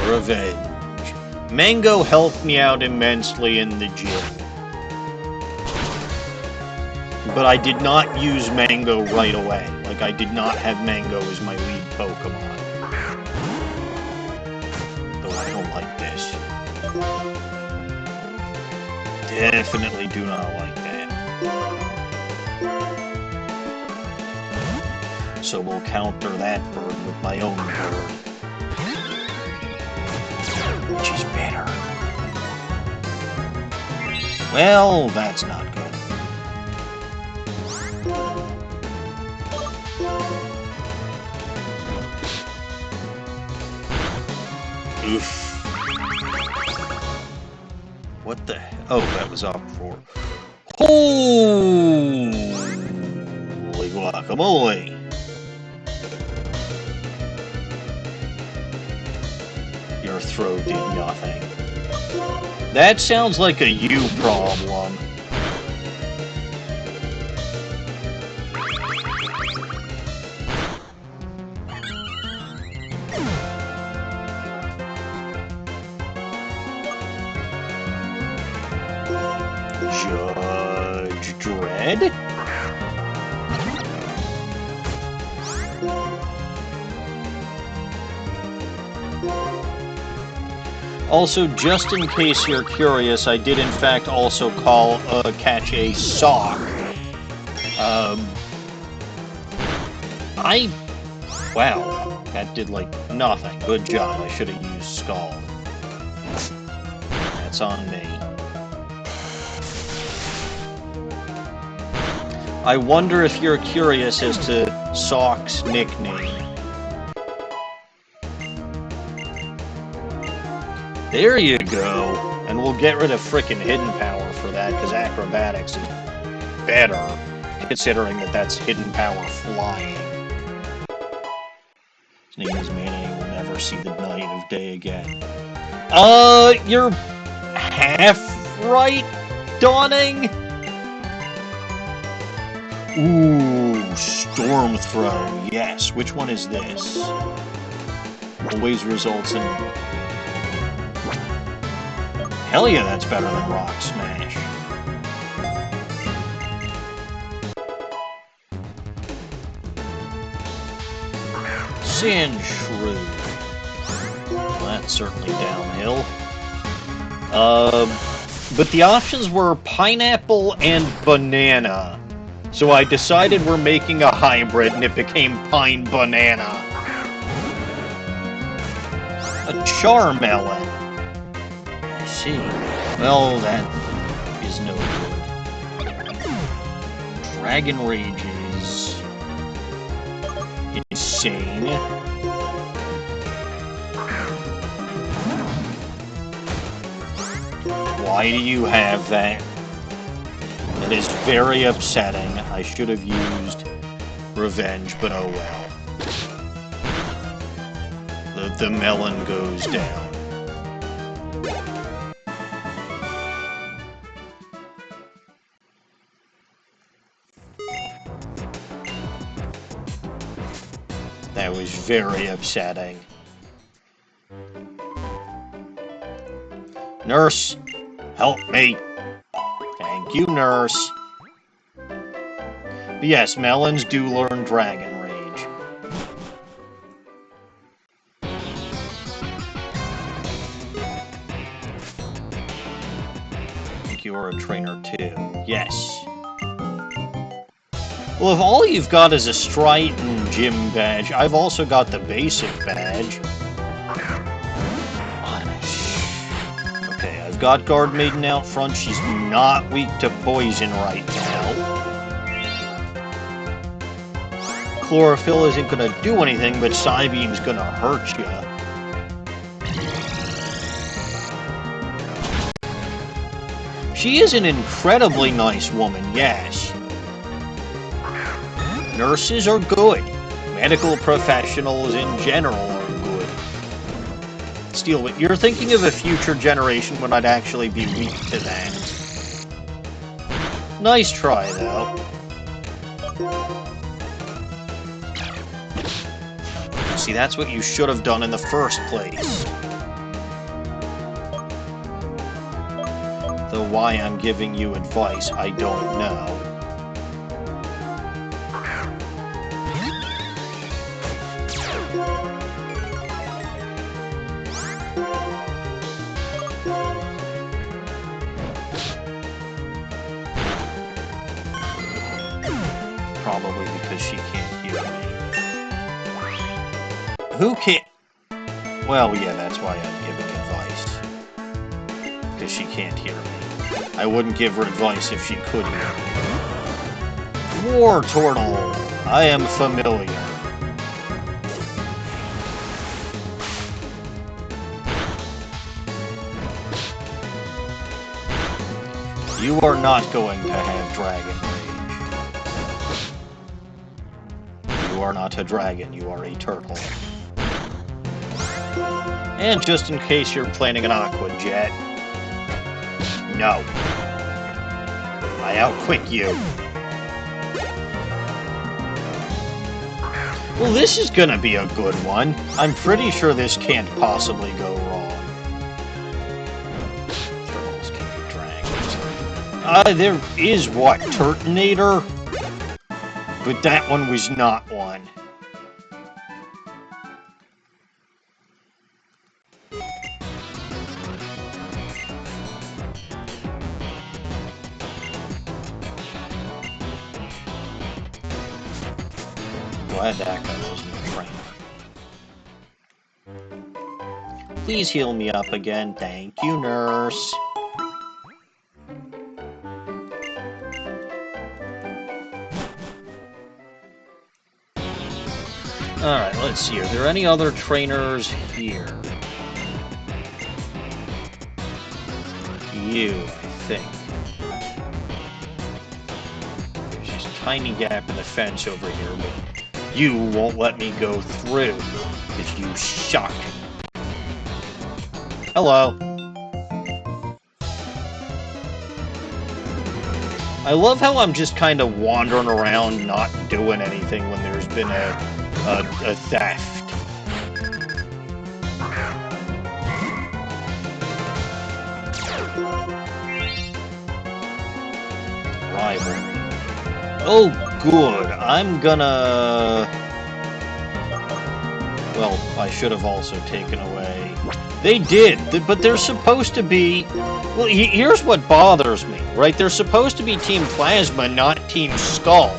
Speaker 1: Revenge. Mango helped me out immensely in the gym. But I did not use Mango right away. Like, I did not have Mango as my lead Pokemon. Though I don't like this. Definitely do not like that. So we'll counter that bird with my own bird. Which is better. Well, that's not good. Oof. What the... Oh, that was Uproar. Holy guacamole! Your throw did nothing. That sounds like a you problem. Judge Dredd? Also, just in case you're curious, I did in fact also catch a sock. Wow, that did like nothing. Good job, I should have used Scald. That's on me. I wonder if you're curious as to Sock's nickname. There you go. And we'll get rid of frickin' Hidden Power for that, because Acrobatics is better, considering that that's Hidden Power flying. His name is Manny, will never see the light of day again. You're half right, Dawning? Ooh, Storm Throw, yes. Which one is this? Always results in... Hell yeah, that's better than Rock Smash. Sandshrew. Well, that's certainly downhill. But the options were pineapple and banana. So I decided we're making a hybrid, and it became Pine Banana. A Charmelon. I see. Well, that is no good. Dragon Rage is... insane. Why do you have that? It is very upsetting. I should have used Revenge, but oh well. The melon goes down. That was very upsetting. Nurse, help me. Thank you, Nurse. But yes, melons do learn Dragon Rage. I think you are a trainer too. Yes. Well, if all you've got is a Strite and Gym badge, I've also got the basic badge. got Guard Maiden out front. She's not weak to poison right now. Chlorophyll isn't going to do anything, but Psybeam's going to hurt you. She is an incredibly nice woman, yes. Nurses are good. Medical professionals in general are good. Steelwit, you're thinking of a future generation when I'd actually be weak to that. Nice try, though. See, that's what you should have done in the first place. Though why I'm giving you advice, I don't know. Probably because she can't hear me. Who can't? Well, yeah, that's why I'm giving advice. Because she can't hear me. I wouldn't give her advice if she could hear me. War Turtle! I am familiar. You are not going to have Dragon Rage. You are not a dragon, you are a turtle. And just in case you're planning an Aqua Jet. No. I outquick you. Well, this is gonna be a good one. I'm pretty sure this can't possibly go wrong. Turtles can be dragons. There is what? Turtonator? But that one was not one. Glad that guy wasn't a trainer. Please heal me up again. Thank you, nurse. Alright, let's see. Are there any other trainers here? You, I think. There's just a tiny gap in the fence over here, but you won't let me go through if you suck. Hello. I love how I'm just kind of wandering around not doing anything when there's been a theft. Rival. Oh, good. I'm gonna... Well, I should have also taken away... They did, but they're supposed to be... Well, here's what bothers me, right? They're supposed to be Team Plasma, not Team Skull.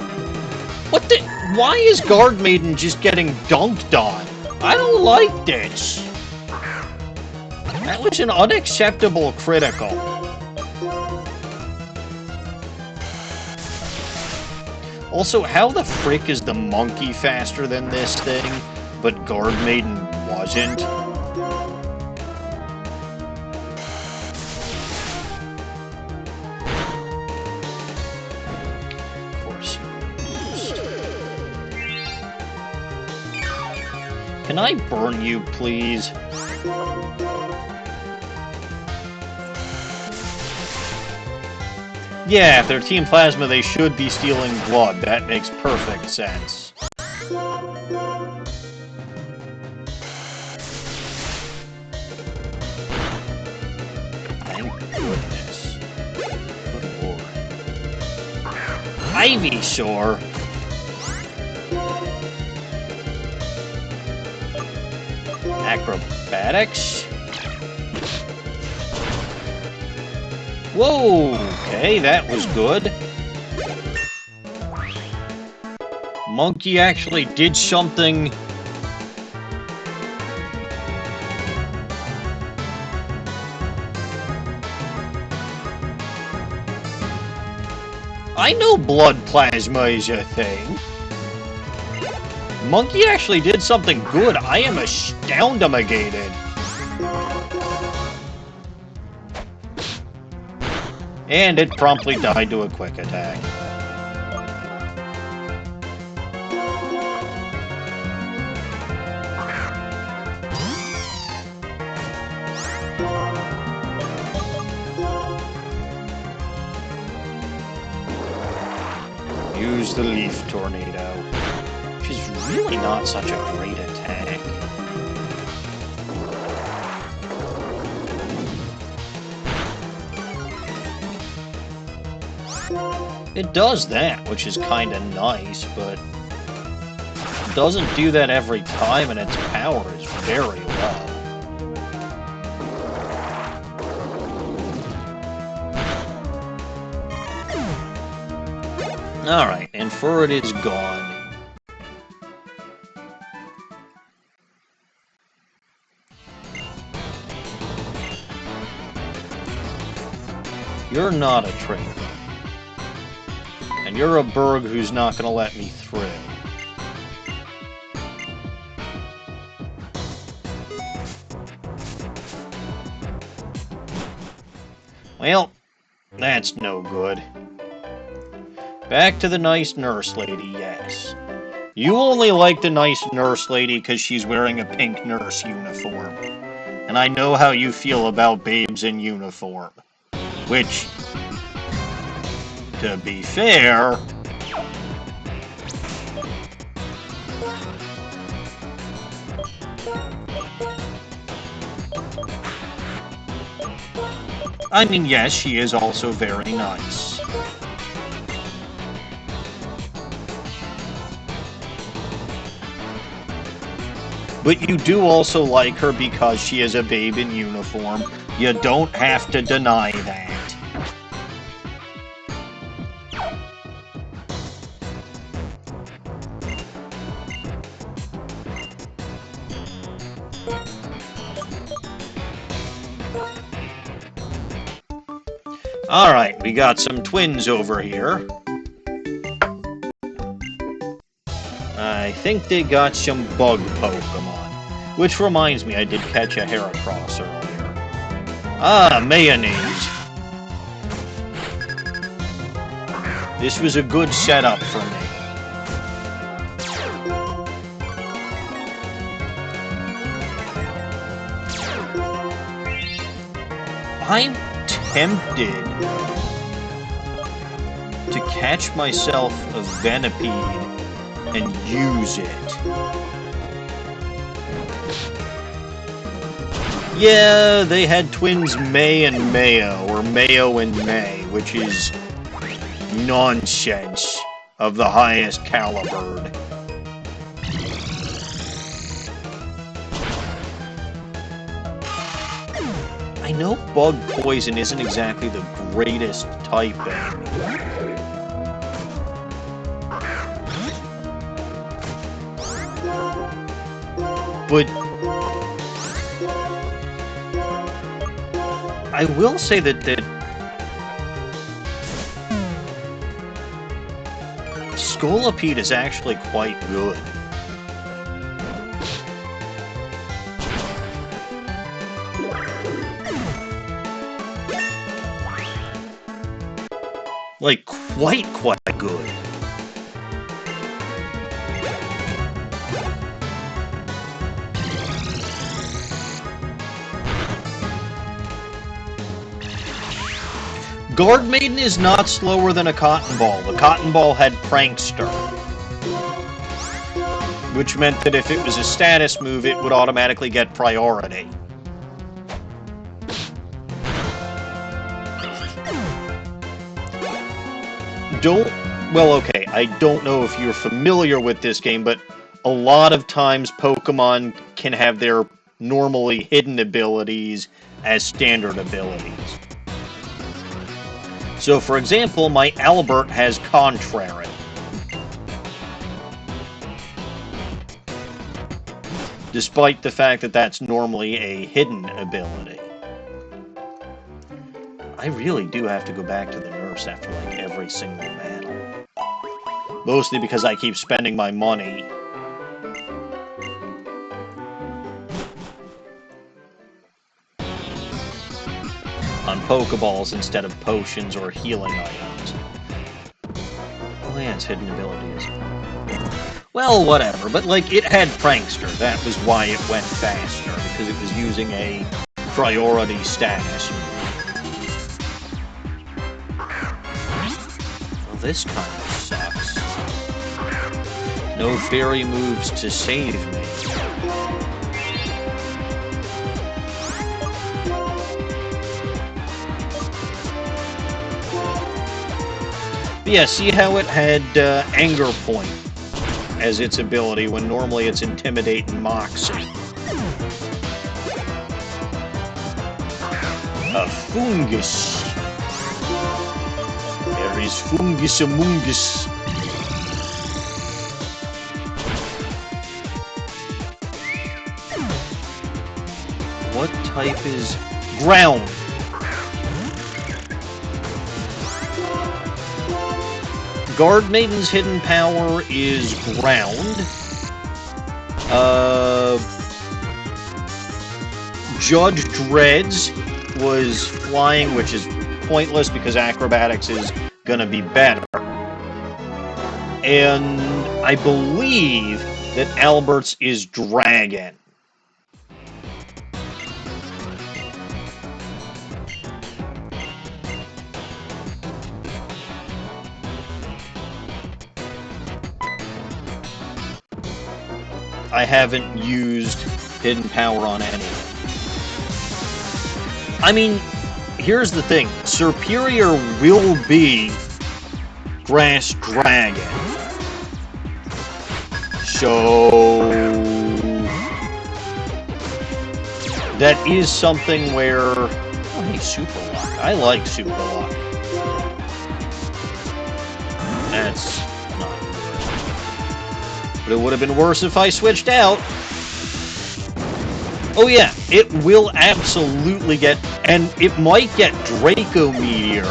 Speaker 1: What the... Why is Guard Maiden just getting dunked on? I don't like this. That was an unacceptable critical. Also, how the frick is the monkey faster than this thing, but Guard Maiden wasn't? Of course you used. Can I burn you, please? Yeah, if they're Team Plasma, they should be stealing blood. That makes perfect sense. Thank goodness. Good lord. Ivysaur? Acrobatics? Whoa! Okay, that was good. Monkey actually did something. I know blood plasma is a thing. Monkey actually did something good. I am astounded. And it promptly died to a quick attack. Use the leaf tornado, which is really not such a great attack. It does that, which is kind of nice, but it doesn't do that every time, and its power is very low. Alright, and Furret is gone. You're not a traitor. And you're a Berg who's not gonna let me through. Well, that's no good. Back to the nice nurse lady, yes. You only like the nice nurse lady because she's wearing a pink nurse uniform. And I know how you feel about babes in uniform. Which, to be fair, I mean, yes, she is also very nice. But you do also like her because she is a babe in uniform. You don't have to deny that. Alright, we got some twins over here. I think they got some bug Pokemon. Which reminds me, I did catch a Heracross earlier. Ah, mayonnaise. This was a good setup for me. I'm tempted to catch myself a Venipede and use it. Yeah, they had twins May and Mayo, or Mayo and May, which is nonsense of the highest caliber. I know bug poison isn't exactly the greatest typing. But I will say that Scolipede is actually quite good. Like, quite good. Guard Maiden is not slower than a Cotton Ball. The Cotton Ball had Prankster, which meant that if it was a status move, it would automatically get priority. Well, okay, I don't know if you're familiar with this game, but a lot of times Pokemon can have their normally hidden abilities as standard abilities. So, for example, my Albert has Contrary. Despite the fact that that's normally a hidden ability. I really do have to go back to the nurse after, like, every single match. Mostly because I keep spending my money. On Pokeballs instead of potions or healing items. Oh yeah, its hidden ability is... Well, whatever, but like, it had Prankster. That was why it went faster, because it was using a priority status. Well, this kind of sucks. No fairy moves to save me. But yeah, see how it had Anger Point as its ability, when normally it's Intimidate and Moxie. A fungus. There is fungus among us. What type is ground? Guard Maiden's hidden power is ground. Judge Dredd's was flying, which is pointless because acrobatics is gonna be better. And I believe that Albert's is dragon. I haven't used hidden power on any. I mean, here's the thing. Superior will be Grass Dragon. So... that is something where... Oh, hey, Super Lock. I like Super Lock. That's... but it would have been worse if I switched out. Oh yeah, it will absolutely get... and it might get Draco Meteor,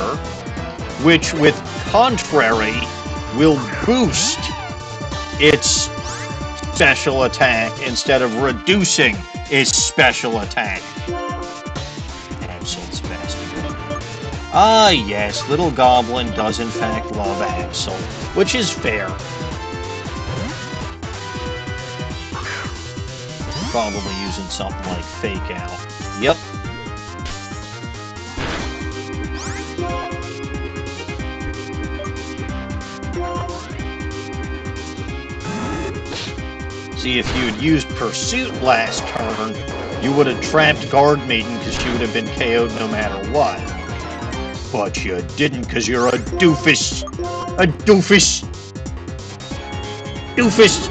Speaker 1: which with Contrary will boost its special attack instead of reducing its special attack. Absol's best. Ah yes, Little Goblin does in fact love Absol, which is fair. Probably using something like Fake Out. Yep. See, if you had used Pursuit last turn, you would have trapped Guard Maiden because she would have been KO'd no matter what. But you didn't because you're a doofus. A doofus. Doofus.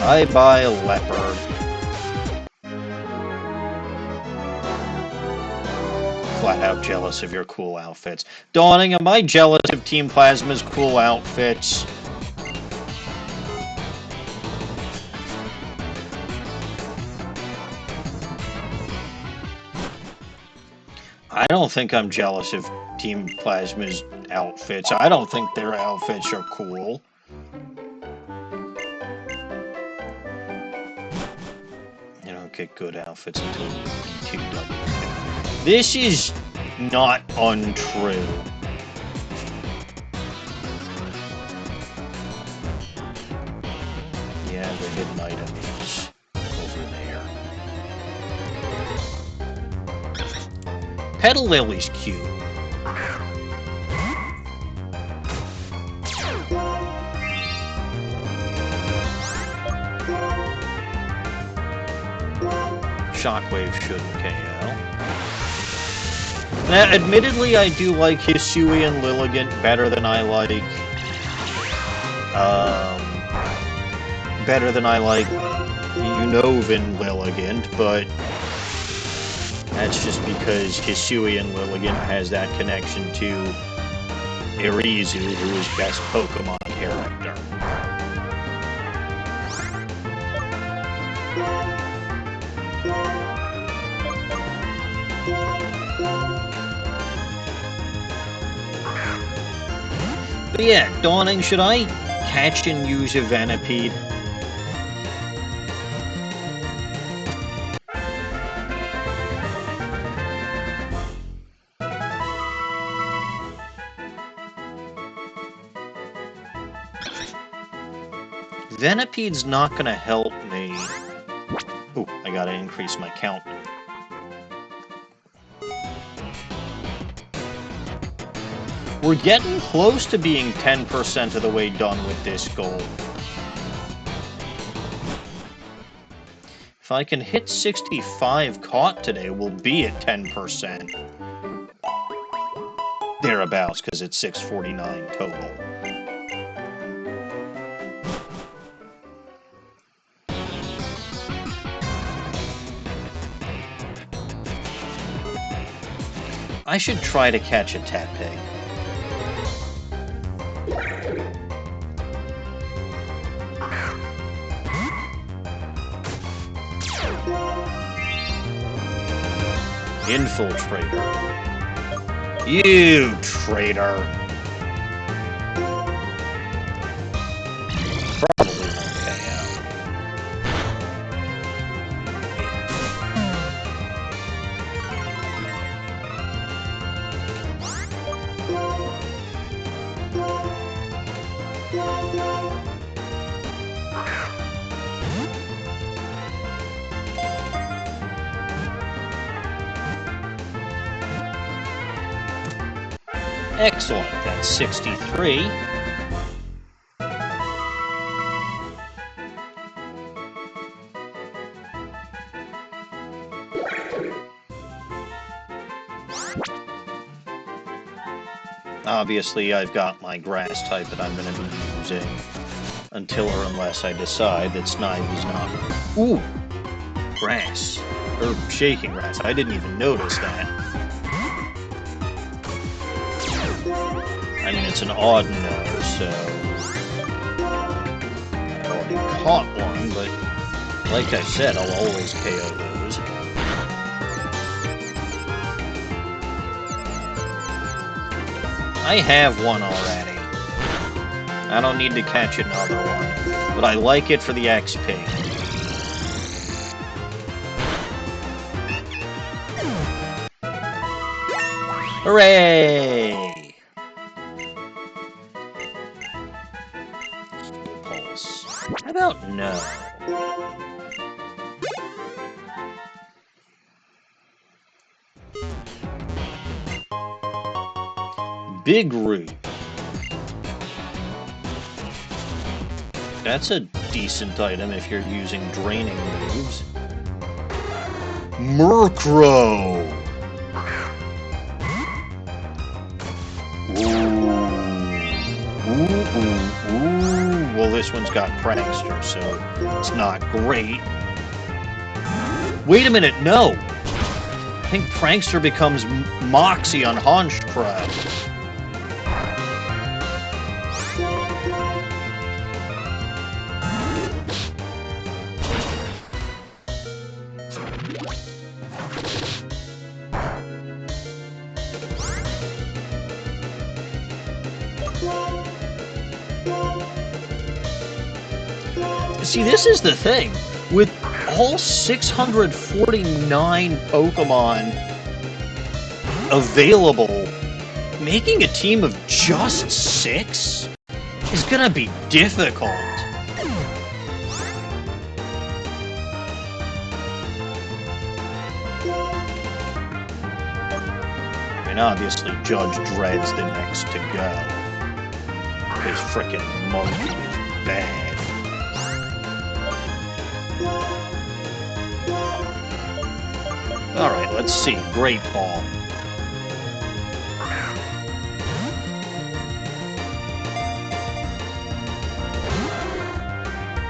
Speaker 1: Bye-bye, leopard. Flat out jealous of your cool outfits. Dawning, am I jealous of Team Plasma's cool outfits? I don't think I'm jealous of Team Plasma's outfits. I don't think their outfits are cool. Get good outfits until B2W. This is not untrue. Yeah, the hidden item is over there. Petal Lily's cute. Shockwave shouldn't KO. Now, admittedly, I do like Hisui and Lilligant better than I like... Unova and Lilligant, but... that's just because Hisui and Lilligant has that connection to Irizu, who is best Pokemon character. But yeah, Dawning, should I catch and use a Venipede? Venipede's not gonna help me. Ooh, I gotta increase my count. We're getting close to being 10% of the way done with this goal. If I can hit 65 caught today, we'll be at 10%. Thereabouts, because it's 649 total. I should try to catch a Tepe. Infiltrator. You traitor. Probably won't pay out. Excellent, that's 63. Obviously, I've got my grass type that I'm going to be using until or unless I decide that Snipe is not... Ooh! Grass. Or shaking grass. I didn't even notice that. I mean, it's an odd no, so... I already caught one, but like I said, I'll always KO those. I have one already. I don't need to catch another one, but I like it for the XP. Hooray! Pulse. How about no? Big Root. That's a decent item if you're using draining moves. Murkrow! Ooh. Well, this one's got Prankster, so it's not great. Wait a minute, no! I think Prankster becomes Moxie on Honchkrow. See, this is the thing. With all 649 Pokemon available, making a team of just 6 is gonna be difficult. I mean, obviously, Judge Dredd's the next to go. His frickin' monkey is bad. Alright, let's see. Great Ball.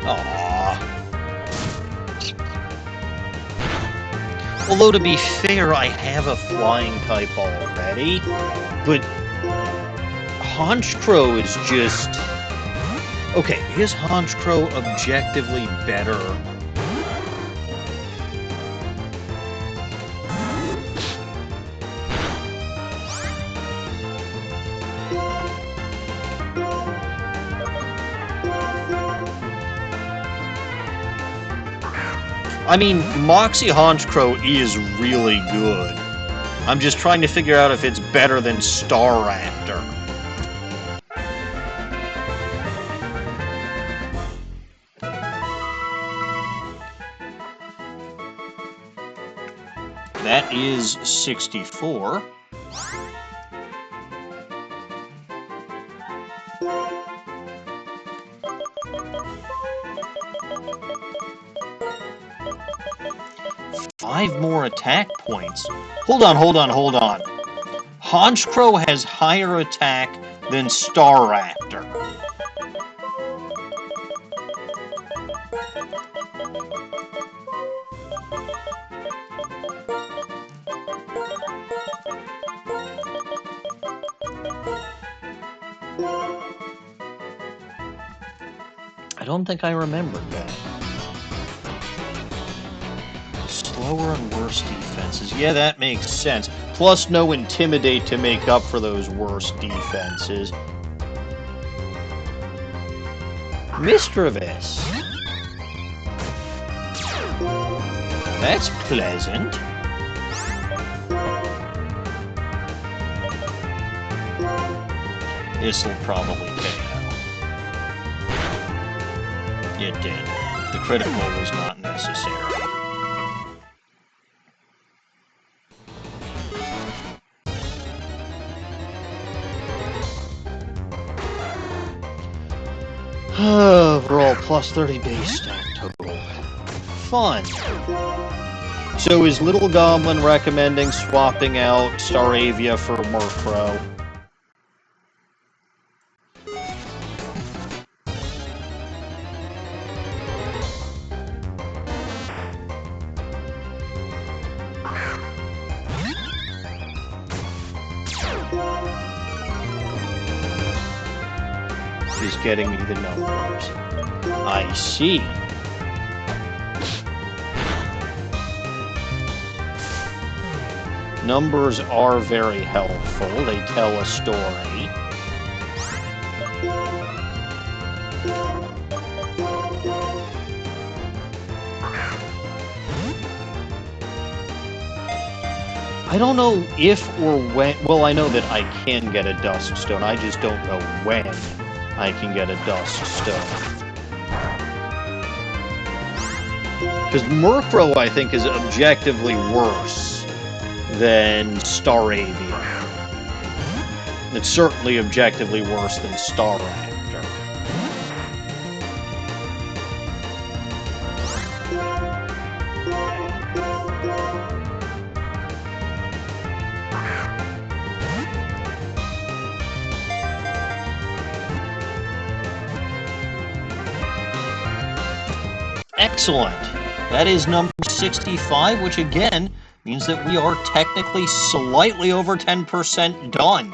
Speaker 1: Aww. Although, to be fair, I have a flying type already, but Honchkrow is just... Okay, is Honchkrow objectively better? I mean, Moxie Honchcrow is really good. I'm just trying to figure out if it's better than Star Raptor. That is 64. Five more attack points. Hold on. Honchcrow has higher attack than Star Raptor. I don't think I remembered that. Slower and worse defenses. Yeah, that makes sense. Plus no Intimidate to make up for those worse defenses. Mischievous. That's pleasant. This'll probably pay out. It did. The critical was not necessary. Overall, plus 30 base stat total. Fun. So is Little Goblin recommending swapping out Staravia for Murkrow? Is getting me the numbers. I see. Numbers are very helpful. They tell a story. I don't know if or when... Well, I know that I can get a Dusk Stone. I just don't know when I can get a Dusk Stone. Because Murkrow, I think, is objectively worse than Staravia. It's certainly objectively worse than Star Raptor. Excellent. That is number 65, which again means that we are technically slightly over 10% done.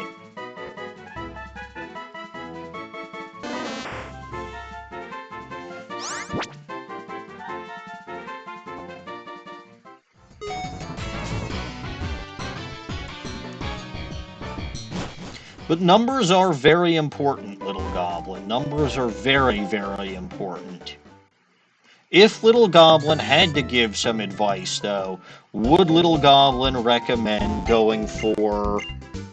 Speaker 1: But numbers are very important, Little Goblin. Numbers are very, very important. If Little Goblin had to give some advice, though, would Little Goblin recommend going for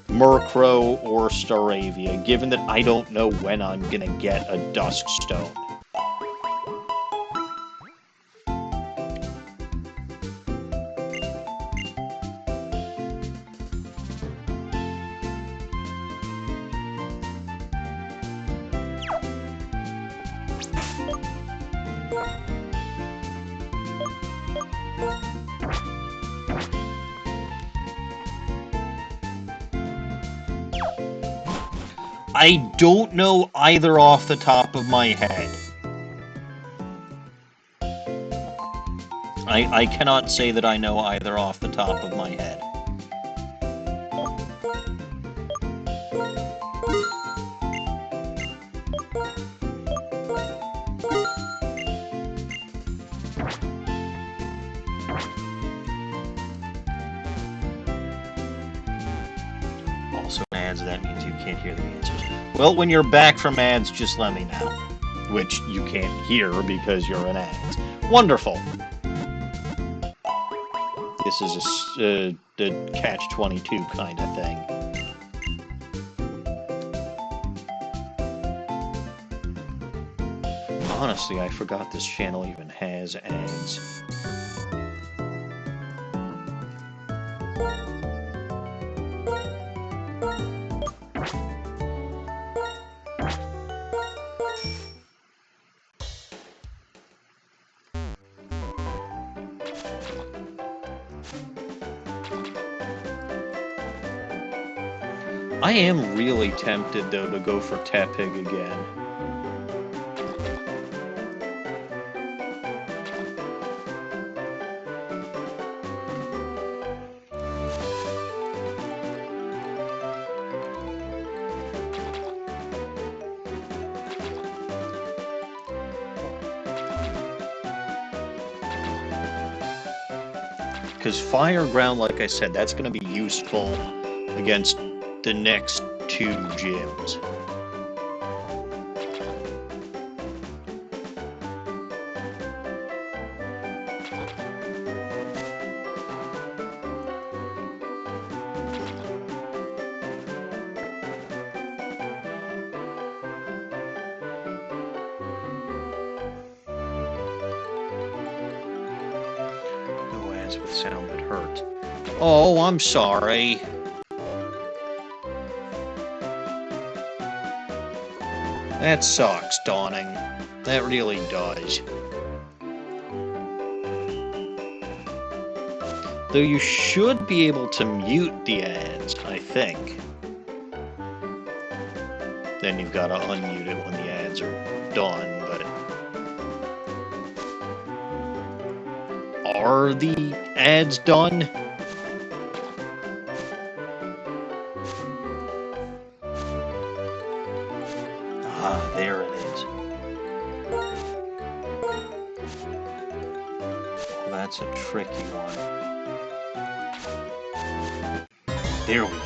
Speaker 1: Murkrow or Staravia, given that I don't know when I'm going to get a Dusk Stone? I don't know either off the top of my head. I cannot say that I know either off the top of my head. Also ads, that means you can't hear the answers. Well, when you're back from ads, just let me know. Which you can't hear because you're in ads. Wonderful. this is the catch-22 kind of thing. Honestly, I forgot this channel even has ads. I am really tempted, though, to go for Tepig again. Because Fire Ground, like I said, that's going to be useful against the next two gyms. No ads with sound that hurt. Oh, I'm sorry. That sucks, Dawning. That really does. Though you should be able to mute the ads, I think. Then you've got to unmute it when the ads are done, but... Are the ads done? Ah, there it is. Well, that's a tricky one. There we go.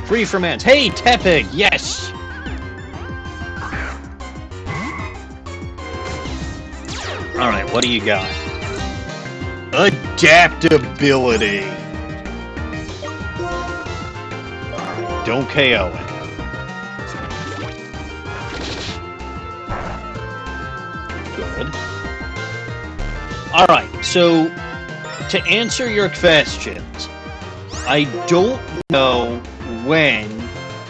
Speaker 1: Free from ads. Hey, Tepig! Yes! Alright, what do you got? Adaptability. Alright, don't KO it. Good. Alright, so to answer your questions, I don't know when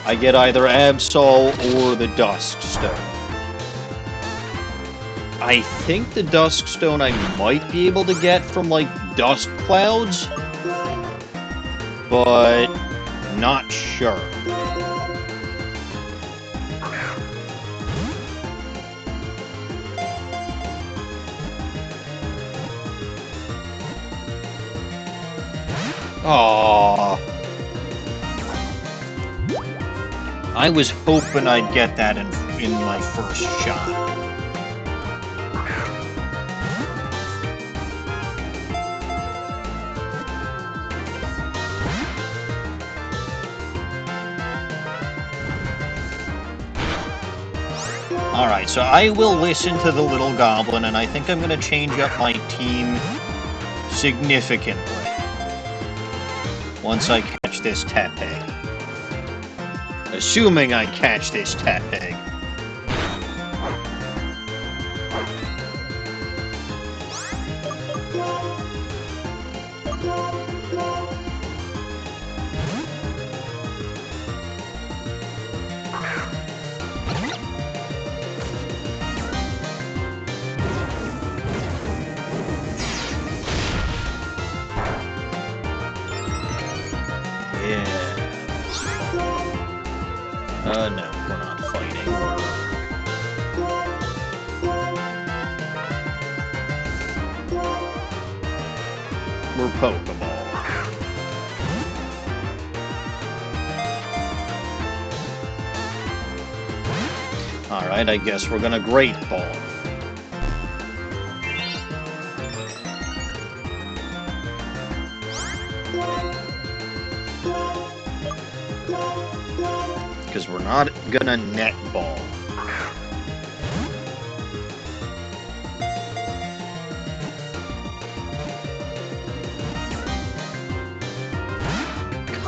Speaker 1: I get either Absol or the Duskstone. I think the Duskstone I might be able to get from, like, dust clouds, but not sure. Aww. I was hoping I'd get that in my first shot. Alright, so I will listen to the little goblin, and I think I'm going to change up my team significantly once I catch this Tepig. Assuming I catch this Tepig. No, we're not fighting. We're Pokeball. Alright, I guess we're gonna Great Ball. Because we're not gonna net ball.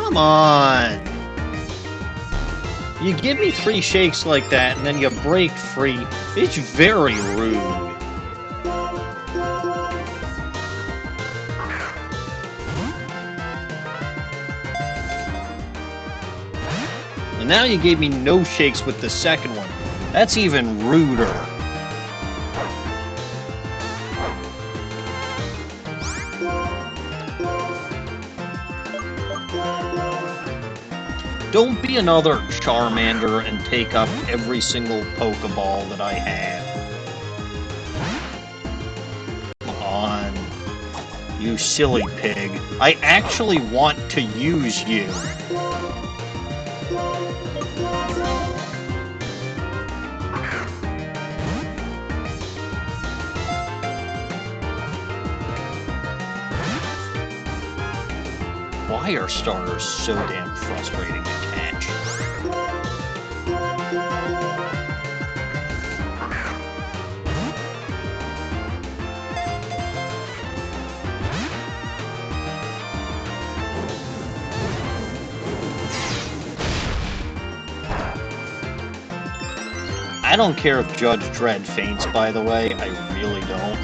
Speaker 1: Come on! You give me 3 shakes like that, and then you break free. It's very rude. And now you gave me no shakes with the second one. That's even ruder. Don't be another Charmander and take up every single Pokeball that I have. Come on. You silly pig. I actually want to use you. Why are starters so damn frustrating to catch? I don't care if Judge Dredd faints, by the way. I really don't.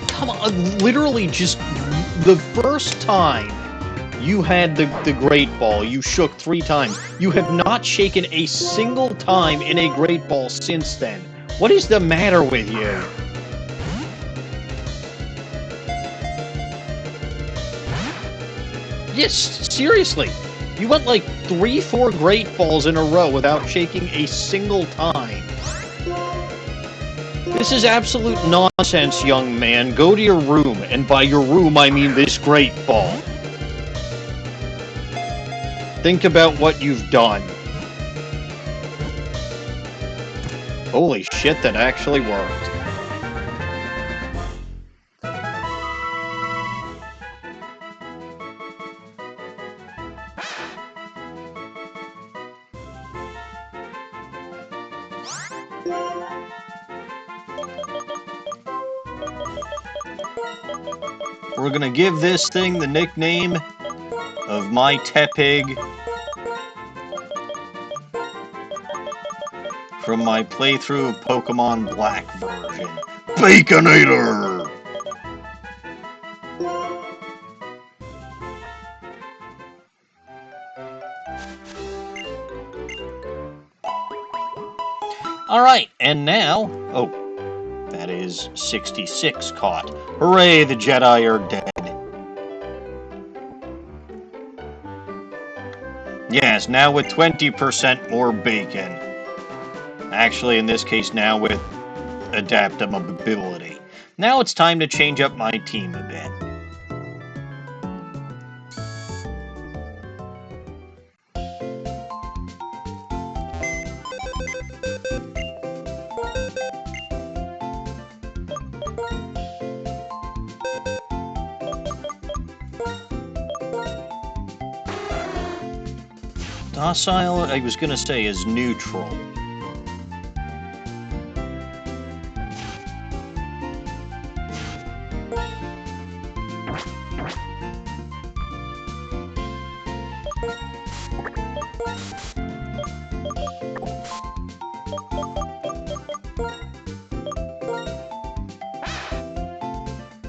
Speaker 1: Come on, literally just the first time you had the Great Ball, you shook 3 times. You have not shaken a single time in a Great Ball since then. What is the matter with you? Yes, seriously. You went like 3-4 Great Balls in a row without shaking a single time. This is absolute nonsense, young man. Go to your room, and by your room I mean this Great Ball. Think about what you've done. Holy shit, that actually worked. We're gonna give this thing the nickname of my Tepig from my playthrough of Pokemon Black version. Baconator! Alright, and now... Oh, that is 66 caught. Hooray, the Jedi are dead. Yes, now with 20% more bacon. Actually, in this case, now with adaptability. Now it's time to change up my team a bit. Docile, I was gonna say, is neutral.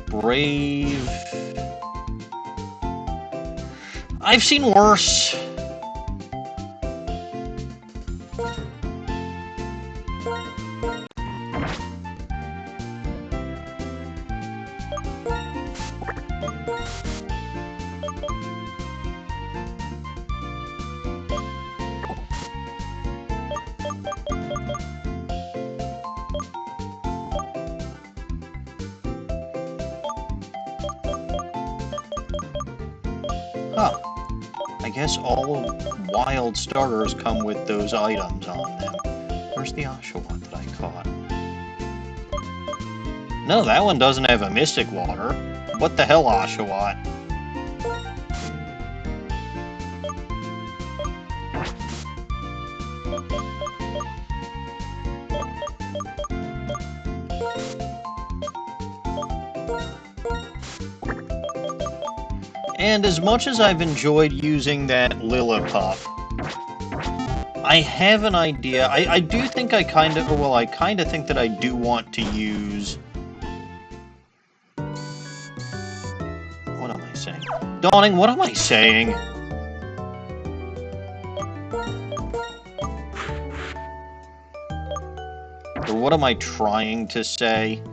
Speaker 1: Brave... I've seen worse. Huh. I guess all wild starters come with those items on them. Where's the Oshawott that I caught? No, that one doesn't have a Mystic Water. What the hell, Oshawott? And as much as I've enjoyed using that Lillipup, I have an idea. I do think I kind of think that I do want to use... What am I saying? Dawning, what am I saying? Or what am I trying to say?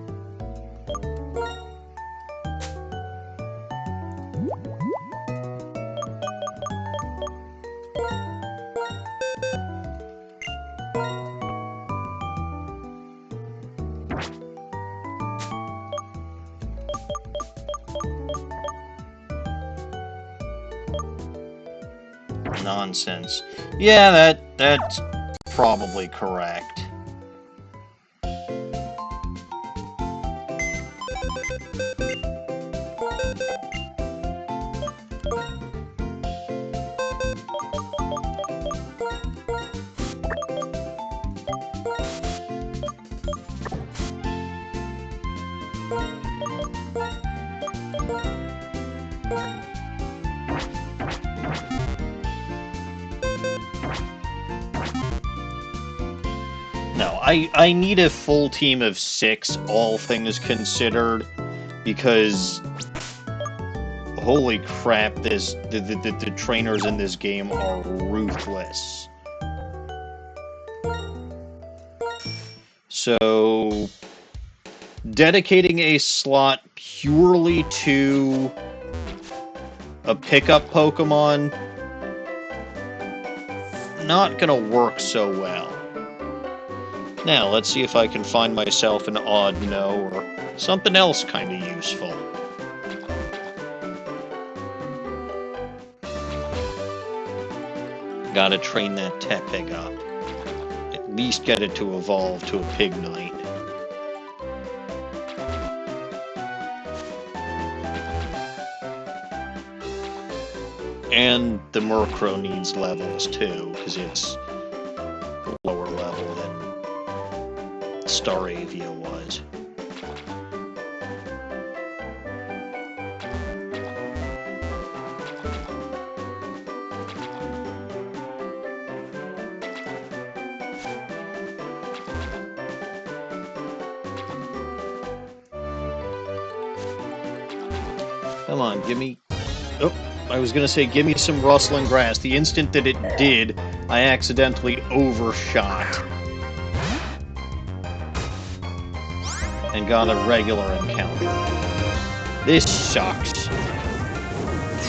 Speaker 1: Nonsense. Yeah, that's probably correct. No, I need a full team of 6, all things considered, because holy crap, the trainers in this game are ruthless. So, dedicating a slot purely to a pickup Pokemon, not gonna work so well. Now, let's see if I can find myself an odd no or something else kind of useful. Gotta train that Tepig up. At least get it to evolve to a Pignite. And the Murkrow needs levels too, because it's lower level than Staravia was. Come on, give me... Oh, I was gonna say give me some rustling grass. The instant that it did, I accidentally overshot. And got a regular encounter. This sucks.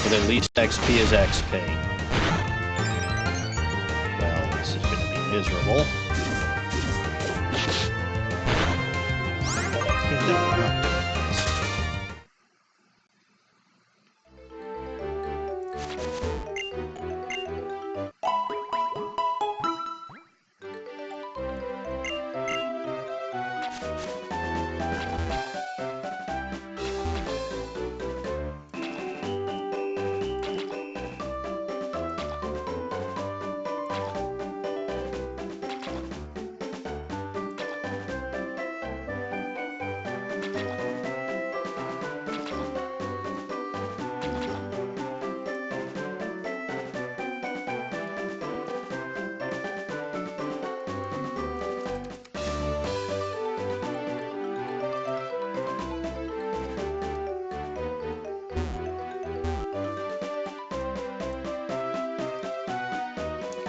Speaker 1: But at least XP is XP. Well, this is gonna be miserable.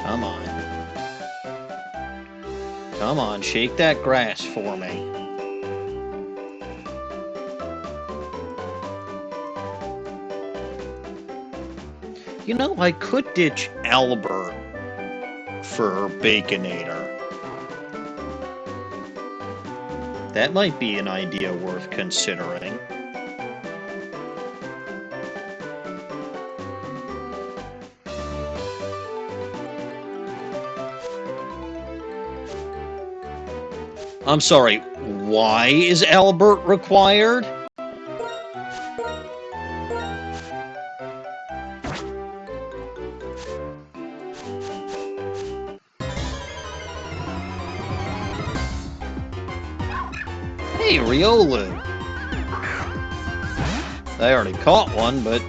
Speaker 1: Come on. Come on, shake that grass for me. You know, I could ditch Albert for Baconator. That might be an idea worth considering. I'm sorry, why is Albert required? Hey, Riolu! I already caught one, but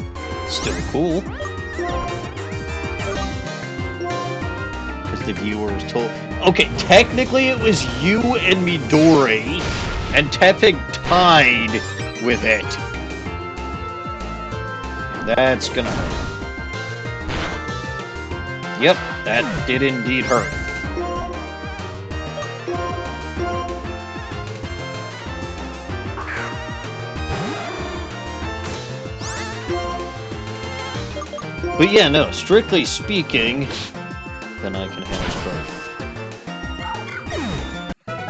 Speaker 1: Still cool. Because the viewers told... Okay, technically it was you and Midori, and Tepig tied with it. That's gonna hurt. Yep, that did indeed hurt. But yeah, no, strictly speaking, then I can have both.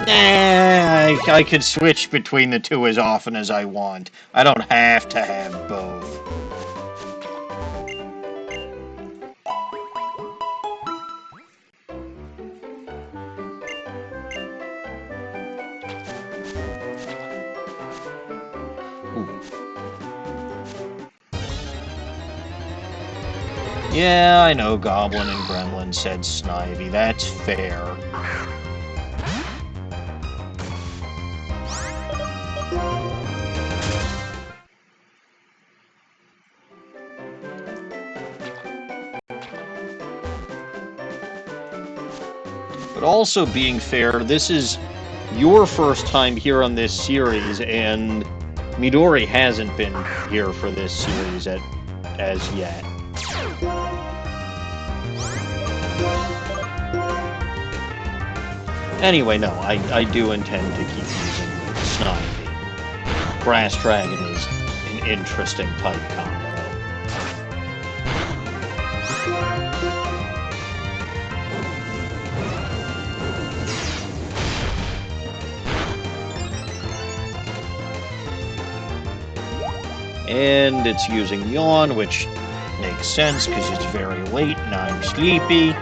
Speaker 1: Nah, I could switch between the two as often as I want. I don't have to have both. Yeah, I know Goblin and Gremlin said Snivy. That's fair. But also being fair, this is your first time here on this series, and Midori hasn't been here for this series as yet. Anyway, no, I do intend to keep using Snivy. Grass Dragon is an interesting type combo. And it's using Yawn, which makes sense because it's very late and I'm sleepy.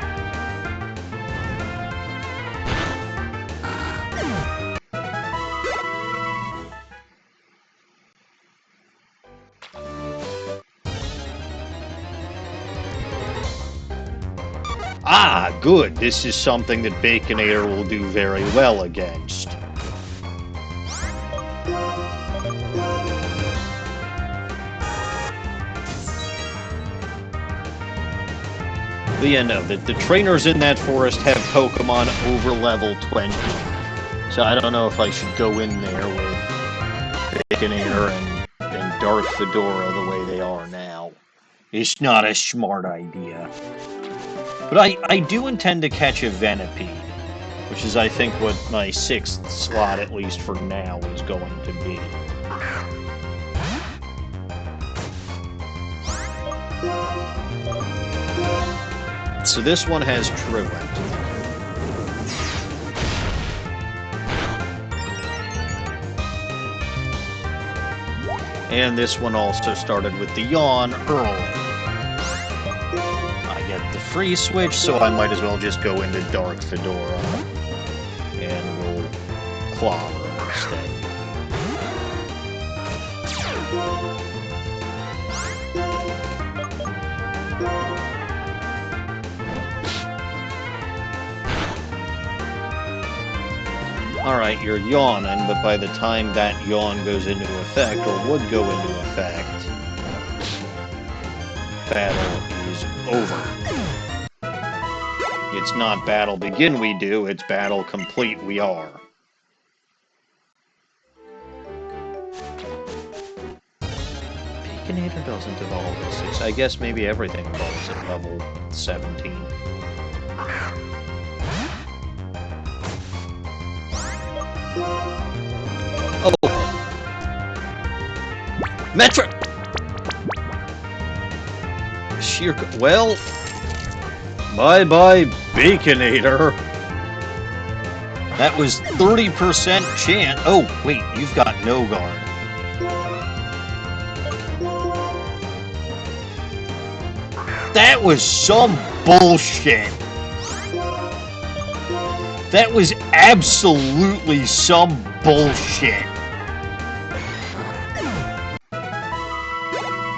Speaker 1: Ah, good. This is something that Baconator will do very well against. But yeah, no, the trainers in that forest have Pokemon over level 20. So I don't know if I should go in there with Baconator and Dark Fedora the way they are now. It's not a smart idea. But I do intend to catch a Venipede, which is, I think, what my 6th slot, at least for now, is going to be. So this one has Truant. And this one also started with the Yawn early. I get the free switch, so I might as well just go into Dark Fedora. And we'll clobber instead. Alright, you're yawning, but by the time that yawn goes into effect, or would go into effect, battle is over. It's not battle begin we do, it's battle complete we are. Baconator doesn't evolve at 6. I guess maybe everything evolves at level 17. Oh! Metric! Sheer... Well... Bye-bye, Baconator. That was 30% chance... Oh, wait, you've got no guard. That was some bullshit. That was absolutely some bullshit.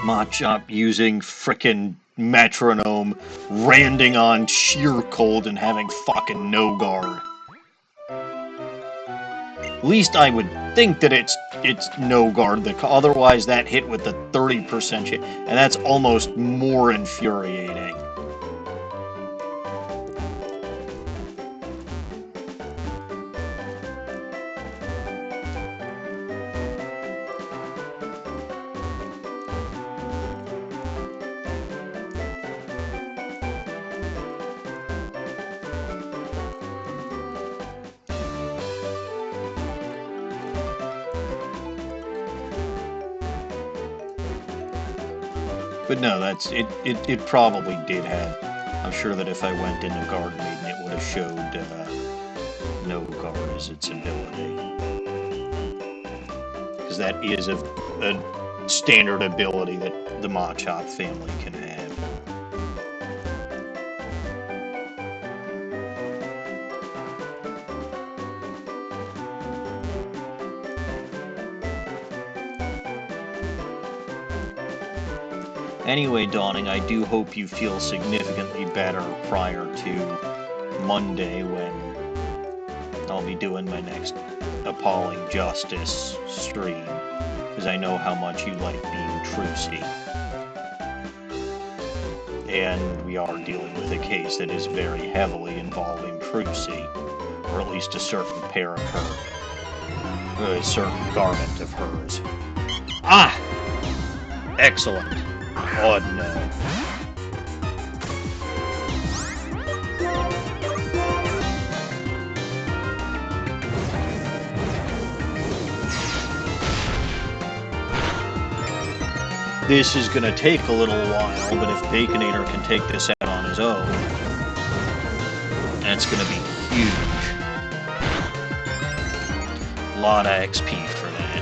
Speaker 1: Machop using frickin' metronome, randing on sheer cold and having fucking no guard. At least I would think that it's no guard. Otherwise, that hit with the 30% chance, and that's almost more infuriating. But no, that's it probably did have. I'm sure that if I went into Guard Maiden, it would have showed no guard as its ability. Because that is a standard ability that the Machop family can have. Anyway, Dawning, I do hope you feel significantly better prior to Monday when I'll be doing my next Appalling Justice stream, because I know how much you like being trucy. And we are dealing with a case that is very heavily involving trucy, or at least a certain pair of her, a certain garment of hers. Ah! Excellent. Oh no. This is going to take a little while, but if Baconator can take this out on his own, that's going to be huge. A lot of XP for that.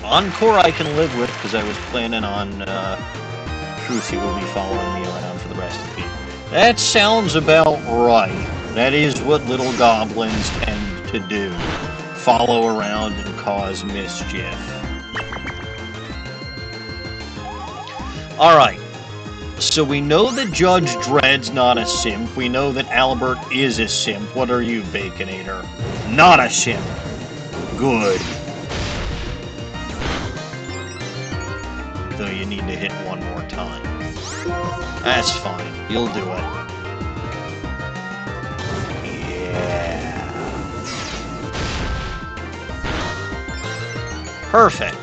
Speaker 1: Encore I can live with, because I was planning on Trucy will be following me around for the rest of the game. That sounds about right. That is what little goblins tend to do. Follow around and cause mischief. Alright. So we know that Judge Dredd's not a simp. We know that Albert is a simp. What are you, Baconator? Not a simp. Good. Though you need to hit one more time. That's fine. You'll do it. Yeah. Perfect.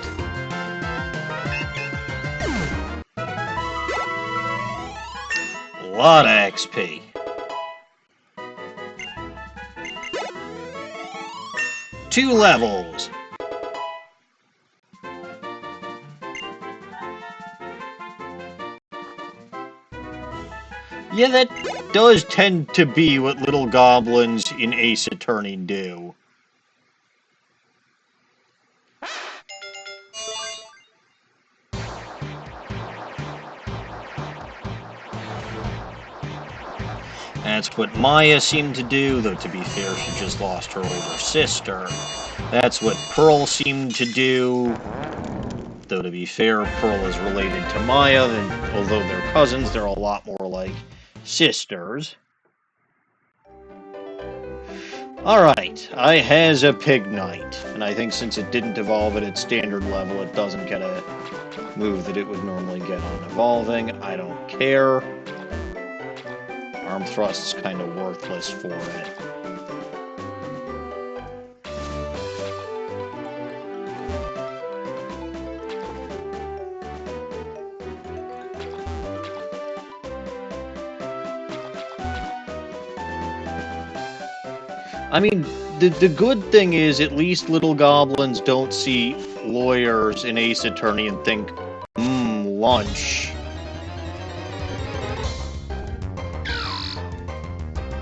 Speaker 1: A lot of XP. Two levels. Yeah, that does tend to be what little goblins in Ace Attorney do. That's what Maya seemed to do, though to be fair, she just lost her older sister. That's what Pearl seemed to do, though to be fair, Pearl is related to Maya, and although they're cousins, they're a lot more like sisters. Alright, I has a Pig Knight, and I think since it didn't evolve at its standard level, it doesn't get a move that it would normally get on evolving. I don't care. Arm Thrust's kind of worthless for it. I mean, the good thing is at least little goblins don't see lawyers in Ace Attorney and think, lunch.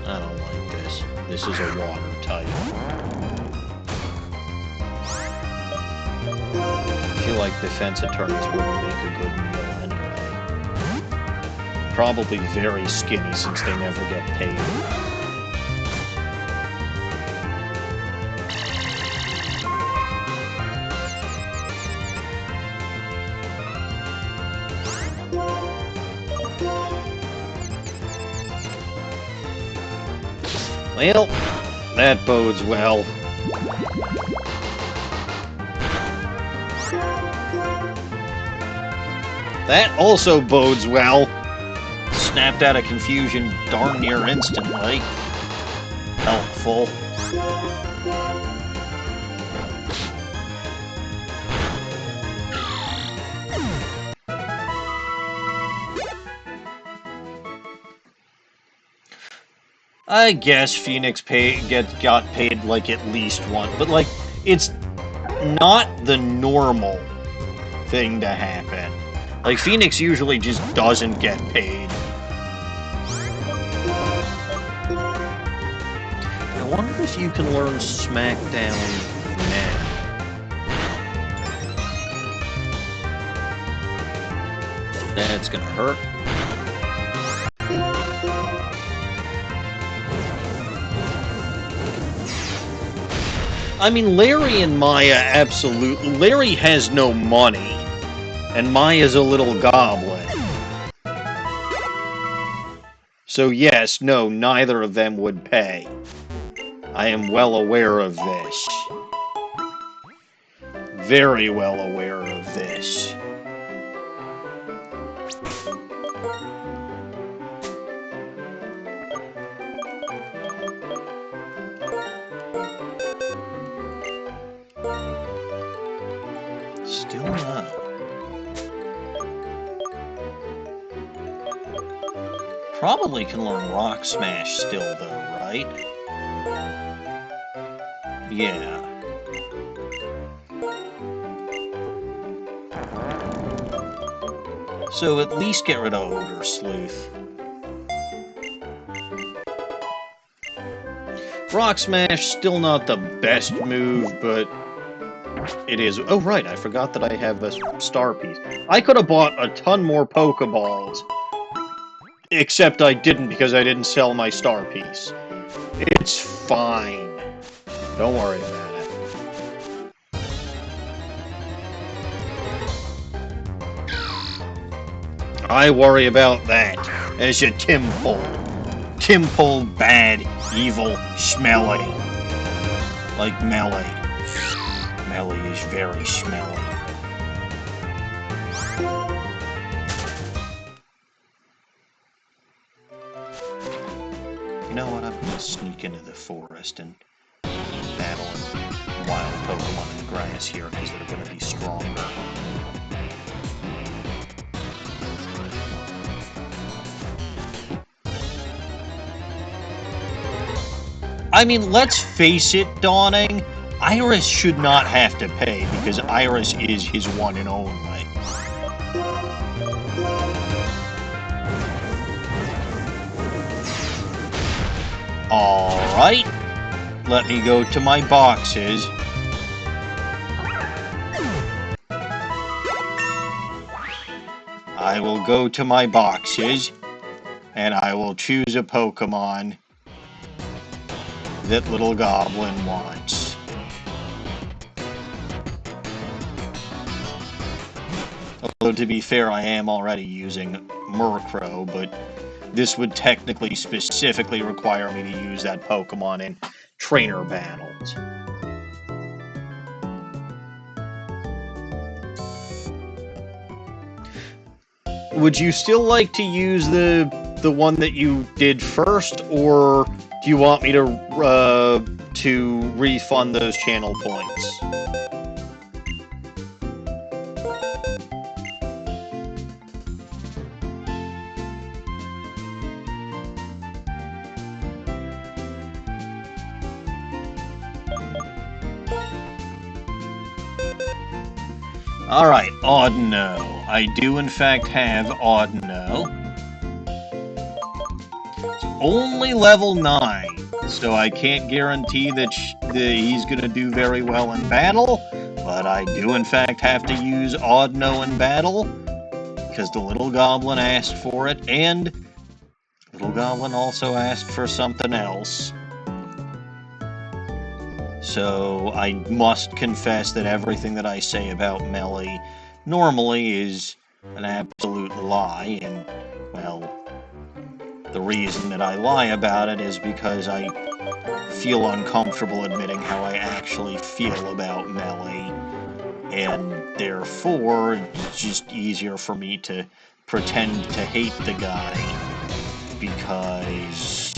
Speaker 1: I don't like this. This is a water type. I feel like defense attorneys wouldn't make a good meal anyway. Probably very skinny since they never get paid. Well, that bodes well. That also bodes well. Snapped out of confusion darn near instantly. Helpful. I guess Phoenix got paid like at least one, but like it's not the normal thing to happen. Like Phoenix usually just doesn't get paid. I wonder if you can learn Smackdown now. That's gonna hurt. I mean, Larry and Maya absolutely... Larry has no money, and Maya's a little goblin. So yes, no, neither of them would pay. I am well aware of this. Very well aware of this. Still not. Probably can learn Rock Smash still, though, right? Yeah. So at least get rid of Odor Sleuth. Rock Smash, still not the best move, but it is. Oh, right, I forgot that I have a star piece. I could have bought a ton more Pokeballs, except I didn't because I didn't sell my star piece. It's fine. Don't worry about it. I worry about that as your Timpole. Timpole, bad, evil, smelly. Like Melly. Melly is very smelly. You know what? I'm gonna sneak into the forest and battle wild Pokemon in the grass here because they're gonna be stronger. I mean, let's face it, Dawning. Iris should not have to pay because Iris is his one and only. Alright. Let me go to my boxes. I will go to my boxes, and I will choose a Pokemon that Little Goblin wants. Although, to be fair, I am already using Murkrow, but this would technically specifically require me to use that Pokemon in trainer battles. Would you still like to use the one that you did first, or do you want me to refund those channel points? Alright, Audino. I do in fact have Audino. It's only level 9, so I can't guarantee that he's going to do very well in battle, but I do in fact have to use Audino in battle, because the Little Goblin asked for it, and Little Goblin also asked for something else. So I must confess that everything that I say about Melly normally is an absolute lie, and, well, the reason that I lie about it is because I feel uncomfortable admitting how I actually feel about Melly, and therefore it's just easier for me to pretend to hate the guy because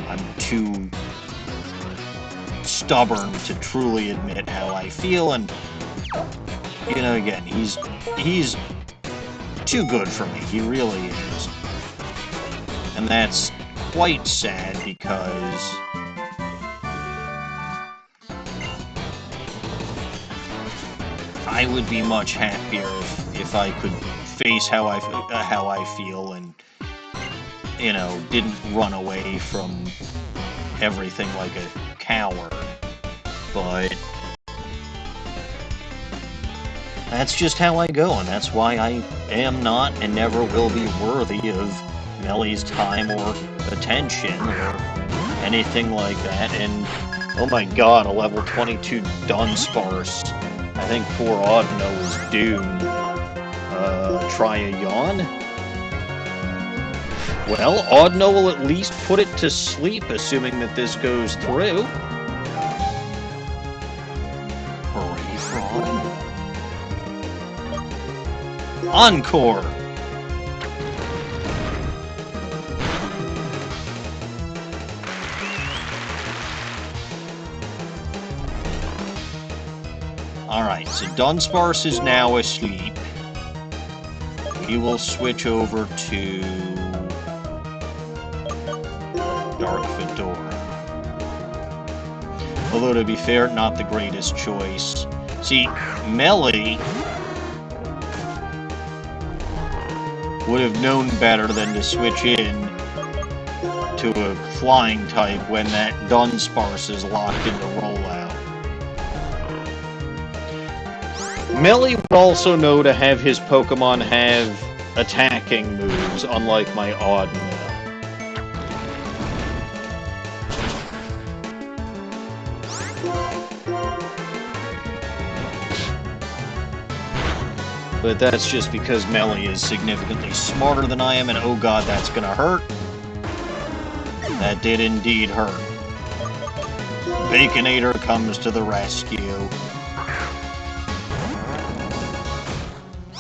Speaker 1: I'm too stubborn to truly admit how I feel, and you know, again, he's too good for me. He really is. And that's quite sad because I would be much happier if I could face how I feel and, you know, didn't run away from everything like a coward. But that's just how I go, and that's why I am not and never will be worthy of Melly's time or attention or anything like that. And oh my god, a level 22 Dunsparce. I think poor Audino is doomed. Try a yawn? Well, Audino will at least put it to sleep, assuming that this goes through. Hooray, fraud. Encore! Alright, so Dunsparce is now asleep. We will switch over to Dark Fedora. Although, to be fair, not the greatest choice. See, Melly would have known better than to switch in to a flying type when that Dunsparce is locked into rollout. Melly would also know to have his Pokemon have attacking moves, unlike my Audino. But that's just because Melly is significantly smarter than I am, and oh god, that's gonna hurt. That did indeed hurt. Baconator comes to the rescue.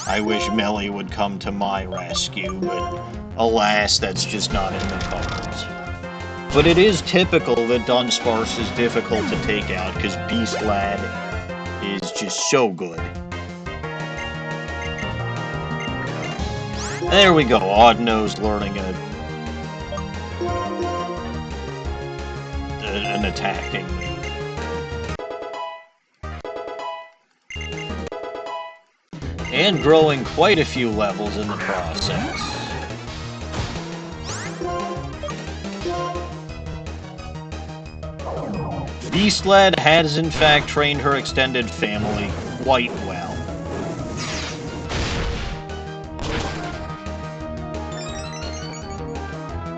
Speaker 1: I wish Melly would come to my rescue, but alas, that's just not in the cards. But it is typical that Dunsparce is difficult to take out, because Beast Lad is just so good. There we go, Audino's learning an attacking move. And growing quite a few levels in the process. Beast Lad has in fact trained her extended family quite well.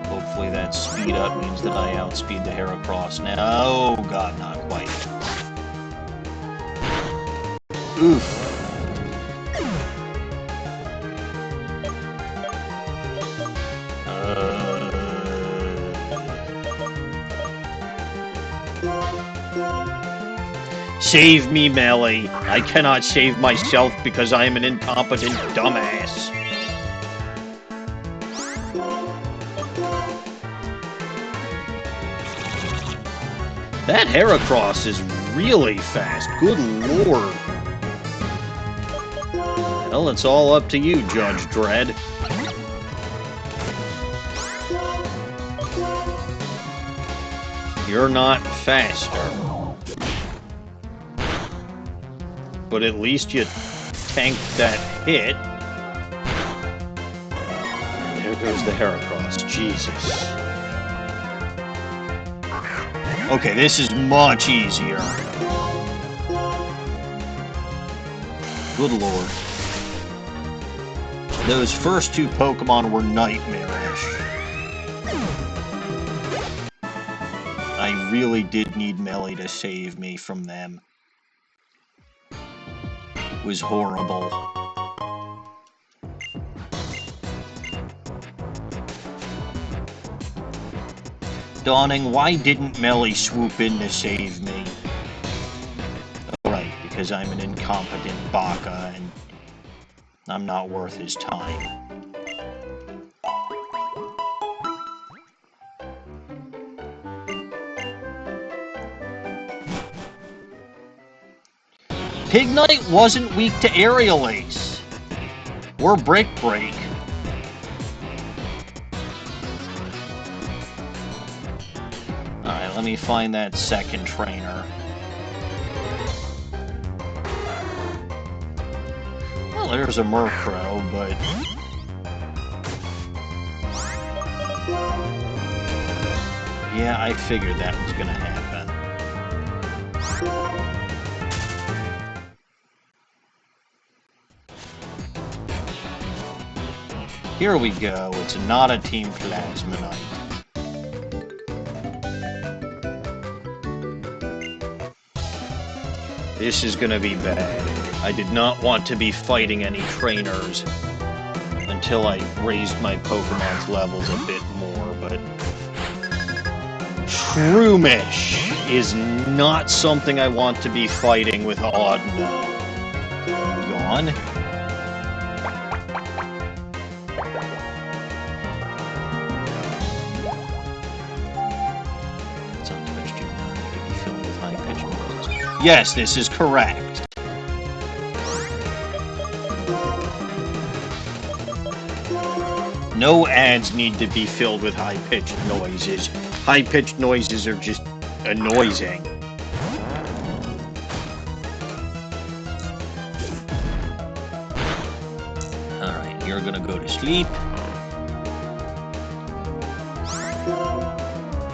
Speaker 1: Hopefully that speed up means that I outspeed the Heracross now. Oh god, not quite. Oof. Save me, Melly. I cannot save myself because I am an incompetent dumbass. That Heracross is really fast. Good lord. Well, it's all up to you, Judge Dredd. You're not faster. But at least you tanked that hit. And there goes the Heracross. Jesus. Okay, this is much easier. Good lord. Those first two Pokemon were nightmarish. I really did need Melly to save me from them. It was horrible. Dawning, why didn't Melly swoop in to save me? Oh, right, because I'm an incompetent baka and I'm not worth his time. Pig Knight wasn't weak to Aerial Ace. Or Brick Break. Alright, let me find that second trainer. Well, there's a Murkrow, but... yeah, I figured that was gonna happen. Here we go. It's not a Team Plasmonite. This is gonna be bad. I did not want to be fighting any trainers until I raised my Pokemon's levels a bit more, but... Shroomish is not something I want to be fighting with Audino. Gone. Yes, this is correct. No ads need to be filled with high-pitched noises. High-pitched noises are just annoying. Alright, you're gonna go to sleep.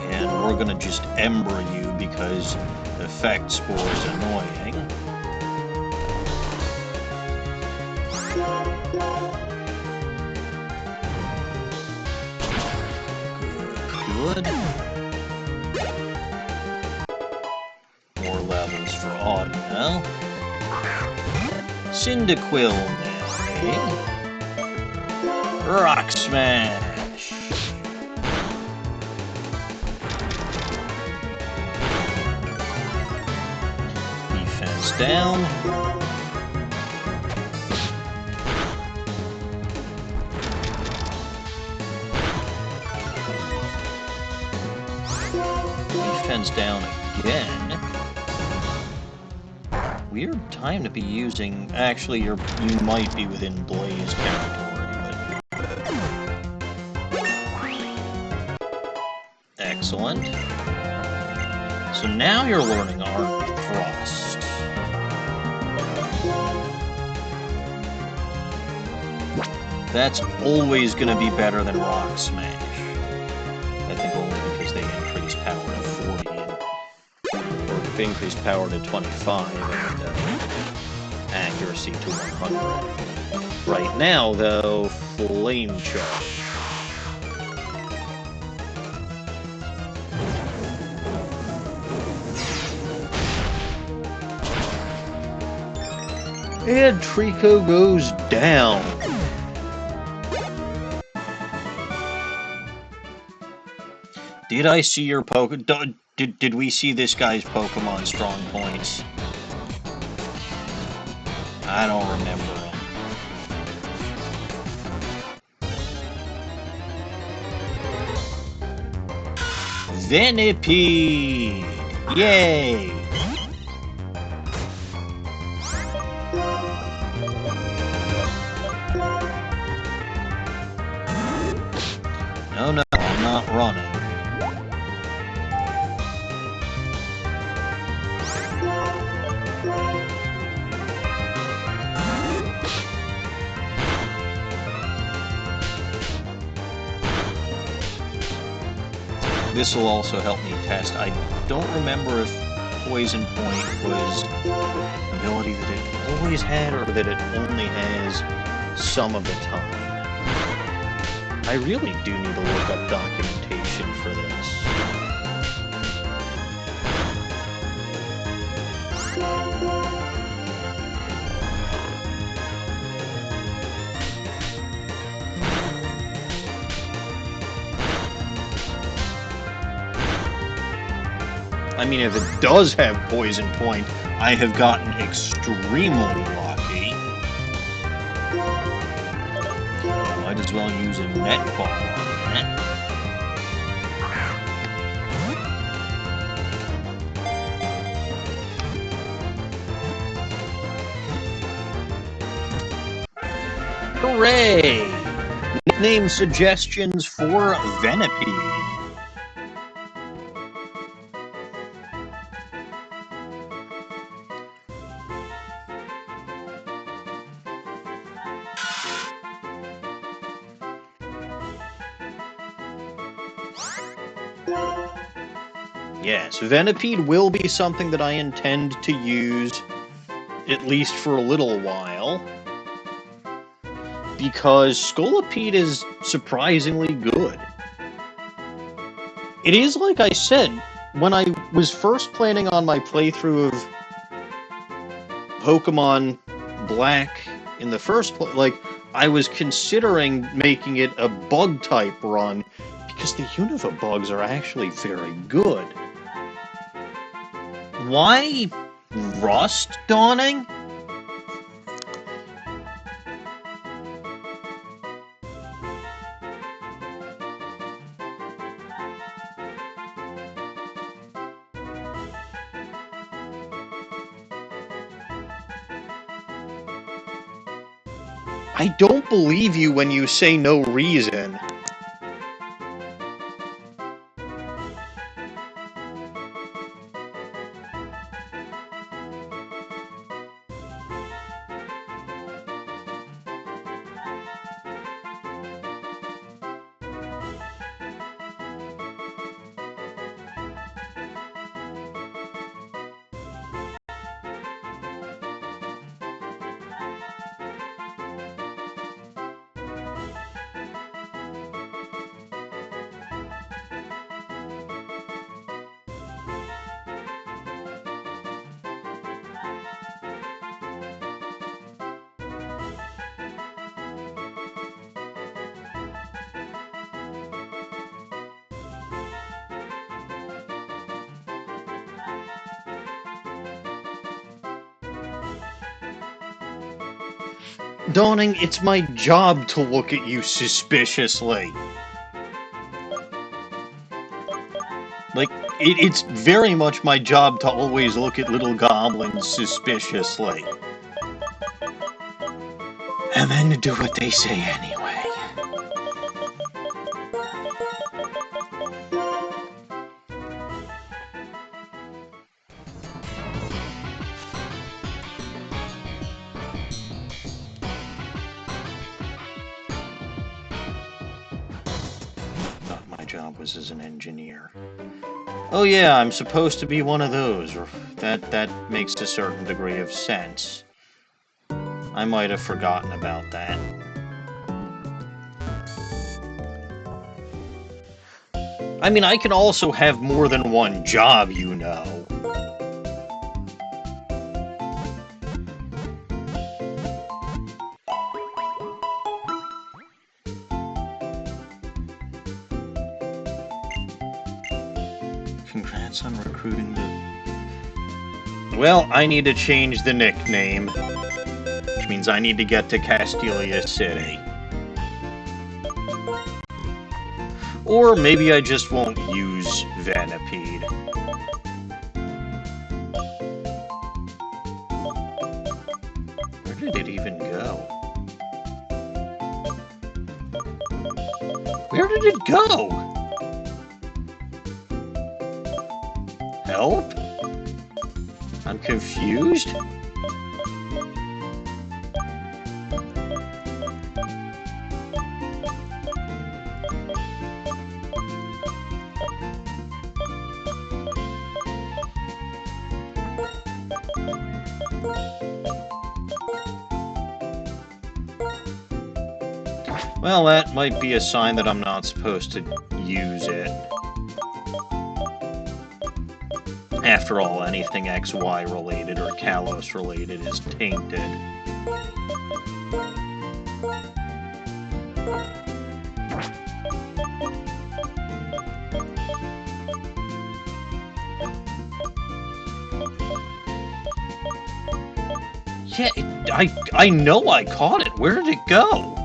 Speaker 1: And we're gonna just Ember you because Effect Spore is annoying. Good. More levels for Audino. Cyndaquil now. Rock Smash. Down. Defense down again. Weird time to be using... actually, you might be within Blaze territory, but... excellent. So now you're learning Arc Frost. That's always going to be better than Rock Smash. I think only because they increased power to 40 and, or increased power to 25 and accuracy to 100. Right now, though, Flame Charge. And Trico goes down. Did I see your Did we see this guy's Pokemon strong points? I don't remember him. Venipede! Yay! No, I'm not running. This will also help me test. I don't remember if Poison Point was an ability that it always had or that it only has some of the time. I really do need to look up documentation for this. I mean, if it does have Poison Point, I have gotten extremely lucky. Might as well use a net ball on that. Hooray! Nickname suggestions for Venipede. Yes, Venipede will be something that I intend to use, at least for a little while, because Scolipede is surprisingly good. It is, like I said, when I was first planning on my playthrough of Pokemon Black in the first place, like, I was considering making it a bug-type run, because the Unova bugs are actually very good. Why Rust Dawning? I don't believe you when you say no reason. Dawning, it's my job to look at you suspiciously. Like, it's very much my job to always look at little goblins suspiciously. And then to do what they say anyway. Thought my job was as an engineer. Oh yeah, I'm supposed to be one of those. That makes a certain degree of sense. I might have forgotten about that. I mean, I can also have more than one job, you know. Congrats on recruiting the... Well, I need to change the nickname, which means I need to get to Castelia City. Or maybe I just won't use Venipede. Where did it even go? Where did it go? Help? I'm confused? Well, that might be a sign that I'm not supposed to use it. After all, anything XY related or Kalos related is tainted. Yeah, I know I caught it. Where did it go?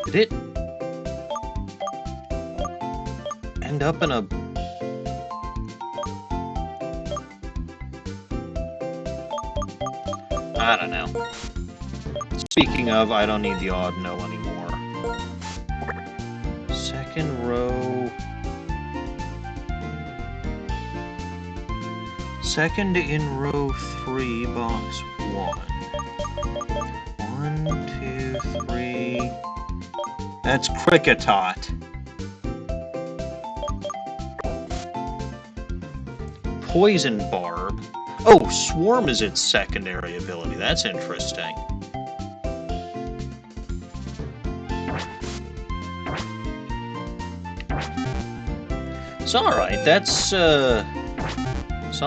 Speaker 1: Did it end up in a... I don't know. Speaking of, I don't need the odd no anymore. Second row... Second in row 3, box 1. 1, 2, 3... That's Cricketot. Poison Barb. Oh, Swarm is its secondary ability. That's interesting. It's alright. That's, saw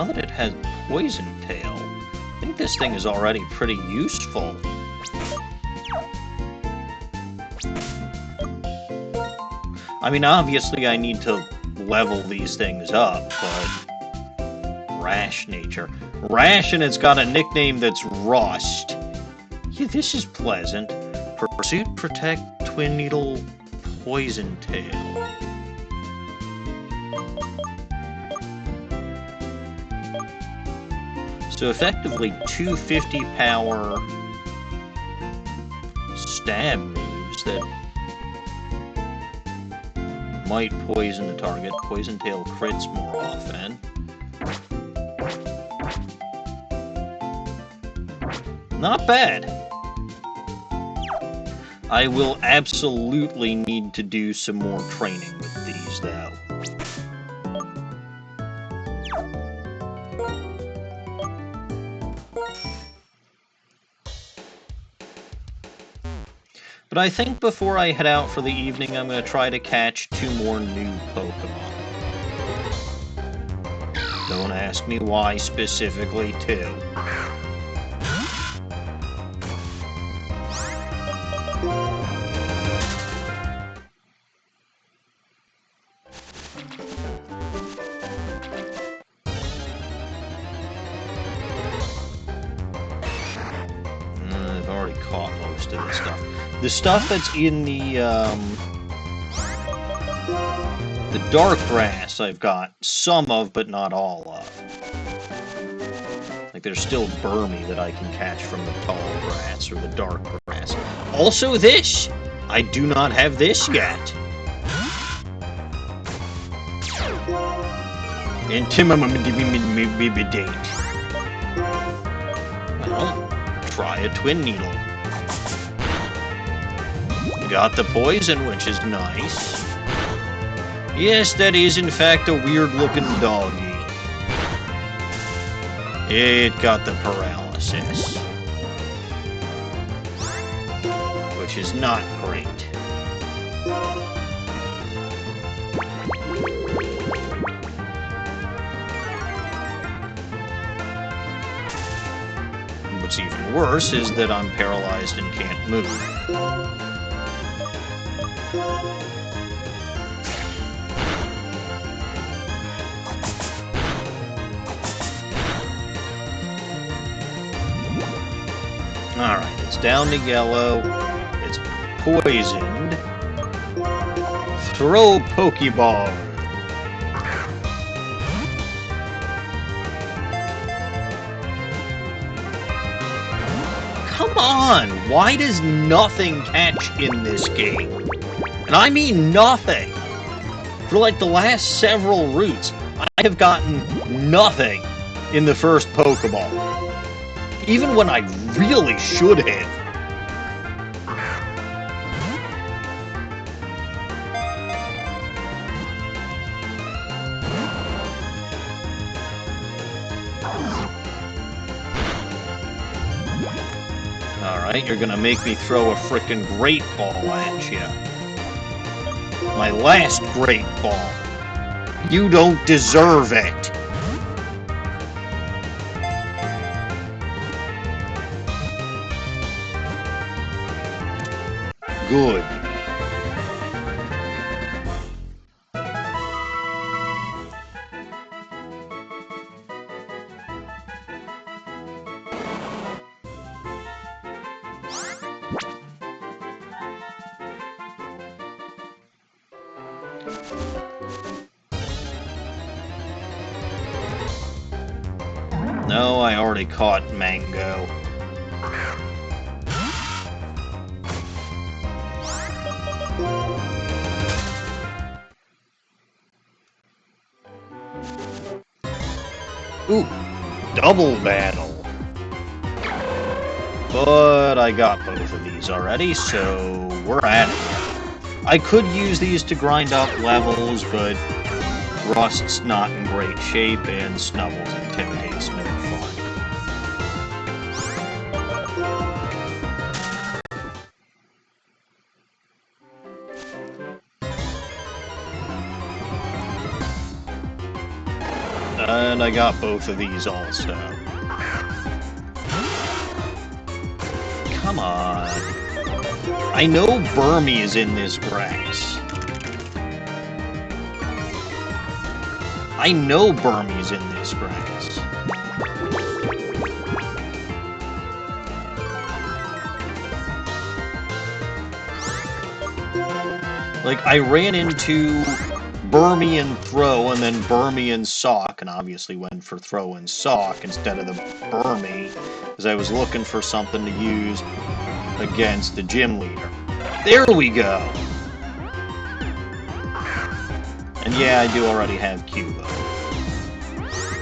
Speaker 1: that it had Poison Tail. I think this thing is already pretty useful. I mean, obviously I need to level these things up, but... Rash nature. Rash, and it's got a nickname that's Rust. Yeah, this is pleasant. Pursuit, Protect, Twin Needle, Poison Tail. So effectively 250 power stab moves that might poison the target. Poison Tail crits more often. Not bad. I will absolutely need to do some more training with these, though. But I think before I head out for the evening, I'm going to try to catch 2 more new Pokemon. Don't ask me why specifically 2. I've already caught most of this stuff. The stuff that's in the dark grass I've got some of, but not all of. Like, there's still Burmy that I can catch from the tall grass or the dark grass. Also this! I do not have this yet. Intimidate. Well, try a Twin Needle. Got the poison, which is nice. Yes, that is in fact a weird-looking doggy. It got the paralysis, which is not great. What's even worse is that I'm paralyzed and can't move. Alright, it's down to yellow. It's poisoned. Throw Pokeball. Come on! Why does nothing catch in this game? And I mean nothing! For like the last several routes, I have gotten nothing in the first Pokeball. Even when I really should have. Alright, you're gonna make me throw a frickin' Great Ball at you. My last Great Ball. You don't deserve it. Good. No, I already caught Mango. Ooh, double battle. But I got both of these already, so we're at it. I could use these to grind up levels, but Rust's not in great shape, and Snubble's intimidates no fun. And I got both of these also. Come on. I know Burmy is in this grass. I know Burmy's in this grass. Like, I ran into Burmy and Throw, and then Burmy and Sock, and obviously went for Throw and Sock instead of the Burmy, because I was looking for something to use against the gym leader. There we go! And yeah, I do already have Cubo.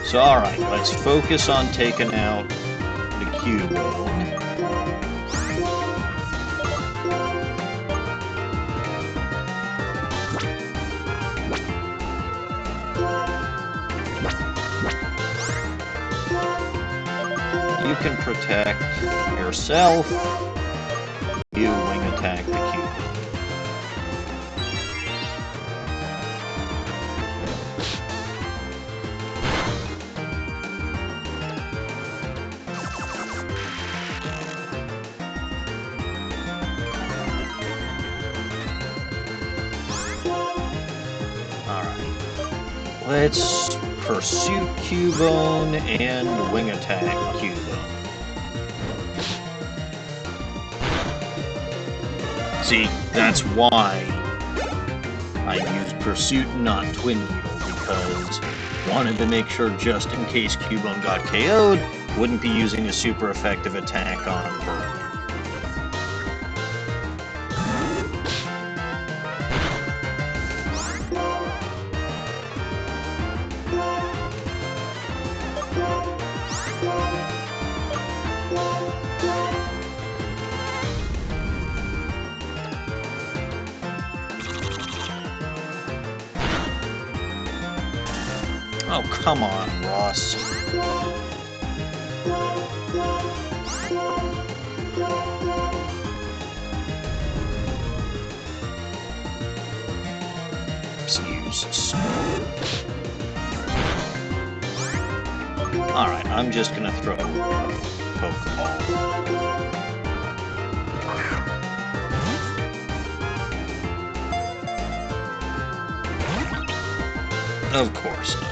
Speaker 1: So alright, let's focus on taking out the Cubo. You can protect yourself. You wing attack the Cubo. Alright. Let's Pursuit Cubone and Wing Attack Cubone. See, that's why I used Pursuit and not Pinwheel, because I wanted to make sure just in case Cubone got KO'd, wouldn't be using a super effective attack on Burmy. Oh, come on, Ross. Let's use Snow. Alright, I'm just gonna throw a Pokeball. Of course not.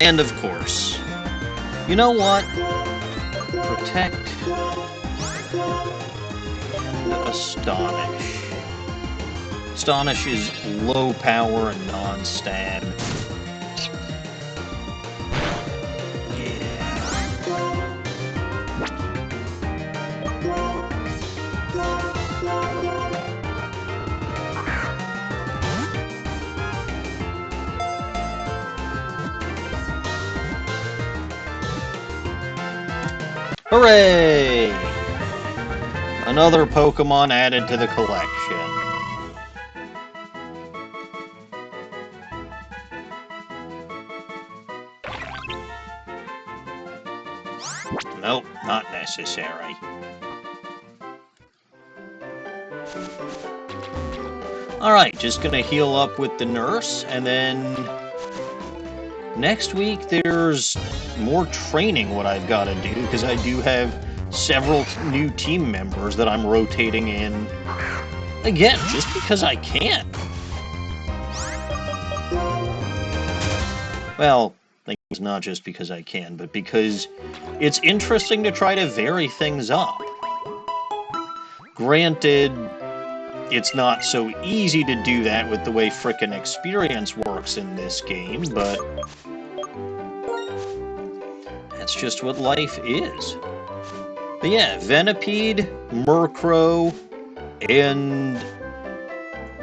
Speaker 1: And of course, you know what? Protect and Astonish. Astonish is low power and non-stab. Hooray! Another Pokemon added to the collection. Nope, not necessary. Alright, just gonna heal up with the nurse, and then next week there's more training what I've got to do, because I do have several new team members that I'm rotating in Again, just because I can. Well, it's not just because I can, but because it's interesting to try to vary things up. Granted, it's not so easy to do that with the way frickin' experience works in this game, but that's just what life is. But yeah, Venipede, Murkrow, and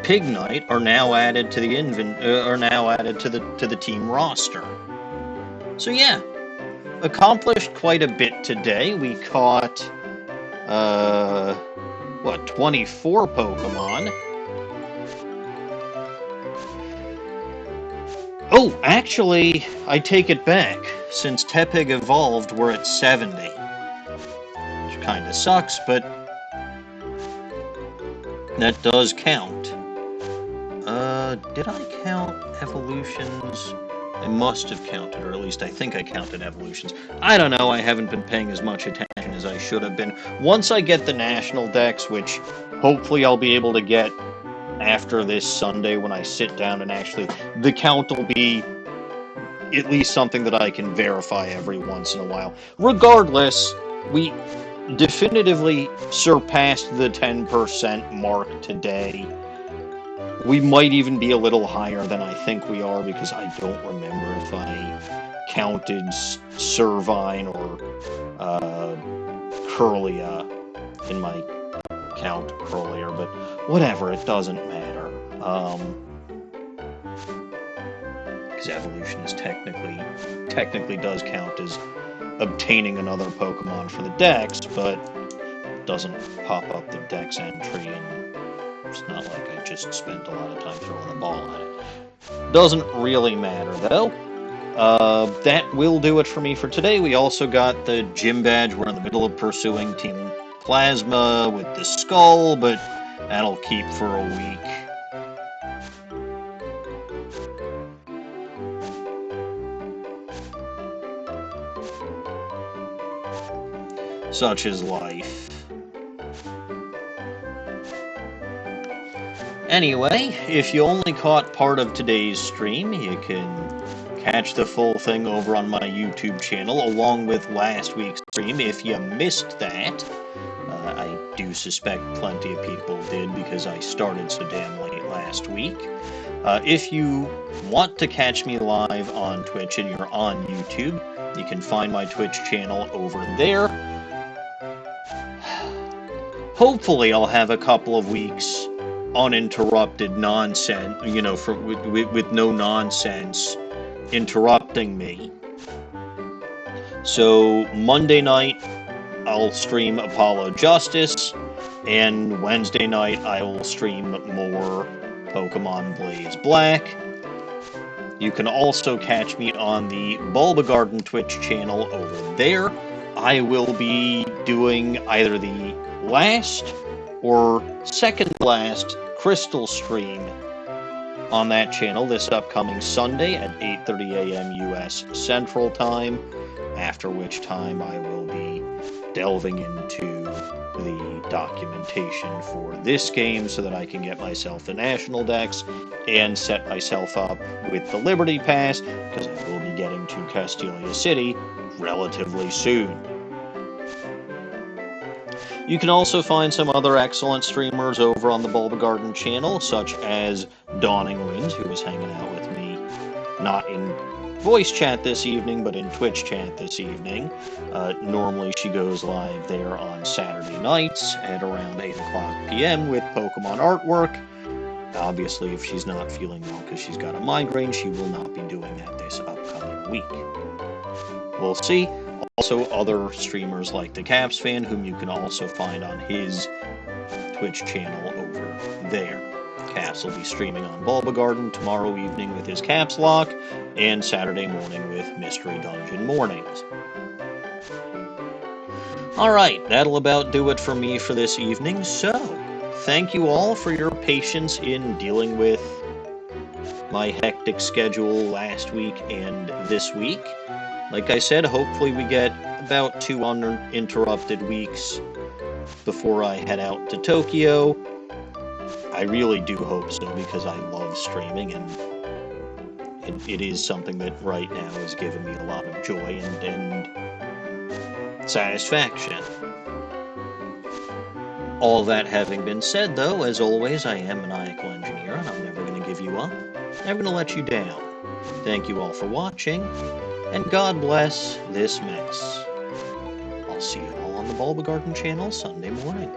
Speaker 1: Pignite are now added to the to the team roster. So yeah, accomplished quite a bit today. We caught 24 Pokemon. Oh, actually, I take it back. Since Tepig evolved, we're at 70. Which kinda sucks, but that does count. Did I count evolutions? I must have counted, or at least I think I counted evolutions. I don't know, I haven't been paying as much attention as I should have been. Once I get the national decks, which hopefully I'll be able to get after this Sunday when I sit down and actually... The count will be at least something that I can verify every once in a while. Regardless, we definitively surpassed the 10% mark today. We might even be a little higher than I think we are, because I don't remember if I counted Servine or Curlia in my count earlier, but whatever, it doesn't matter. Because evolution is technically does count as obtaining another Pokemon for the Dex, but it doesn't pop up the Dex entry, and it's not like I just spent a lot of time throwing the ball at it. Doesn't really matter, though. That will do it for me for today. We also got the gym badge. We're in the middle of pursuing Team Plasma with the skull, but that'll keep for a week. Such is life. Anyway, if you only caught part of today's stream, you can catch the full thing over on my YouTube channel, along with last week's stream. If you missed that, I do suspect plenty of people did, because I started so damn late last week. If you want to catch me live on Twitch and you're on YouTube, you can find my Twitch channel over there. Hopefully I'll have a couple of weeks uninterrupted nonsense, you know, with no nonsense interrupting me. So Monday night I'll stream Apollo Justice, and Wednesday night I will stream more Pokemon Blaze Black. You can also catch me on the Bulbagarden Twitch channel over there. I will be doing either the last or second last Crystal stream on that channel this upcoming Sunday at 8:30 a.m. US Central Time, after which time I will be delving into the documentation for this game so that I can get myself the National Dex and set myself up with the Liberty Pass, because I will be getting to Castelia City relatively soon. You can also find some other excellent streamers over on the Bulbagarden channel, such as Dawning Winds, who was hanging out with me, not in voice chat this evening, but in Twitch chat this evening. Normally she goes live there on Saturday nights at around 8 o'clock p.m. with Pokemon artwork. Obviously, if she's not feeling well because she's got a migraine, she will not be doing that this upcoming week. We'll see. Also, other streamers like the Caps Fan, whom you can also find on his Twitch channel over there. Caps will be streaming on Bulbagarden tomorrow evening with his Caps Lock, and Saturday morning with Mystery Dungeon Mornings. Alright, that'll about do it for me for this evening, so thank you all for your patience in dealing with my hectic schedule last week and this week. Like I said, hopefully we get about 2 uninterrupted weeks before I head out to Tokyo. I really do hope so, because I love streaming, and it is something that right now is giving me a lot of joy and satisfaction. All that having been said, though, as always, I am Maniacal Engineer, and I'm never going to give you up, never going to let you down. Thank you all for watching, and God bless this mess. I'll see you all on the Bulba Garden channel Sunday morning.